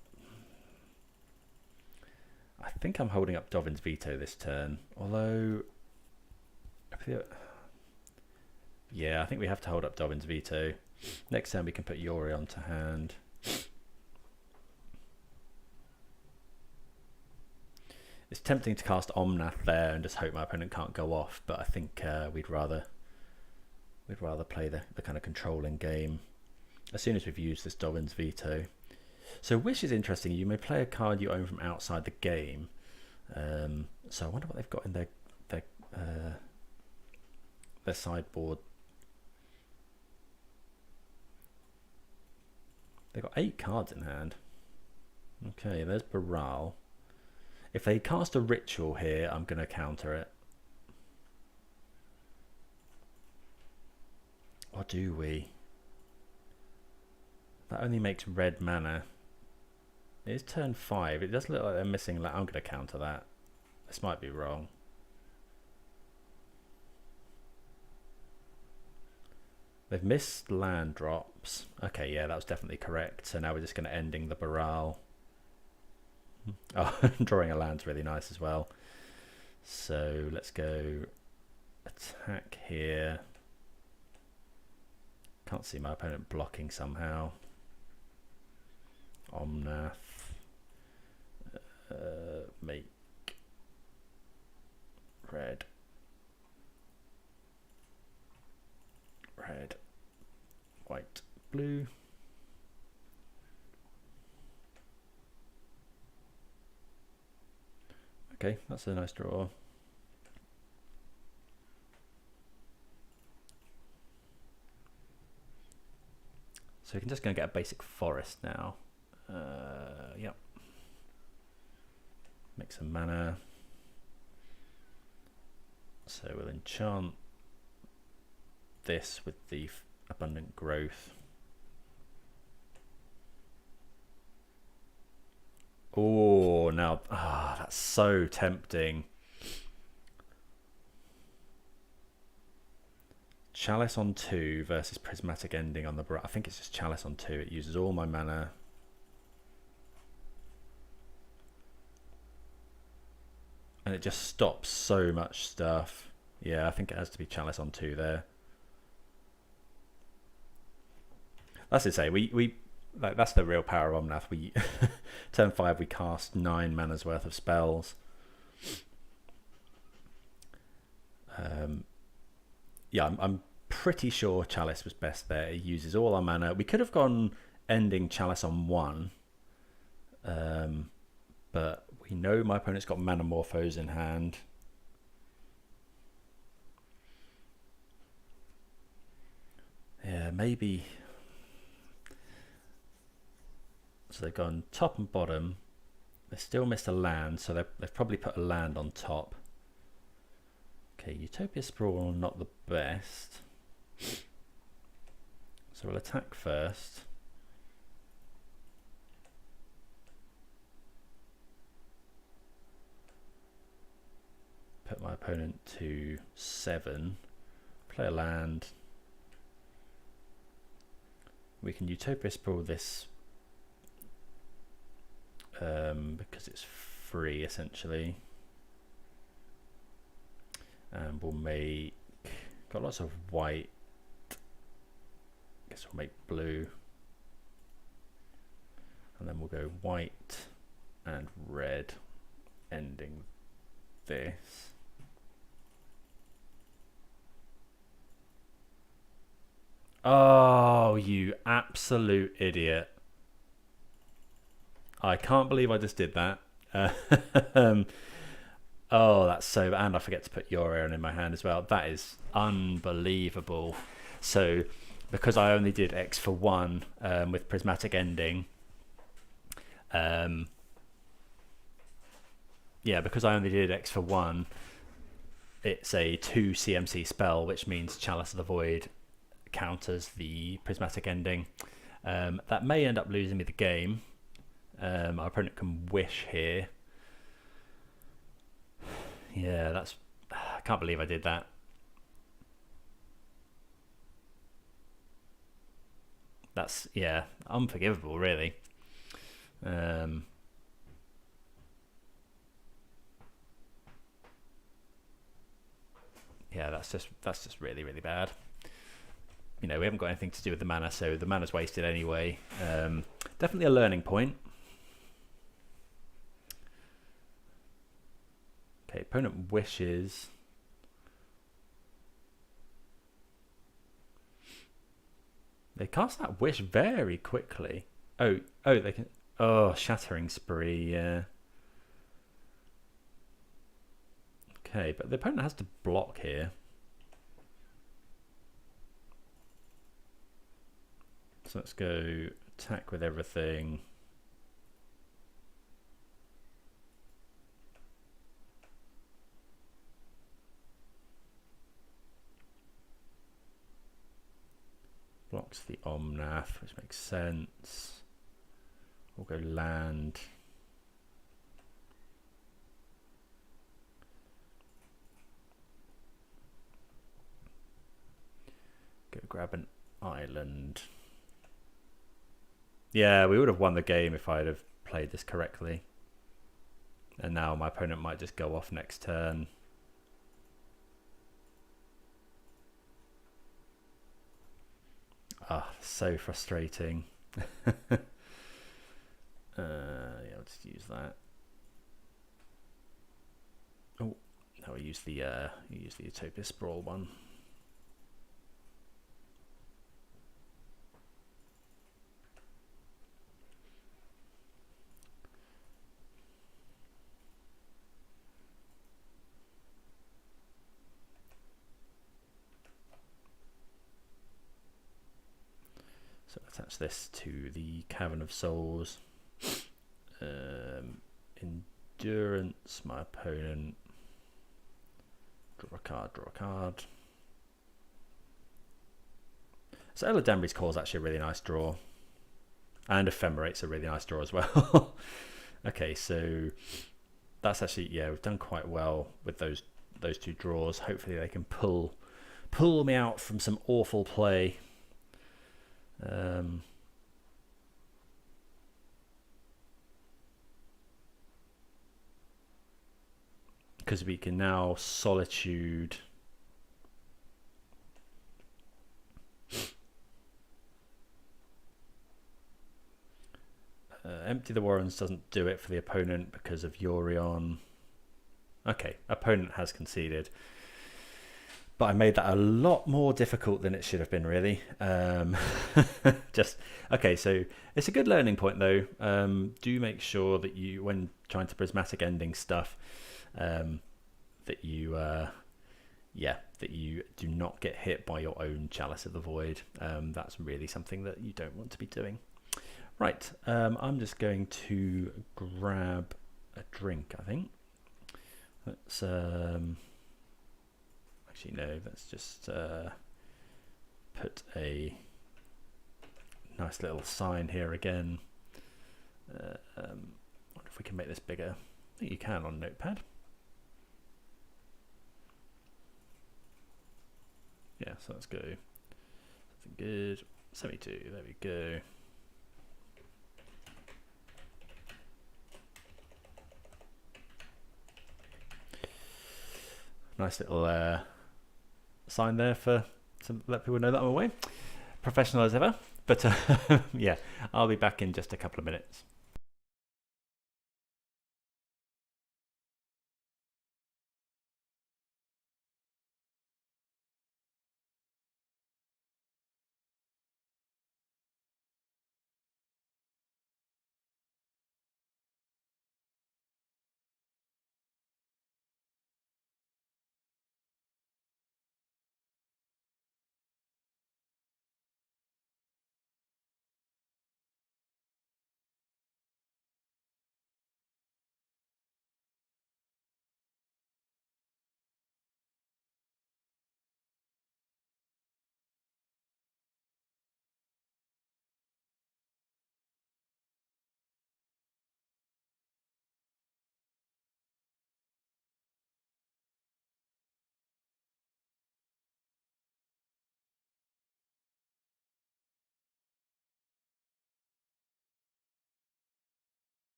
Speaker 1: I think I'm holding up Dovin's Veto this turn, although... Yeah, I think we have to hold up Dovin's Veto. Next turn we can put Yorion to hand. It's tempting to cast Omnath there and just hope my opponent can't go off, but I think we'd rather play the kind of controlling game as soon as we've used this Dovin's Veto. So Wish is interesting. You may play a card you own from outside the game. So I wonder what they've got in their sideboard. They've got 8 cards in hand. Okay, there's Baral. If they cast a Ritual here, I'm going to counter it. Or do we? That only makes red mana. It is turn 5. It does look like they're missing. I'm going to counter that. This might be wrong. They've missed land drops. Okay, yeah, that was definitely correct. So now we're just going to ending the Baral. Oh, drawing a land's really nice as well. So let's go attack here. Can't see my opponent blocking somehow. Omnath. Make red. Red. White. Blue. Okay, that's a nice draw. So we can just go and get a basic forest now. Yep. Make some mana. So we'll enchant this with the abundant growth. Oh, now, that's so tempting. Chalice on 2 versus Prismatic Ending on the... I think it's just Chalice on 2. It uses all my mana. And it just stops so much stuff. Yeah, I think it has to be Chalice on 2 there. That's to say, like, that's the real power of Omnath. We turn 5 we cast 9 mana's worth of spells. Yeah, I'm pretty sure Chalice was best there. It uses all our mana. We could have gone ending Chalice on 1, but we know my opponent's got Manamorphose in hand. Yeah, maybe. So they've gone top and bottom. They still missed a land, so they've probably put a land on top. Okay, Utopia Sprawl, not the best. So we'll attack first. Put my opponent to 7. play a land. We can Utopia Sprawl this because it's free essentially. And we'll make, got lots of white, guess we'll make blue. And then we'll go white and red, ending this. Oh, you absolute idiot. I can't believe I just did that. Oh, that's so... And I forget to put Yorion in my hand as well. That is unbelievable. So, because I only did X for 1 with Prismatic Ending... yeah, because I only did X for 1, it's a 2 CMC spell, which means Chalice of the Void counters the Prismatic Ending. That may end up losing me the game. Our opponent can wish here. Yeah, that's... I can't believe I did that. That's, yeah, unforgivable, really. Yeah, that's just really, really bad. You know, we haven't got anything to do with the mana, so the mana's wasted anyway. Definitely a learning point. Okay, opponent wishes. They cast that wish very quickly. Oh, they can... Oh, Shattering Spree, yeah. Okay, but the opponent has to block here. So let's go attack with everything. Blocks the Omnath, which makes sense. We'll go land. Go grab an island. Yeah, we would have won the game if I'd have played this correctly. And now my opponent might just go off next turn. Ah, so frustrating. Yeah, I'll just use that. Oh, no, I use the Utopia Sprawl one. So attach this to the Cavern of Souls. Endurance, my opponent. Draw a card, draw a card. So Eladamri's Call is actually a really nice draw. And Ephemerate's a really nice draw as well. Okay, so that's actually, yeah, we've done quite well with those two draws. Hopefully they can pull me out from some awful play. Because we can now Solitude. Empty the Warrens doesn't do it for the opponent because of Yorion. Okay, opponent has conceded. But I made that a lot more difficult than it should have been, really. Just okay, so it's a good learning point, though. Do make sure that you, when trying to Prismatic Ending stuff, that you do not get hit by your own Chalice of the Void. That's really something that you don't want to be doing. Right, I'm just going to grab a drink, I think. Let's actually no, let's just put a nice little sign here again. Wonder if we can make this bigger. I think you can on Notepad. Yeah, so let's go something good. 72, there we go. Nice little sign there to let people know that I'm away. Professional as ever, but yeah, I'll be back in just a couple of minutes.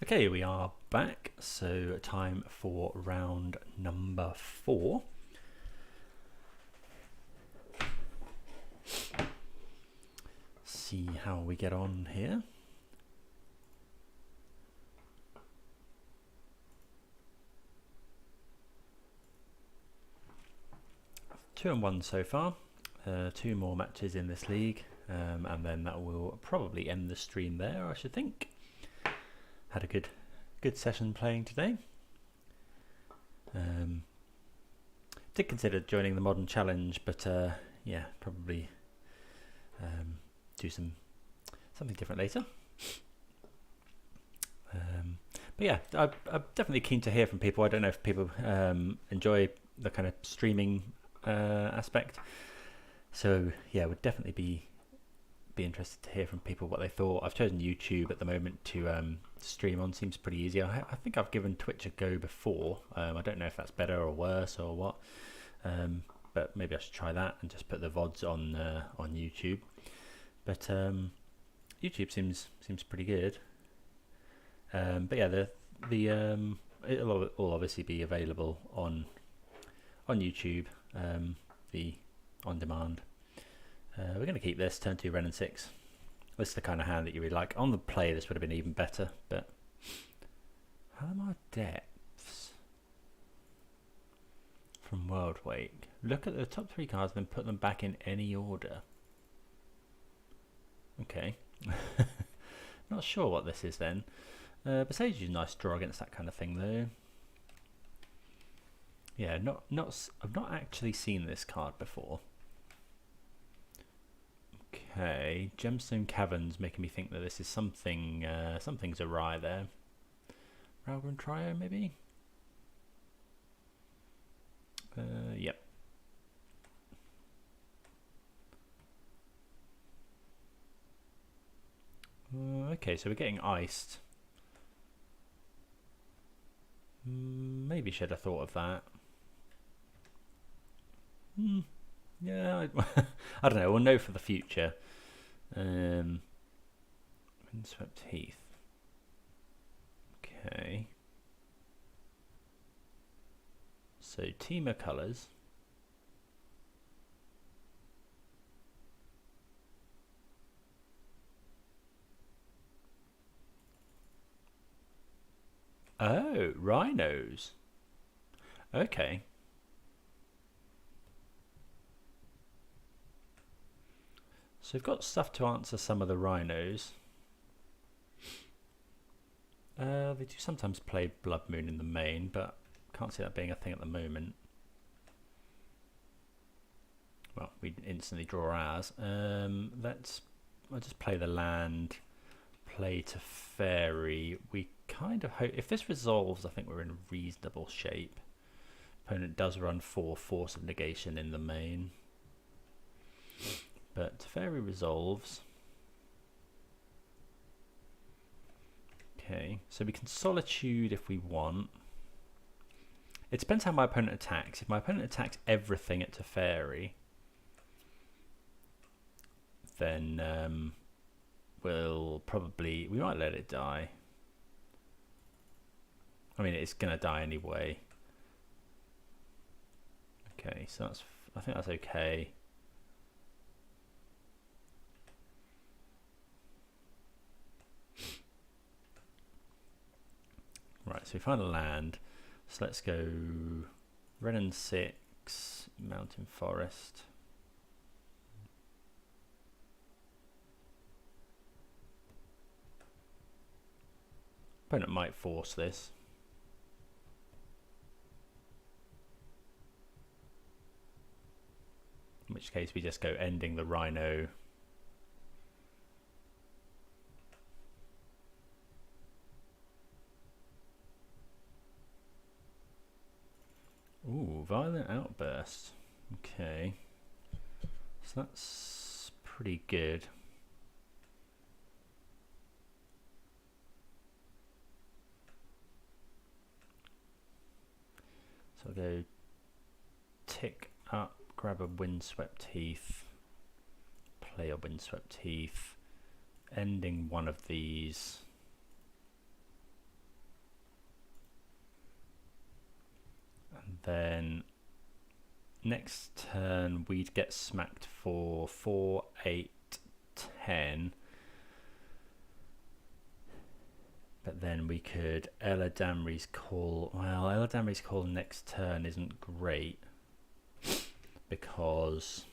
Speaker 1: Okay, we are back, so time for round number 4. see how we get on here. Two and one so far. 2 more matches in this league, and then that will probably end the stream there, I should think. Had a good session playing today. Did consider joining the Modern Challenge, but yeah, probably do something different later. But yeah, I'm definitely keen to hear from people. I don't know if people enjoy the kind of streaming aspect. So yeah, would definitely be interested to hear from people what they thought. I've chosen YouTube at the moment to stream on. Seems pretty easy. I think I've given Twitch a go before. I don't know if that's better or worse or what, but maybe I should try that and just put the VODs on YouTube. But YouTube seems pretty good. But yeah, it'll obviously be available on YouTube. The on demand. We're going to keep this, turn 2, Ren and 6. This is the kind of hand that you really like. On the play, this would have been even better, but Halimar Depths from World Wake. Look at the top 3 cards and then put them back in any order. Okay. Not sure what this is then. Besage is a nice draw against that kind of thing though. Yeah, I've not actually seen this card before. Okay, Gemstone Caverns making me think that this is something. Something's awry there. Ralgren Trio, maybe. Yep. Okay, so we're getting iced. Maybe should have thought of that. Yeah, I don't know. We'll know for the future. Windswept Heath. Okay. So Teamer colours. Oh, rhinos. Okay. So we've got stuff to answer some of the rhinos. They do sometimes play Blood Moon in the main, but can't see that being a thing at the moment. Well, we instantly draw ours. I'll just play the land, play to fairy. We kind of hope, if this resolves, I think we're in reasonable shape. Opponent does run 4 Force of Negation in the main. But fairy resolves. Okay, so we can Solitude if we want. It depends how my opponent attacks. If my opponent attacks everything at Teferi, then we might let it die. I mean, it's gonna die anyway. Okay, so I think that's okay. Right, so we find a land. So let's go Ren and 6, Mountain Forest. Opponent might force this. In which case we just go ending the rhino. Ooh, Violent Outburst. Okay. So that's pretty good. So I'll go tick up, grab a Windswept Heath, play a Windswept Heath, ending one of these. And then next turn we'd get smacked for 4, 8, 10. But then we could Eladamri's Call. Well, Eladamri's Call next turn isn't great because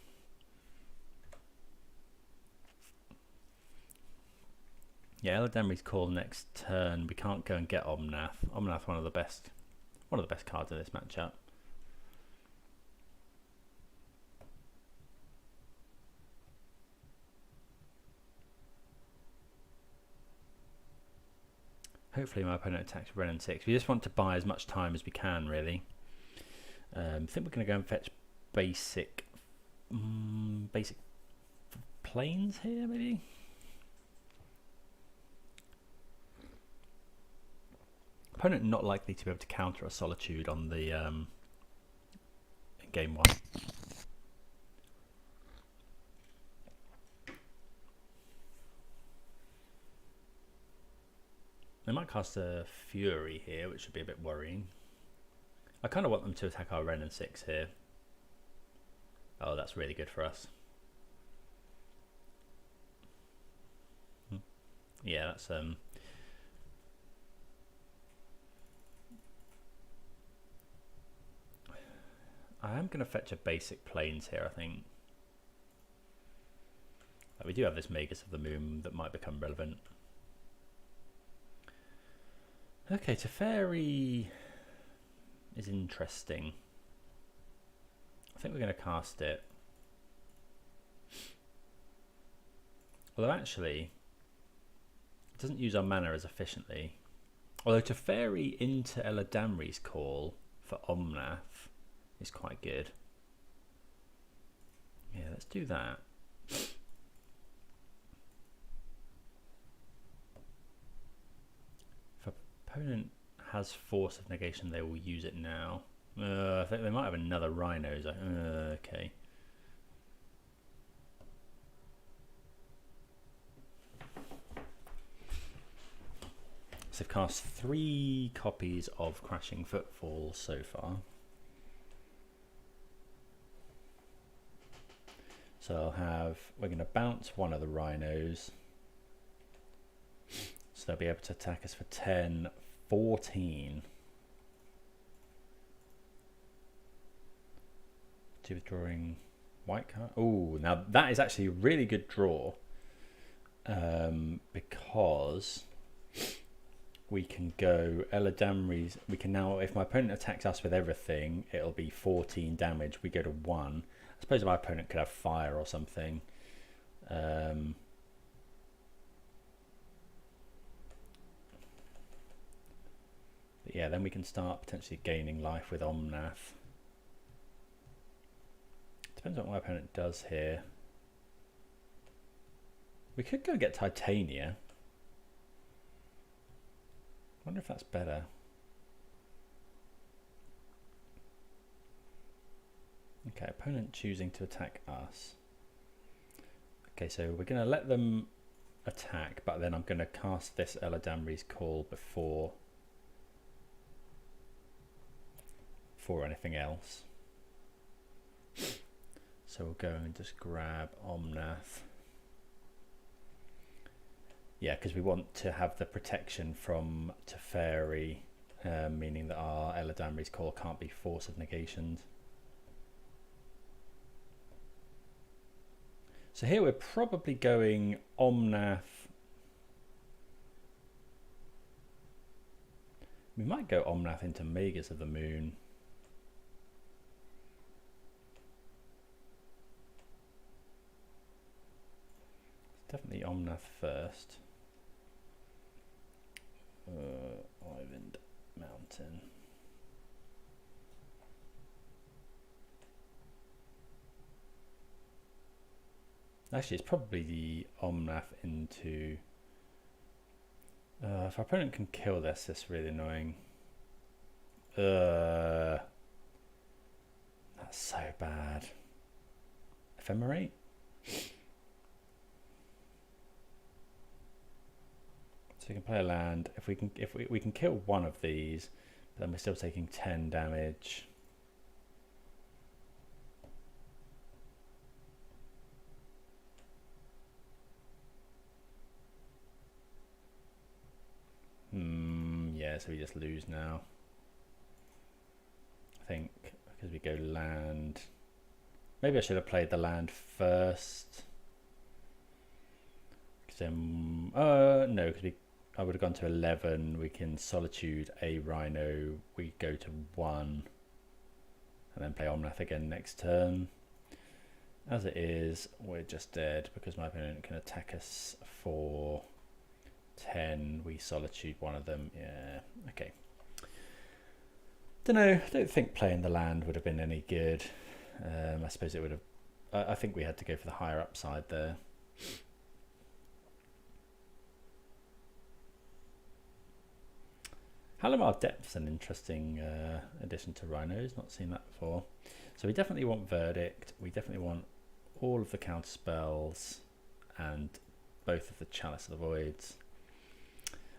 Speaker 1: Eladamri's Call next turn. We can't go and get Omnath. Omnath, one of the best cards in this matchup. Hopefully my opponent attacks Ren and 6. We just want to buy as much time as we can, really. I think we're going to go and fetch basic planes here, maybe? Opponent not likely to be able to counter a Solitude on the in game 1. They might cast a Fury here, which would be a bit worrying. I kind of want them to attack our Ren and 6 here. Oh, that's really good for us. Yeah, that's I am going to fetch a basic planes here, I think. We do have this Magus of the Moon that might become relevant. Okay, Teferi is interesting. I think we're going to cast it. Although actually, it doesn't use our mana as efficiently. Although Teferi into Eladamri's Call for Omnath is quite good. Yeah, let's do that. Opponent has Force of Negation, they will use it now. I think they might have another Rhinos. Okay. So they've cast 3 copies of Crashing Footfall so far. So we're going to bounce one of the Rhinos. So they'll be able to attack us for 10, 14. To withdrawing white card. Oh, now that is actually a really good draw. Because we can go Eladamri's. We can now, if my opponent attacks us with everything, it'll be 14 damage. We go to 1. I suppose my opponent could have fire or something. But yeah, then we can start potentially gaining life with Omnath. Depends on what my opponent does here. We could go get Titania. Wonder if that's better. Okay, opponent choosing to attack us. Okay, so we're going to let them attack, but then I'm going to cast this Eladamri's Call before anything else. So we'll go and just grab Omnath. Yeah, because we want to have the protection from Teferi, meaning that our Eladamri's Call can't be Force of Negations. So here we're probably going Omnath. We might go Omnath into Magus of the Moon. Definitely Omnath first. Island Mountain. Actually, it's probably the Omnath into... if our opponent can kill this, that's really annoying. That's so bad. Ephemerate? So we can play a land. If we can kill one of these, but then we're still taking 10 damage. Yeah, so we just lose now. I think because we go land. Maybe I should have played the land first. Because then, no, because I would have gone to 11. We can Solitude a Rhino. We go to 1. And then play Omnath again next turn. As it is, we're just dead because my opponent can attack us for 10. We Solitude one of them. Yeah, okay. Don't know. I don't think playing the land would have been any good. I suppose it would have. I think we had to go for the higher upside there. Halimar Depth's an interesting addition to Rhinos. Not seen that before. So we definitely want Verdict. We definitely want all of the counter spells and both of the Chalice of the Voids.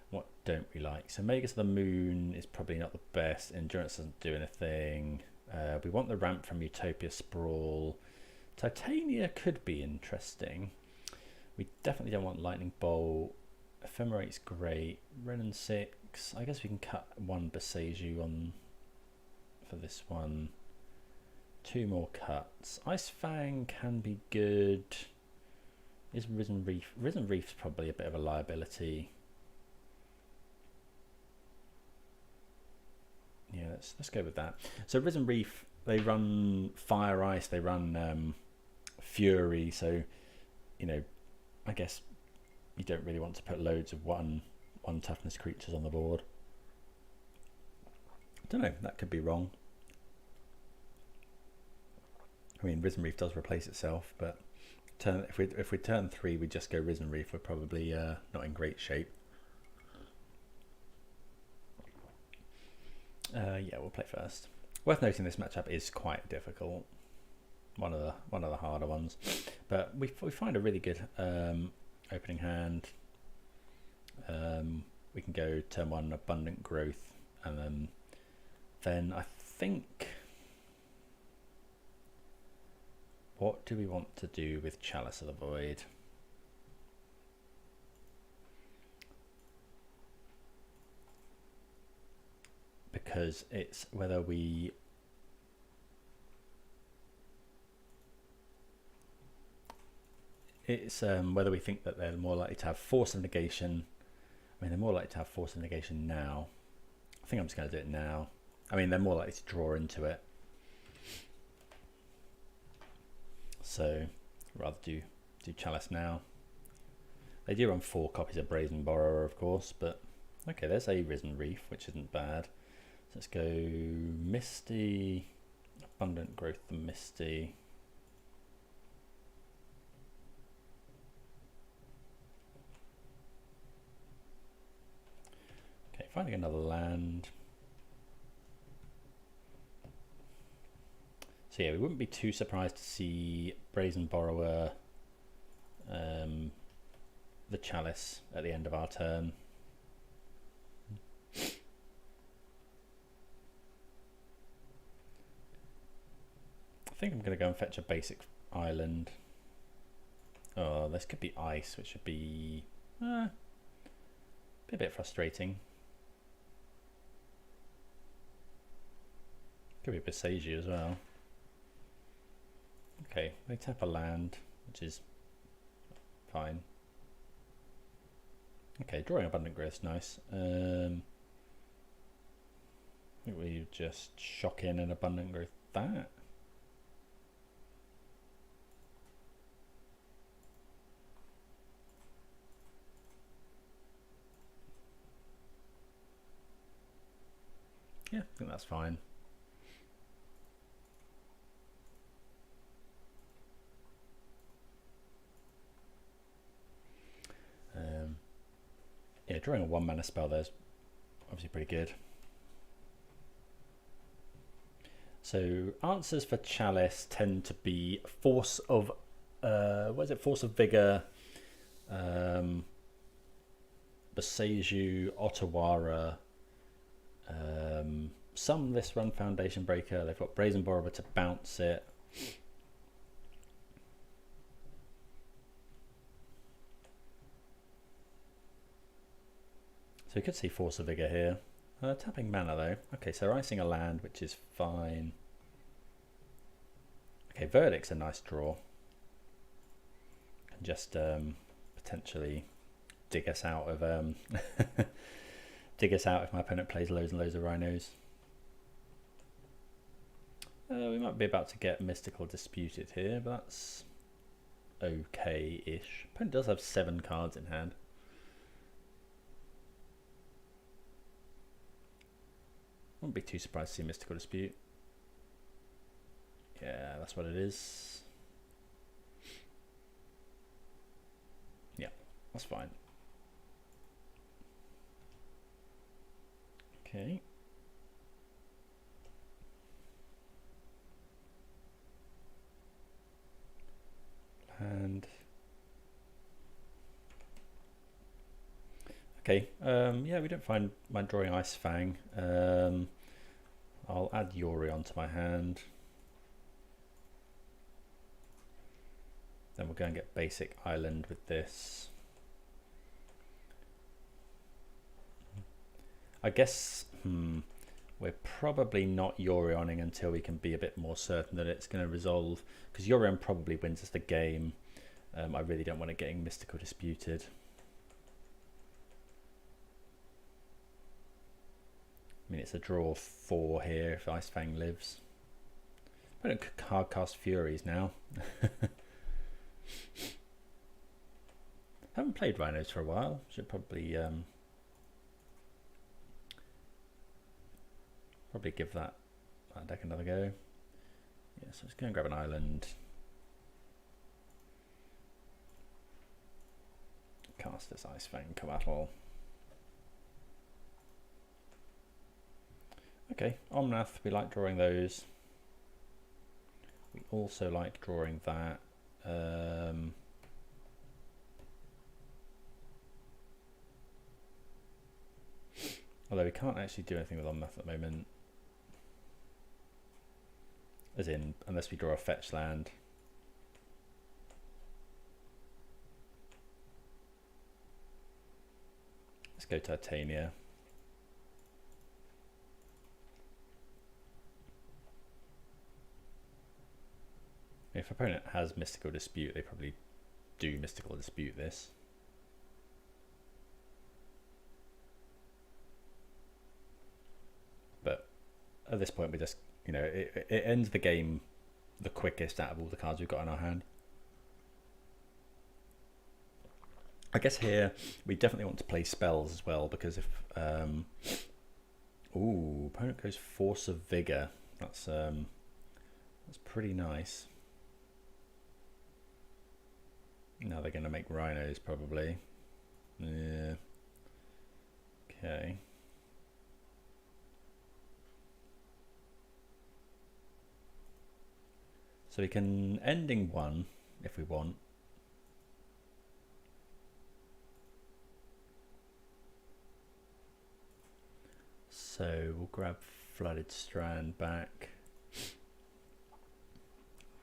Speaker 1: What don't we like? So Magus of the Moon is probably not the best. Endurance doesn't do anything. We want the ramp from Utopia Sprawl. Titania could be interesting. We definitely don't want Lightning Bolt. Ephemerate's great. Renin 6. I guess we can cut one Beseiju on for this one. 2 more cuts. Ice Fang can be good. Is Risen Reef? Risen Reef's probably a bit of a liability. Yeah, let's go with that. So Risen Reef, they run Fire Ice, they run Fury, so you know, I guess you don't really want to put loads of one toughness creatures on the board. Don't know, that could be wrong. I mean, Risen Reef does replace itself, but if we turn 3, we just go Risen Reef, we're probably not in great shape. Yeah, we'll play first. Worth noting, this matchup is quite difficult. One of the harder ones, but we find a really good opening hand. We can go turn 1 Abundant Growth, and then I think, what do we want to do with Chalice of the Void? Because it's whether we whether we think that they're more likely to have Force of Negation. I mean, they're more likely to have Force of Negation now. I think I'm just going to do it now. I mean, they're more likely to draw into it. So, rather do Chalice now. They do run 4 copies of Brazen Borrower, of course, but okay, there's a Risen Reef, which isn't bad. So let's go Misty, Abundant Growth, the Misty. Okay, finding another land. So yeah, we wouldn't be too surprised to see Brazen Borrower, the Chalice at the end of our turn. I think I'm going to go and fetch a basic island. Oh, this could be ice, which would be a bit frustrating. Could be Beseiju as well. Okay, they tap a land, which is fine. Okay, drawing Abundant Growth is nice. I think we just shock in an Abundant Growth that. Yeah, I think that's fine. Yeah, drawing a 1 mana spell there's obviously pretty good. So answers for Chalice tend to be Force of what is it? Force of Vigor, Beseiju, Otawara. Some this run Foundation Breaker. They've got Brazen Borrower to bounce it. So we could see Force of Vigor here. Tapping mana though. Okay, so icing a land, which is fine. Okay, Verdict's a nice draw. Can just potentially dig us out of dig us out if my opponent plays loads and loads of rhinos. We might be about to get Mystical Disputed here, but that's okay-ish. Opponent does have 7 cards in hand. Wouldn't be too surprised to see Mystical Dispute. Yeah, that's what it is. Yeah, that's fine. Okay. And okay, yeah, we don't find my drawing Ice Fang. I'll add Yorion to my hand. Then we'll go and get basic island with this. I guess we're probably not Yorioning until we can be a bit more certain that it's going to resolve, because Yorion probably wins us the game. I really don't want it getting Mystical Disputed. I mean, it's a draw 4 here if Ice Fang lives. I don't hard cast Furies now. Haven't played Rhinos for a while. Should probably give that deck another go. Yeah, so let's go and grab an island. Cast this Ice Fang Coatl. Okay, Omnath, we like drawing those. We also like drawing that. Although we can't actually do anything with Omnath at the moment. As in, unless we draw a fetch land. Let's go Titania. If opponent has Mystical Dispute, they probably do Mystical Dispute this. But at this point, we just, you know, it ends the game the quickest out of all the cards we've got in our hand. I guess here we definitely want to play spells as well, because if ooh, opponent goes Force of Vigor. That's pretty nice. Now they're going to make rhinos probably. Yeah. Okay. So we can ending 1 if we want. So we'll grab Flooded Strand back.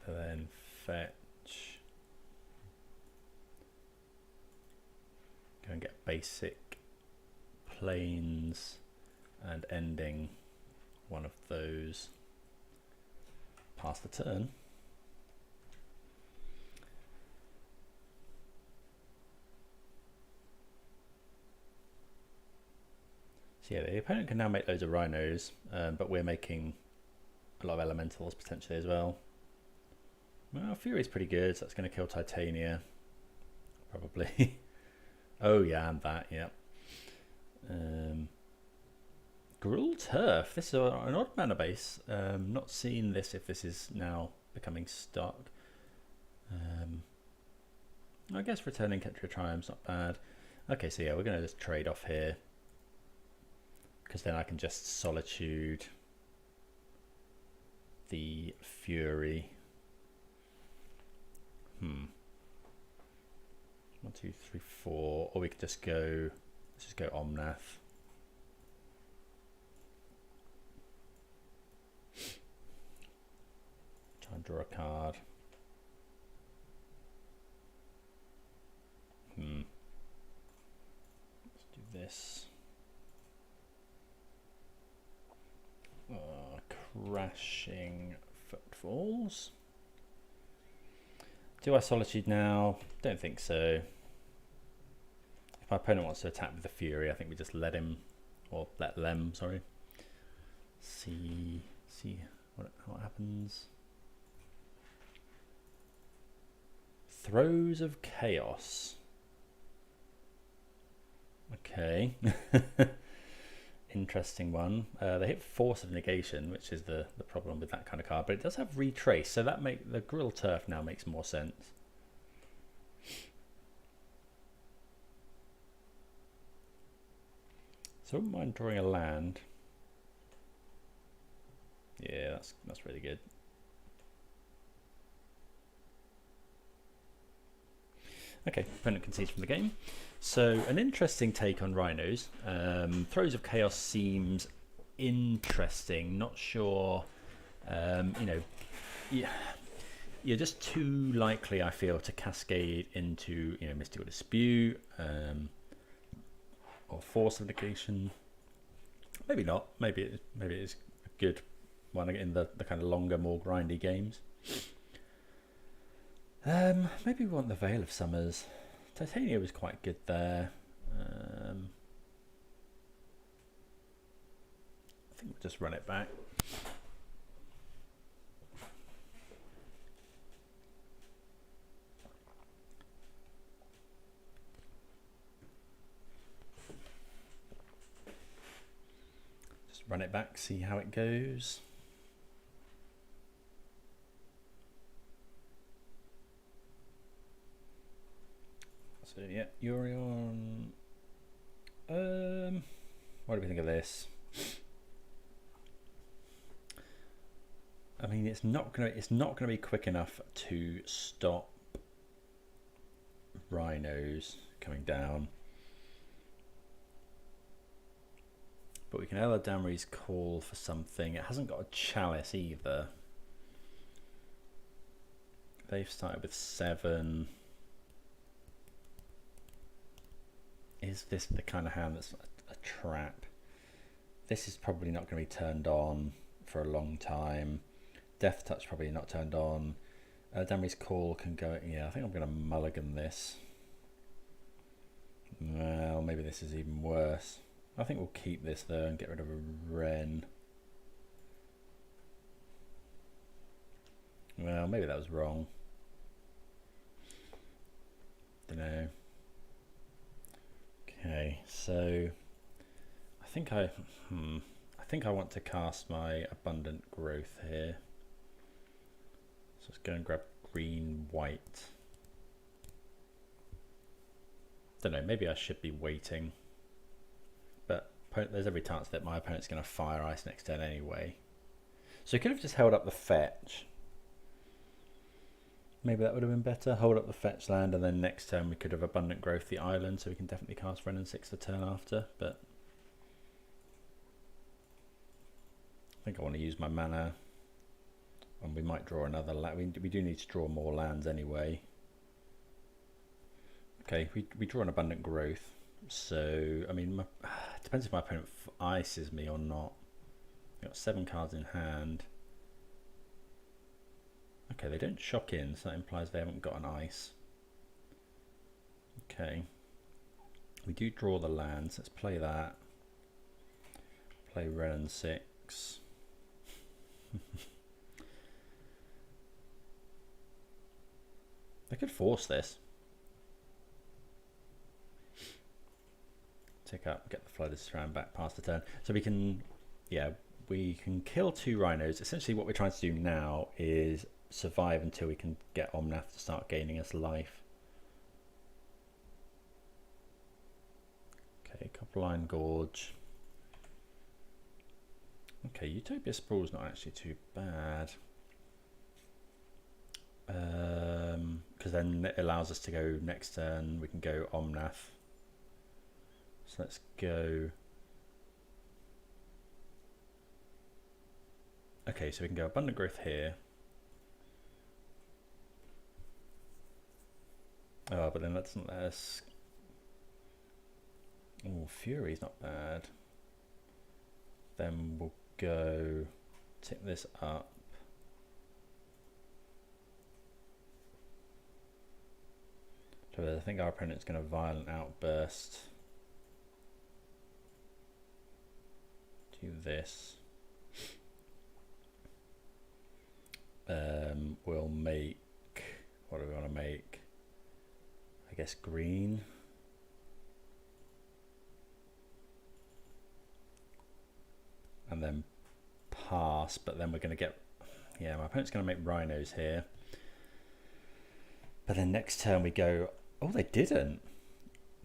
Speaker 1: And then fetch. Go and get basic planes and ending one of those. Pass the turn. So yeah, the opponent can now make loads of rhinos, but we're making a lot of elementals potentially as well. Well, Fury's pretty good, so that's going to kill Titania, probably. Oh yeah, and that, yeah. Gruul Turf, this is an odd mana base. Not seeing this if this is now becoming stock. I guess returning Ketria Triumph's not bad. Okay, so yeah, we're going to just trade off here, because then I can just Solitude the Fury. 1, 2, 3, 4, or we could just go, let's just go Omnath. Try and draw a card. Let's do this. crashing footfalls. Do I Solitude now? Don't think so. If my opponent wants to attack with the Fury, I think we just let him, or let them, sorry. See what happens. Throes of Chaos. Okay. Interesting one. They hit Force of Negation, which is the problem with that kind of card, but it does have Retrace, so that the Grill Turf now makes more sense. So I wouldn't mind drawing a land. Yeah, that's really good. Okay, opponent concedes from the game. So an interesting take on Rhinos. Throes of Chaos seems interesting. Not sure, you know, you're just too likely, I feel, to cascade into, you know, Mystical Dispute or Force of Negation. Maybe not. Maybe it is a good one in the kind of longer, more grindy games. Maybe we want the Veil of Summers. Titania was quite good there. I think we'll just run it back. Just run it back, see how it goes. So yeah, Yorion. What do we think of this? I mean, it's not gonna be quick enough to stop Rhinos coming down. But we can Ella Damri's Call for something. It hasn't got a Chalice either. They've started with 7. Is this the kind of hand that's a trap? This is probably not going to be turned on for a long time. Death Touch probably not turned on. Damri's Call can go. Yeah, I think I'm going to mulligan this. Well, maybe this is even worse. I think we'll keep this though and get rid of a Wren. Well, maybe that was wrong. Don't know. Okay, so I think I want to cast my Abundant Growth here. So let's go and grab green, white. Don't know, maybe I should be waiting. But there's every chance that my opponent's going to fire ice next turn anyway. So he could have just held up the fetch. Maybe that would have been better. Hold up the fetch land, and then next turn we could have Abundant Growth the island, so we can definitely cast Wren and 6 the turn after. But I think I want to use my mana, and we might draw another land. We do need to draw more lands anyway. Okay, we draw an Abundant Growth. So I mean, it depends if my opponent ices me or not. I've got 7 cards in hand. Okay, they don't shock in, so that implies they haven't got an ice. Okay. We do draw the lands. Let's play that. Play Wren and 6. They could force this. Tick up, get the Flooded Strand back past the turn. So we can, yeah, we can kill 2 Rhinos. Essentially what we're trying to do now is survive until we can get Omnath to start gaining us life. Okay, Couple Line Gorge. Okay, Utopia Sprawl's not actually too bad. Because then it allows us to go next turn, we can go Omnath. So let's go. Okay, so we can go Abundant Growth here. Oh, but then that doesn't let us. Oh, Fury's not bad. Then we'll go. tick this up. So I think our opponent's going to violent outburst. Do this. We'll make, what do we want to make? I guess green. And then pass, but then we're going to get, yeah, my opponent's going to make rhinos here. But then next turn we go, oh, they didn't.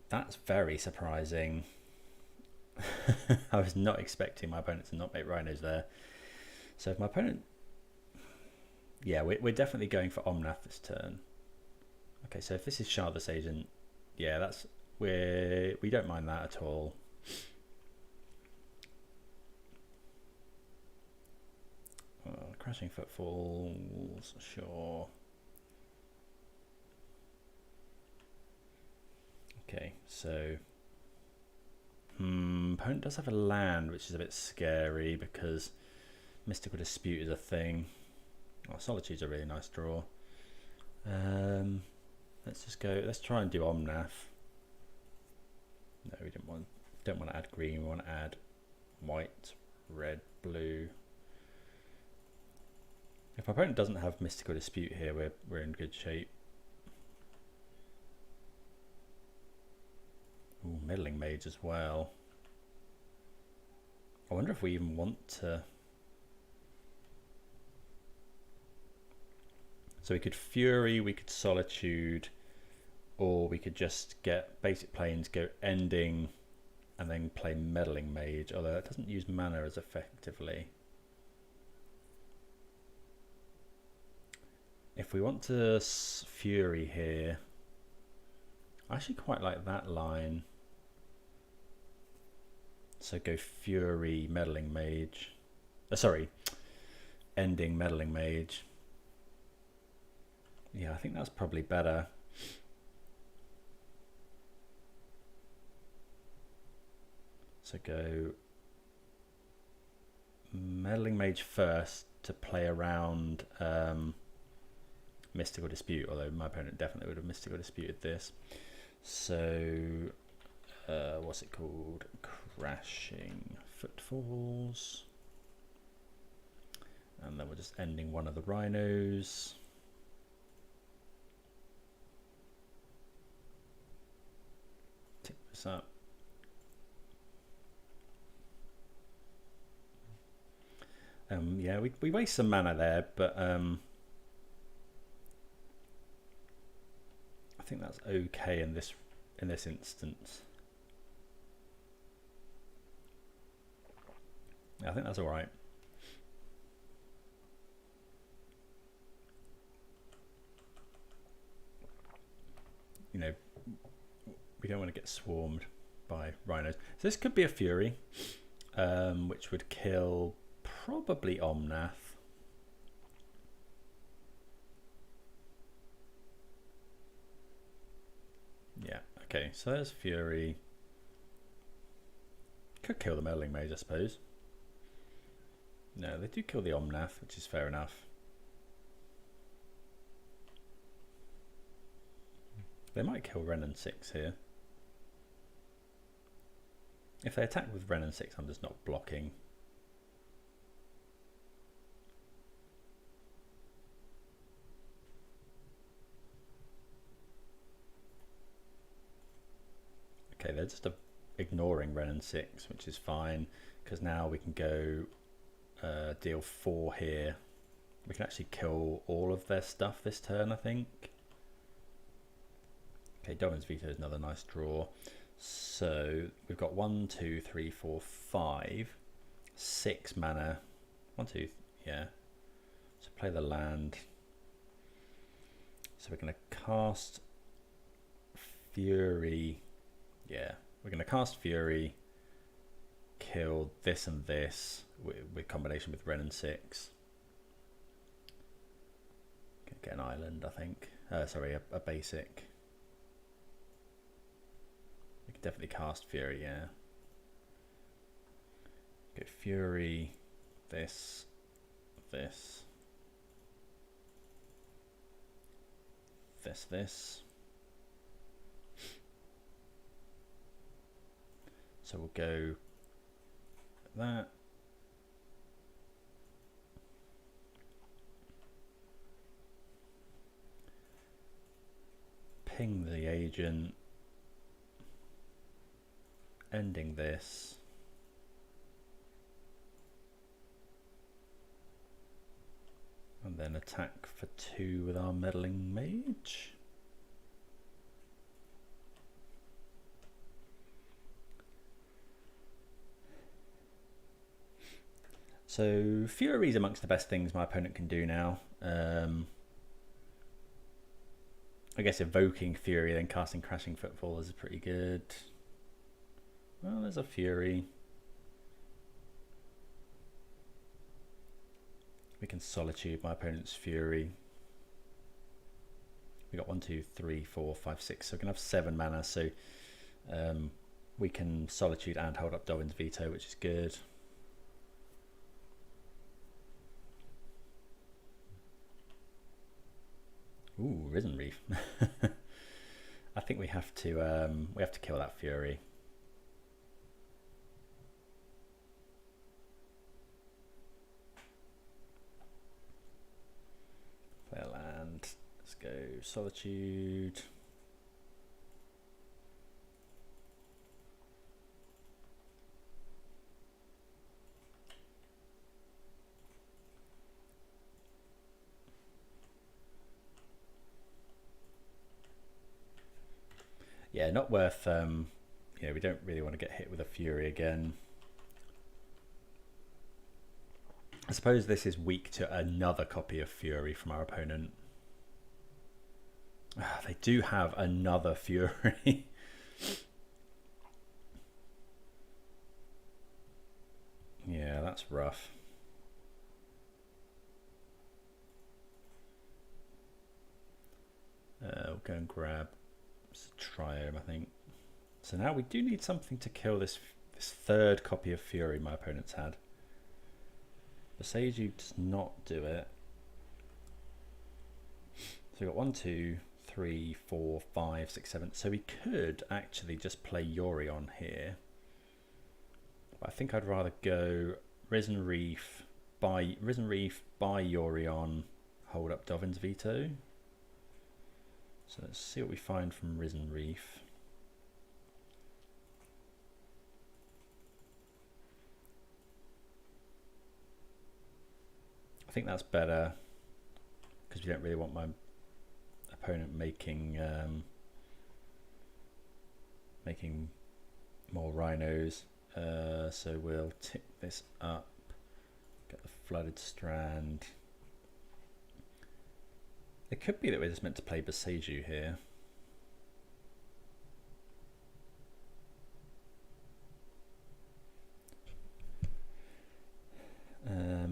Speaker 1: That's very surprising. I was not expecting my opponent to not make rhinos there. So if my opponent, yeah, we're definitely going for Omnath this turn. Okay, so if this is Shardless Agent, yeah, that's, we don't mind that at all. Crashing Footfalls, sure. Okay, so opponent does have a land, which is a bit scary because Mystical Dispute is a thing. Oh, Solitude's a really nice draw. Let's just go. Let's try and do Omnath. No, we don't want to add green. We want to add white, red, blue. If our opponent doesn't have Mystical Dispute here, we're in good shape. Ooh, Meddling Mage as well. I wonder if we even want to. So we could Fury, we could Solitude, or we could just get basic planes, go Ending, and then play Meddling Mage, although it doesn't use mana as effectively. If we want to Fury here, I actually quite like that line. So go Fury, Meddling Mage. Sorry, Ending, Meddling Mage. Yeah, I think that's probably better. So go Meddling Mage first to play around Mystical Dispute, although my opponent definitely would have Mystical Disputed this. So what's it called? Crashing Footfalls. And then we're just ending one of the rhinos. Tick this up. Yeah, we waste some mana there, but I think that's okay in this instance. I think that's all right. You know, we don't want to get swarmed by rhinos. So this could be a Fury, which would kill probably Omnath. Yeah, okay, so there's Fury. Could kill the Meddling Mage, I suppose. No, they do kill the Omnath, which is fair enough. They might kill Ren and 6 here. If they attack with Ren and 6, I'm just not blocking. Okay, they're just ignoring Ren and 6, which is fine, because now we can go deal 4 here. We can actually kill all of their stuff this turn, I think. Okay, Domin's Veto is another nice draw. So we've got 1, 2, 3, 4, 5, 6 mana. 1, 2, yeah. So play the land. So we're going to cast Fury. Yeah, we're going to cast Fury, kill this and this with combination with Ren and 6. Get an island, I think. Sorry, a basic. We can definitely cast Fury, yeah. Get Fury, this, this. This. So we'll go that. Ping the agent. Ending this. And then attack for 2 with our meddling mage. So Fury is amongst the best things my opponent can do now. I guess evoking Fury, then casting Crashing Footfall is pretty good. Well, there's a Fury. We can Solitude my opponent's Fury. We got 1, 2, 3, 4, 5, 6. So we can have 7 mana. So we can Solitude and hold up Dovin's Veto, which is good. Ooh, Risen Reef. I think we have to kill that Fury. Play a land. Let's go Solitude. Yeah, not worth, we don't really want to get hit with a Fury again. I suppose this is weak to another copy of Fury from our opponent. They do have another Fury. Yeah, that's rough. We'll go and grab Triome, I think. So now we do need something to kill this third copy of Fury my opponent's had. Boseiju does not do it. So we've got 1, 2, 3, 4, 5, 6, 7. So we could actually just play Yorion here. But I think I'd rather go Risen Reef, buy Yorion, hold up Dovin's Veto. So let's see what we find from Risen Reef. I think that's better because we don't really want my opponent making more rhinos. So we'll tick this up, get the Flooded Strand. It could be that we're just meant to play Boseiju here.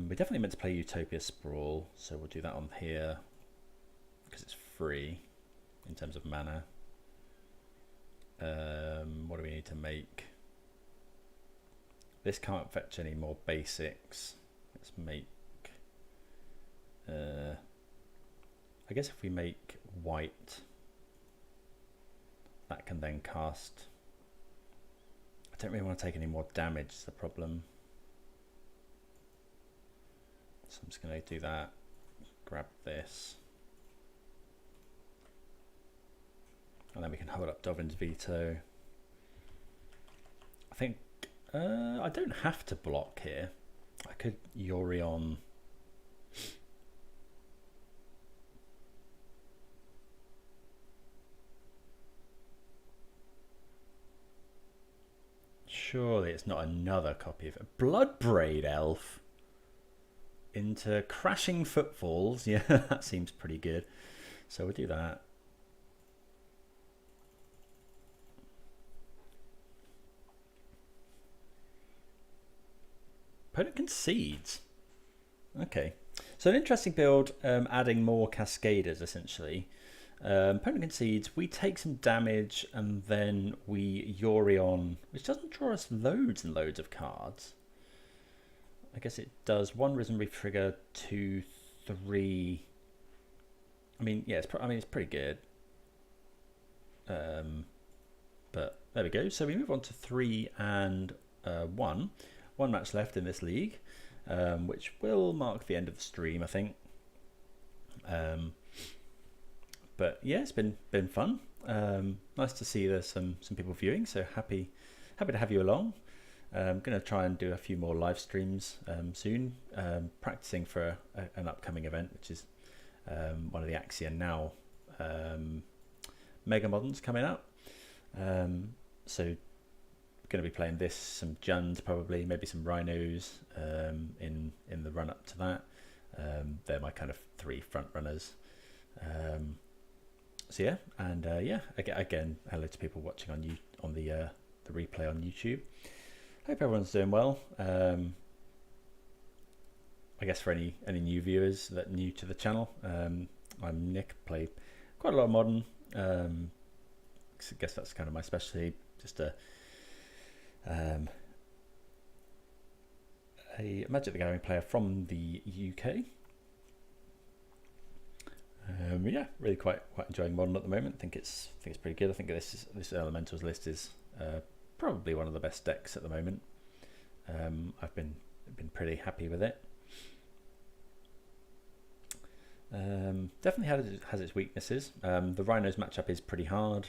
Speaker 1: We're definitely meant to play Utopia Sprawl, so we'll do that on here because it's free in terms of mana. What do we need to make? This can't fetch any more basics. Let's make... I guess if we make white, that can then cast... I don't really want to take any more damage, is the problem. So I'm just going to do that, grab this. And then we can hold up Dovin's Veto. I think I don't have to block here. I could Yorion... Surely it's not another copy of it. Bloodbraid Elf into Crashing Footfalls. Yeah, that seems pretty good. So we'll do that. Opponent concedes. Okay. So an interesting build, adding more Cascaders essentially. Opponent concedes, we take some damage, and then we Yorion, which doesn't draw us loads and loads of cards. I guess it does 1 Risen Reef trigger, 2, 3. I mean, yeah, it's pretty good. But there we go. So we move on to 3 and 1. 1 match left in this league, which will mark the end of the stream, I think. But yeah, it's been fun. Nice to see there's some people viewing. So happy to have you along. I'm going to try and do a few more live streams soon. Practicing for an upcoming event, which is one of the Axion Now Mega Moderns coming up. So going to be playing this, some Juns probably, maybe some Rhinos in the run up to that. They're my kind of 3 front runners. So yeah, and yeah, again, hello to people watching on the replay on YouTube. Hope everyone's doing well. I guess for any new viewers that are new to the channel, I'm Nick. Play quite a lot of modern. I guess that's kind of my specialty. Just a Magic the Gathering player from the UK. Yeah, really quite enjoying modern at the moment. I think it's pretty good. I think this Elementals list is probably one of the best decks at the moment. I've been pretty happy with it. Definitely has its weaknesses. The Rhinos matchup is pretty hard.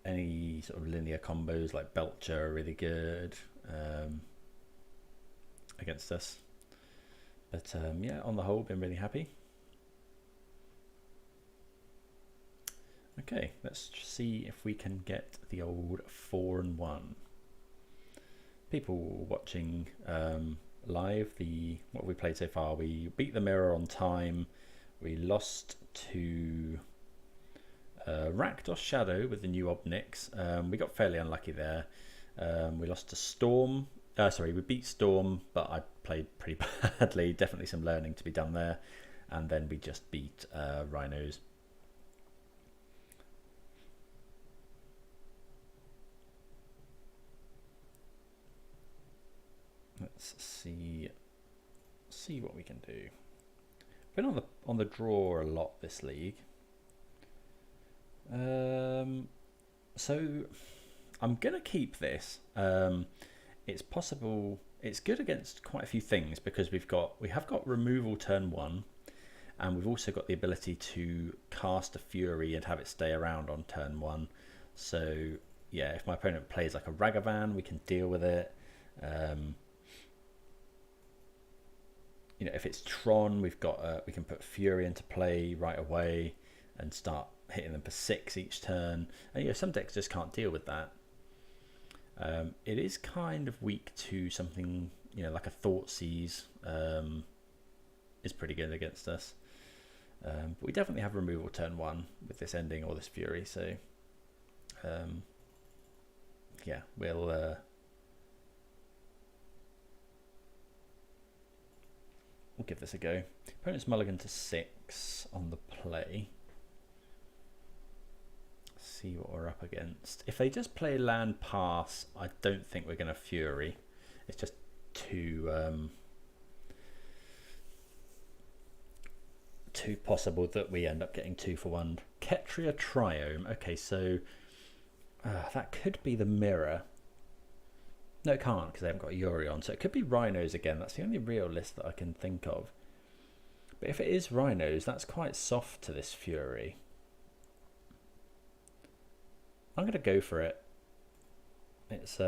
Speaker 1: Any sort of linear combos like Belcher are really good against us. But yeah, on the whole, been really happy. Okay, let's see if we can get the old 4 and 1. People watching live, what we played so far, we beat the Mirror on time. We lost to Rakdos Shadow with the new Obnix. We got fairly unlucky there. We lost to Storm. Sorry, we beat Storm, but I played pretty badly. Definitely some learning to be done there. And then we just beat Rhinos. Let's see what we can do. Been on the draw a lot this league. So I'm gonna keep this. It's possible. It's good against quite a few things because we have got removal turn 1, and we've also got the ability to cast a Fury and have it stay around on turn 1. So yeah, if my opponent plays like a Ragavan, we can deal with it. You know, if it's Tron, we can put Fury into play right away and start hitting them for 6 each turn. And you know, some decks just can't deal with that. It is kind of weak to something, you know, like a Thoughtseize is pretty good against us. But we definitely have removal turn 1 with this ending or this Fury. So yeah, we'll give this a go. Opponent's mulligan to 6 on the play. See what we're up against. If they just play land pass, I don't think we're going to Fury. It's just too possible that we end up getting 2 for 1. Ketria Triome. Okay, so that could be the Mirror. No, it can't because they haven't got Yorion. So it could be Rhinos again. That's the only real list that I can think of. But if it is Rhinos, that's quite soft to this Fury. I'm going to go for it. It's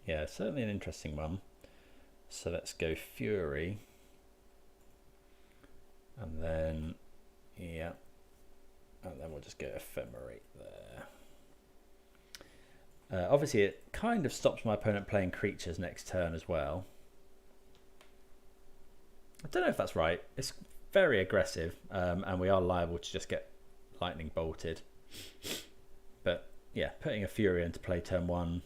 Speaker 1: yeah, certainly an interesting one. So let's go Fury. And then, yeah. And then we'll just go Ephemerate there. Obviously, it kind of stops my opponent playing creatures next turn as well. I don't know if that's right. It's very aggressive, and we are liable to just get lightning bolted. But yeah, putting a Fury into play turn 1.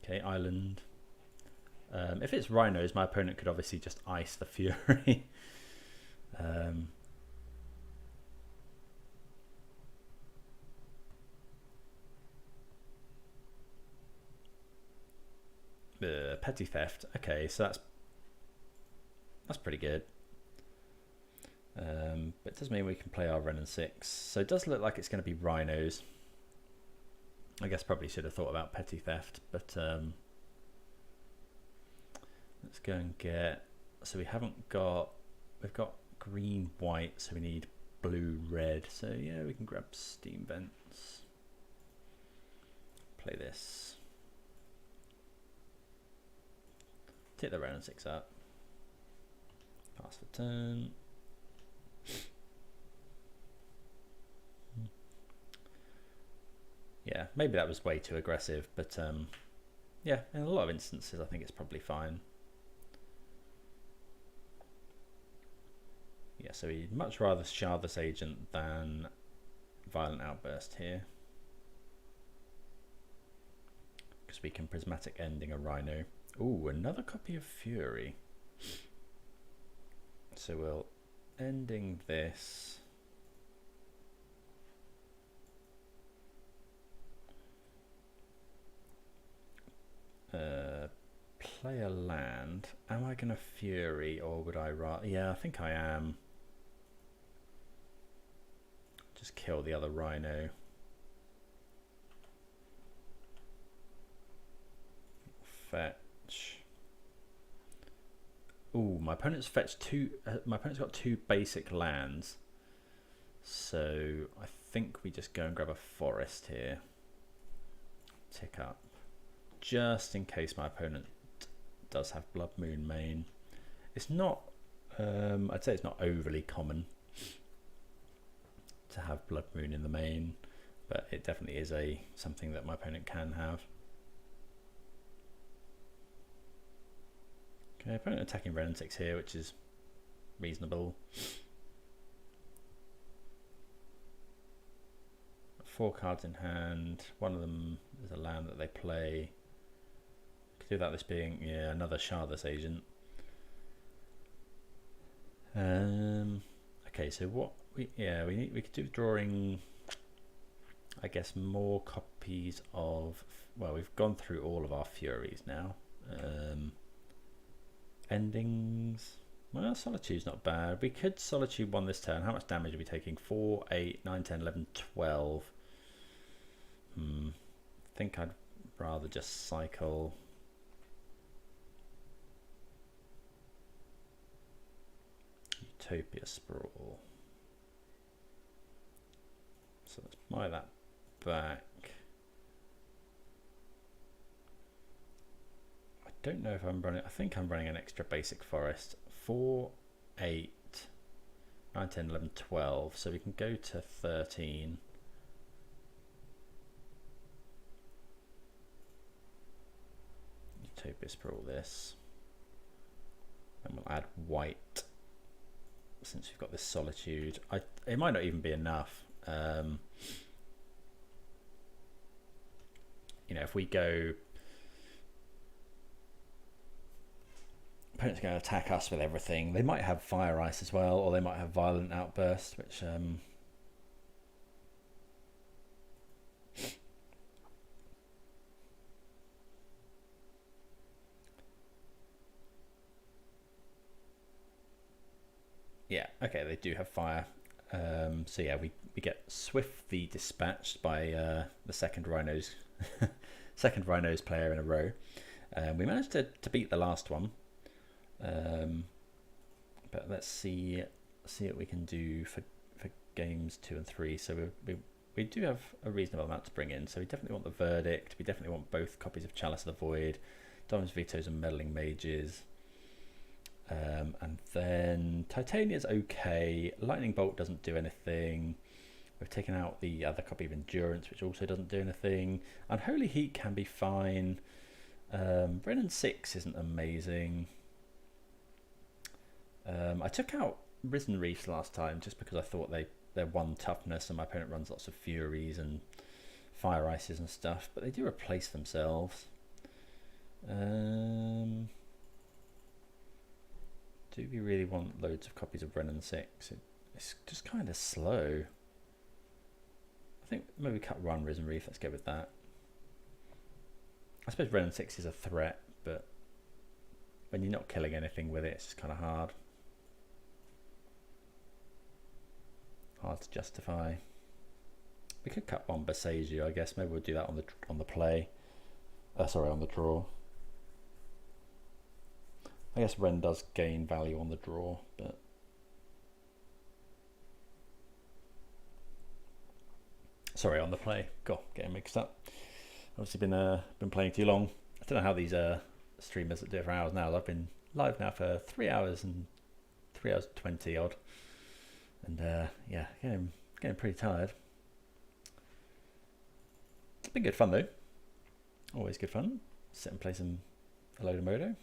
Speaker 1: Okay, Island. If it's Rhinos, my opponent could obviously just ice the Fury. Petty Theft. Okay, so that's pretty good. But it does mean we can play our Ren and 6. So it does look like it's going to be Rhinos. I guess probably should have thought about Petty Theft, but let's go and get. So we've got green, white, so we need blue, red. So yeah, we can grab Steam Vents. Play this. Take the Ren and 6 up. Pass the turn. Yeah, maybe that was way too aggressive, but yeah, in a lot of instances I think it's probably fine. Yeah, so we'd much rather shard this agent than Violent Outburst here, because we can Prismatic Ending a Rhino. Ooh, another copy of Fury. So we'll ending this. Play a land. Am I going to Fury, or would I rather? Yeah, I think I am. Just kill the other Rhino. Fetch. Ooh, my opponent's fetched two. My opponent's got 2 basic lands, so I think we just go and grab a forest here. Tick up, just in case my opponent does have Blood Moon main. It's not. I'd say it's not overly common to have Blood Moon in the main, but it definitely is something that my opponent can have. Okay, opponent attacking Ren and 6 here, which is reasonable. 4 cards in hand. One of them is a land that they play. Could do without this being, yeah, another Shardless agent. Okay, so what we could do drawing, I guess, more copies of. Well, we've gone through all of our Furies now. Endings. Well, Solitude's not bad. We could Solitude 1 this turn. How much damage are we taking? 4, 8, 9, 10, 11, 12. I think I'd rather just cycle. Utopia Sprawl. So let's buy that back. I don't know if I'm running. I think I'm running an extra basic forest. 4, 8, 9, 10, 11, 12. So we can go to 13. Utopia Sprawl this. And we'll add white. Since we've got this Solitude, it might not even be enough. You know, if we go, opponent's going to attack us with everything. They might have Fire Ice as well, or they might have Violent Outburst, which yeah, okay, they do have fire. So yeah, we get swiftly dispatched by the second Rhinos player in a row. We managed to beat the last one, but let's see what we can do for games 2 and 3. So we do have a reasonable amount to bring in. So we definitely want the Verdict. We definitely want both copies of Chalice of the Void, Dominus Vetoes and Meddling Mages. And then Titania's okay. Lightning Bolt doesn't do anything. We've taken out the other copy of Endurance, which also doesn't do anything. Unholy Heat can be fine. Brennan 6 isn't amazing. I took out Risen Reefs last time just because I thought they're 1 toughness and my opponent runs lots of Furies and Fire Ices and stuff, but they do replace themselves. Do we really want loads of copies of Brennan 6? It's just kind of slow. I think maybe cut 1 Risen Reef. Let's go with that. I suppose Brennan 6 is a threat, but when you're not killing anything with it, it's just kind of hard to justify. We could cut one Boseiju, I guess. Maybe we'll do that on the play. Sorry, on the draw. I guess Ren does gain value on the draw, but sorry, on the play. God, getting mixed up. Obviously been playing too long. I don't know how these streamers that do it for hours now. I've been live now for 3 hours and 3 hours 20 odd, and yeah, getting pretty tired. It's been good fun though. Always good fun. Sit and play a load of Modo.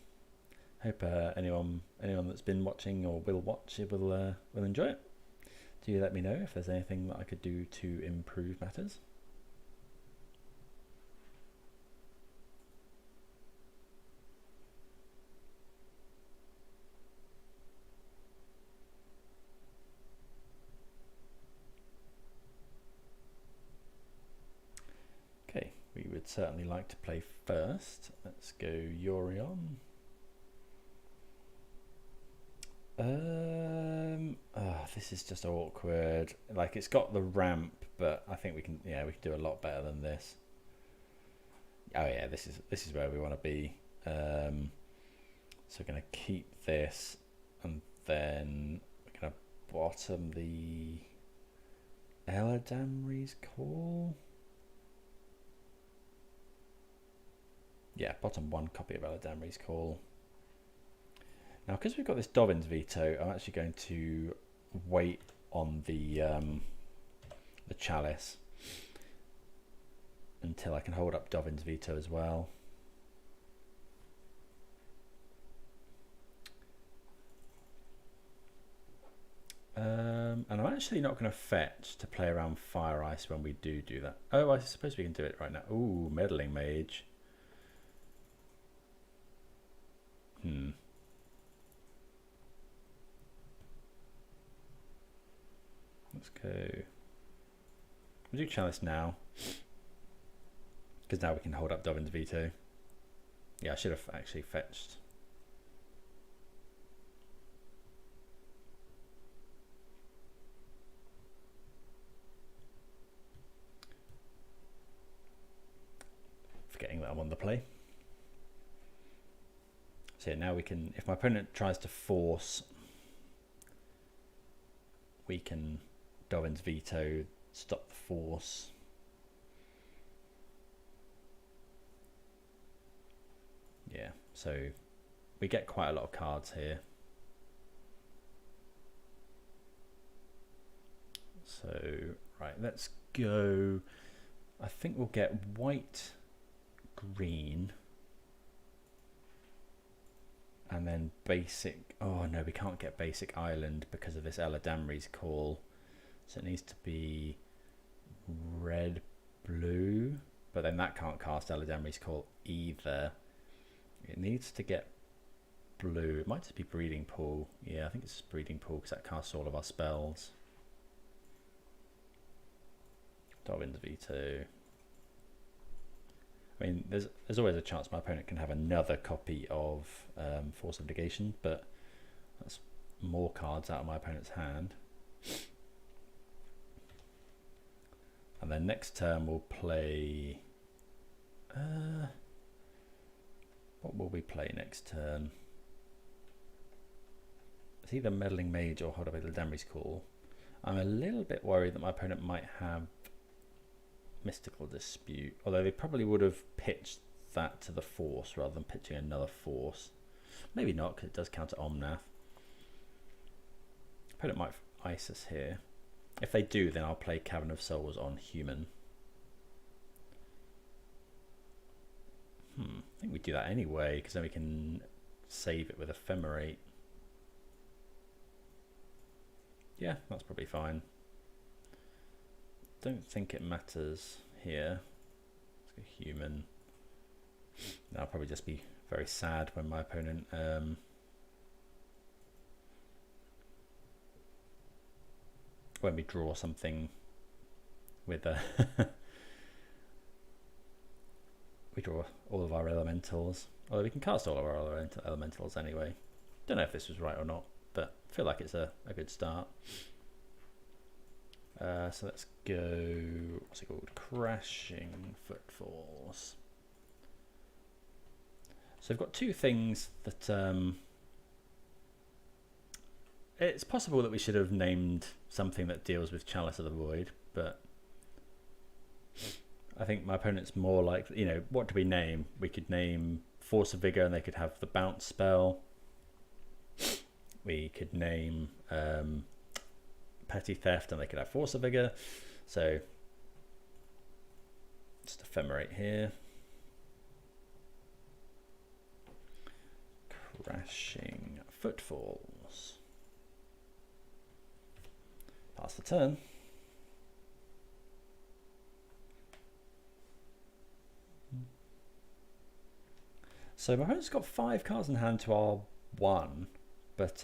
Speaker 1: Hope anyone that's been watching or will watch it will enjoy it. Do let me know if there's anything that I could do to improve matters. Okay, we would certainly like to play first. Let's go Yorion. This is just awkward. Like, it's got the ramp, but I think we can do a lot better than this. Oh yeah, this is where we want to be. So we're gonna keep this, and then we're gonna bottom the Eladamri's Call. Yeah, bottom one copy of Eladamri's Call. Now, because we've got this Dovin's Veto, I'm actually going to wait on the Chalice until I can hold up Dovin's Veto as well. And I'm actually not going to fetch to play around Fire Ice when we do that. Oh, I suppose we can do it right now. Ooh, Meddling Mage. Let's go. We'll do Chalice now, because now we can hold up Dovin's Veto. Yeah, I should have actually fetched. Forgetting that I'm on the play. So yeah, now we can, if my opponent tries to force, we can Dovin's Veto, stop the force. Yeah, so we get quite a lot of cards here. So, right, let's go. I think we'll get white, green, and then basic. Oh no, we can't get basic island because of this Eladamri's Call. So it needs to be red, blue, but then that can't cast Eladamri's Call either. It needs to get blue. It might just be Breeding Pool. Yeah, I think it's Breeding Pool because that casts all of our spells. Dovin's Veto. I mean, there's always a chance my opponent can have another copy of Force of Negation, but that's more cards out of my opponent's hand. And then next turn we'll play. What will we play next turn? It's either Meddling Mage or Hold Up Eladamri's Call. I'm a little bit worried that my opponent might have Mystical Dispute, although they probably would have pitched that to the Force rather than pitching another Force. Maybe not, because it does counter Omnath. Opponent might ice us here. If they do, then I'll play Cavern of Souls on human. I think we do that anyway, because then we can save it with Ephemerate. Yeah, that's probably fine. Don't think it matters here. Let's go human. I'll probably just be very sad when my opponent when we draw something with a we draw all of our elementals. Although we can cast all of our elementals anyway. Don't know if this was right or not, but I feel like it's a good start. So let's go, what's it called? Crashing Footfalls. So I've got two things that it's possible that we should have named something that deals with Chalice of the Void, but I think my opponent's more like, you know, what do we name? We could name Force of Vigor and they could have the bounce spell. We could name Petty Theft and they could have Force of Vigor. So just ephemerate here. Crashing Footfalls. Pass the turn. So my opponent's got 5 cards in hand to our 1, but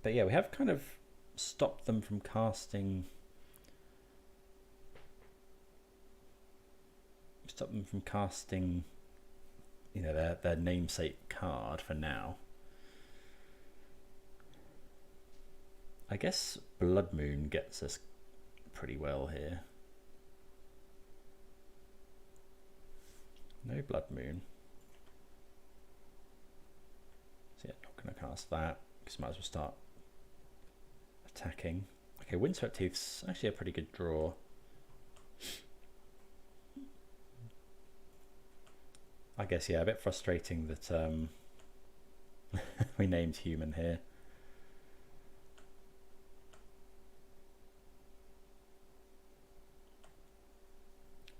Speaker 1: yeah, we have kind of stopped them from casting. You know, their namesake card for now. I guess Blood Moon gets us pretty well here. No Blood Moon. So yeah, not going to cast that because might as well start attacking. Okay, Windswept Teeth's actually a pretty good draw. I guess, yeah, a bit frustrating that we named human here.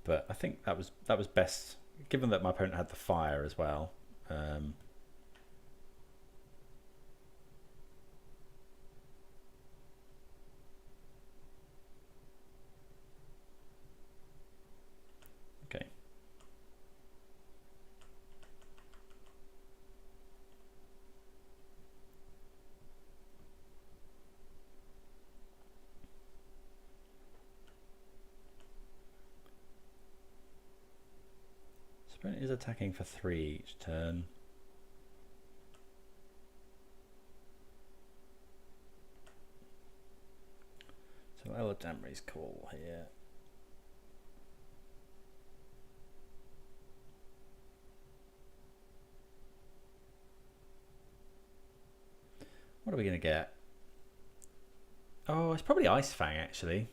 Speaker 1: But I think that was best, given that my opponent had the fire as well. Okay. Opponent is attacking for 3 each turn. So Ella Damry's call here. What are we going to get? Oh, it's probably Ice Fang actually.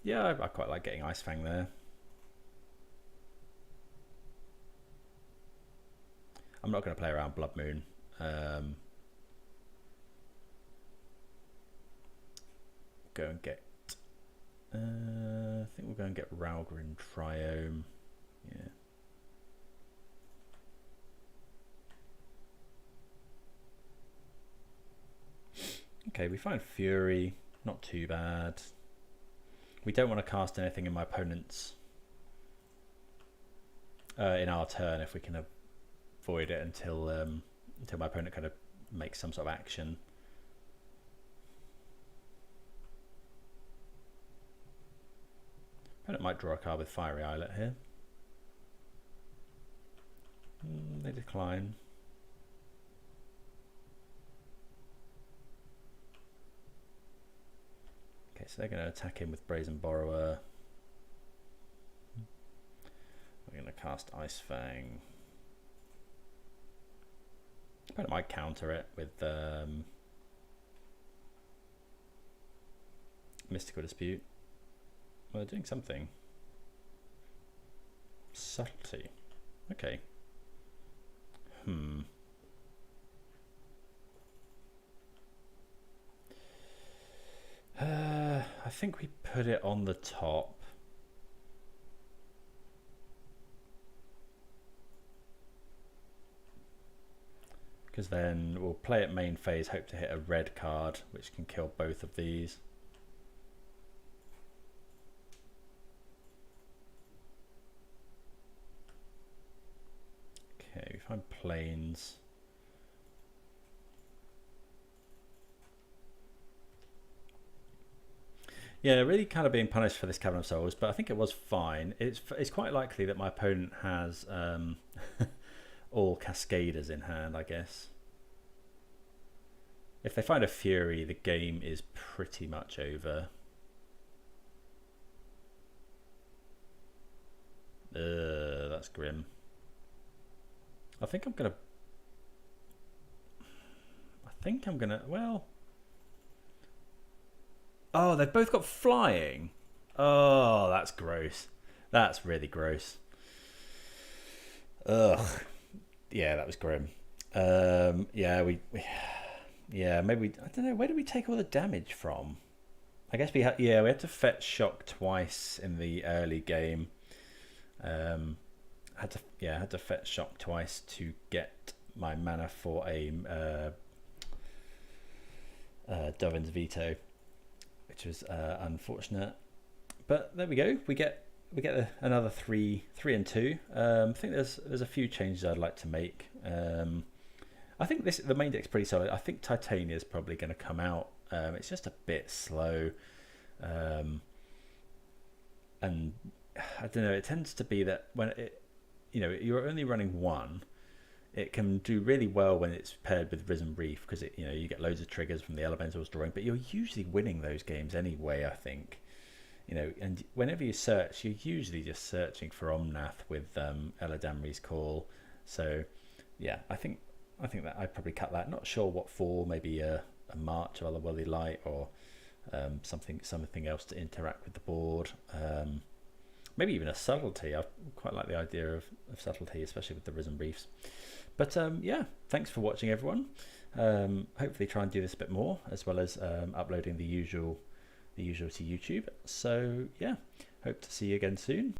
Speaker 1: Yeah, I quite like getting Ice Fang there. I'm not going to play around Blood Moon. Go and get... I think we'll go and get Ralgrin Triome. Yeah. Okay, we find Fury. Not too bad. We don't want to cast anything in my opponent's in our turn if we can avoid it until my opponent kind of makes some sort of action. Opponent might draw a card with Fiery Islet here. They decline. Okay, so they're going to attack him with Brazen Borrower. We're going to cast Ice Fang. Opponent might counter it with Mystical Dispute. Well, they're doing something. Subtlety. Okay. I think we put it on the top. Because then we'll play at main phase, hope to hit a red card, which can kill both of these. Okay, we find Plains. Yeah, really kind of being punished for this Cavern of Souls, but I think it was fine. It's quite likely that my opponent has all Cascaders in hand, I guess. If they find a Fury, the game is pretty much over. That's grim. I think I'm gonna, well... Oh, they've both got flying. Oh, that's gross. That's really gross. Ugh. Yeah, that was grim. Yeah, yeah, maybe, I don't know, where did we take all the damage from? I guess we had to fetch shock twice in the early game. Had to fetch shock twice to get my mana for a Dovin's Veto, which was unfortunate. But there we go. We get another 3 and 2. I think there's a few changes I'd like to make. I think the main deck's pretty solid. I think Titania is probably going to come out. It's just a bit slow, and I don't know. It tends to be that when you're only running one, it can do really well when it's paired with Risen Reef, because you get loads of triggers from the elementals drawing. But you're usually winning those games anyway, I think. And whenever you search, you're usually just searching for Omnath with Eladamri's Call. So yeah, I think that I'd probably cut that. Not sure what for. Maybe a March of Otherworldly Light, or something else to interact with the board. Maybe even a Subtlety. I quite like the idea of Subtlety, especially with the Risen Reefs. But yeah, thanks for watching, everyone. Hopefully try and do this a bit more, as well as uploading the usual to YouTube. So yeah, hope to see you again soon.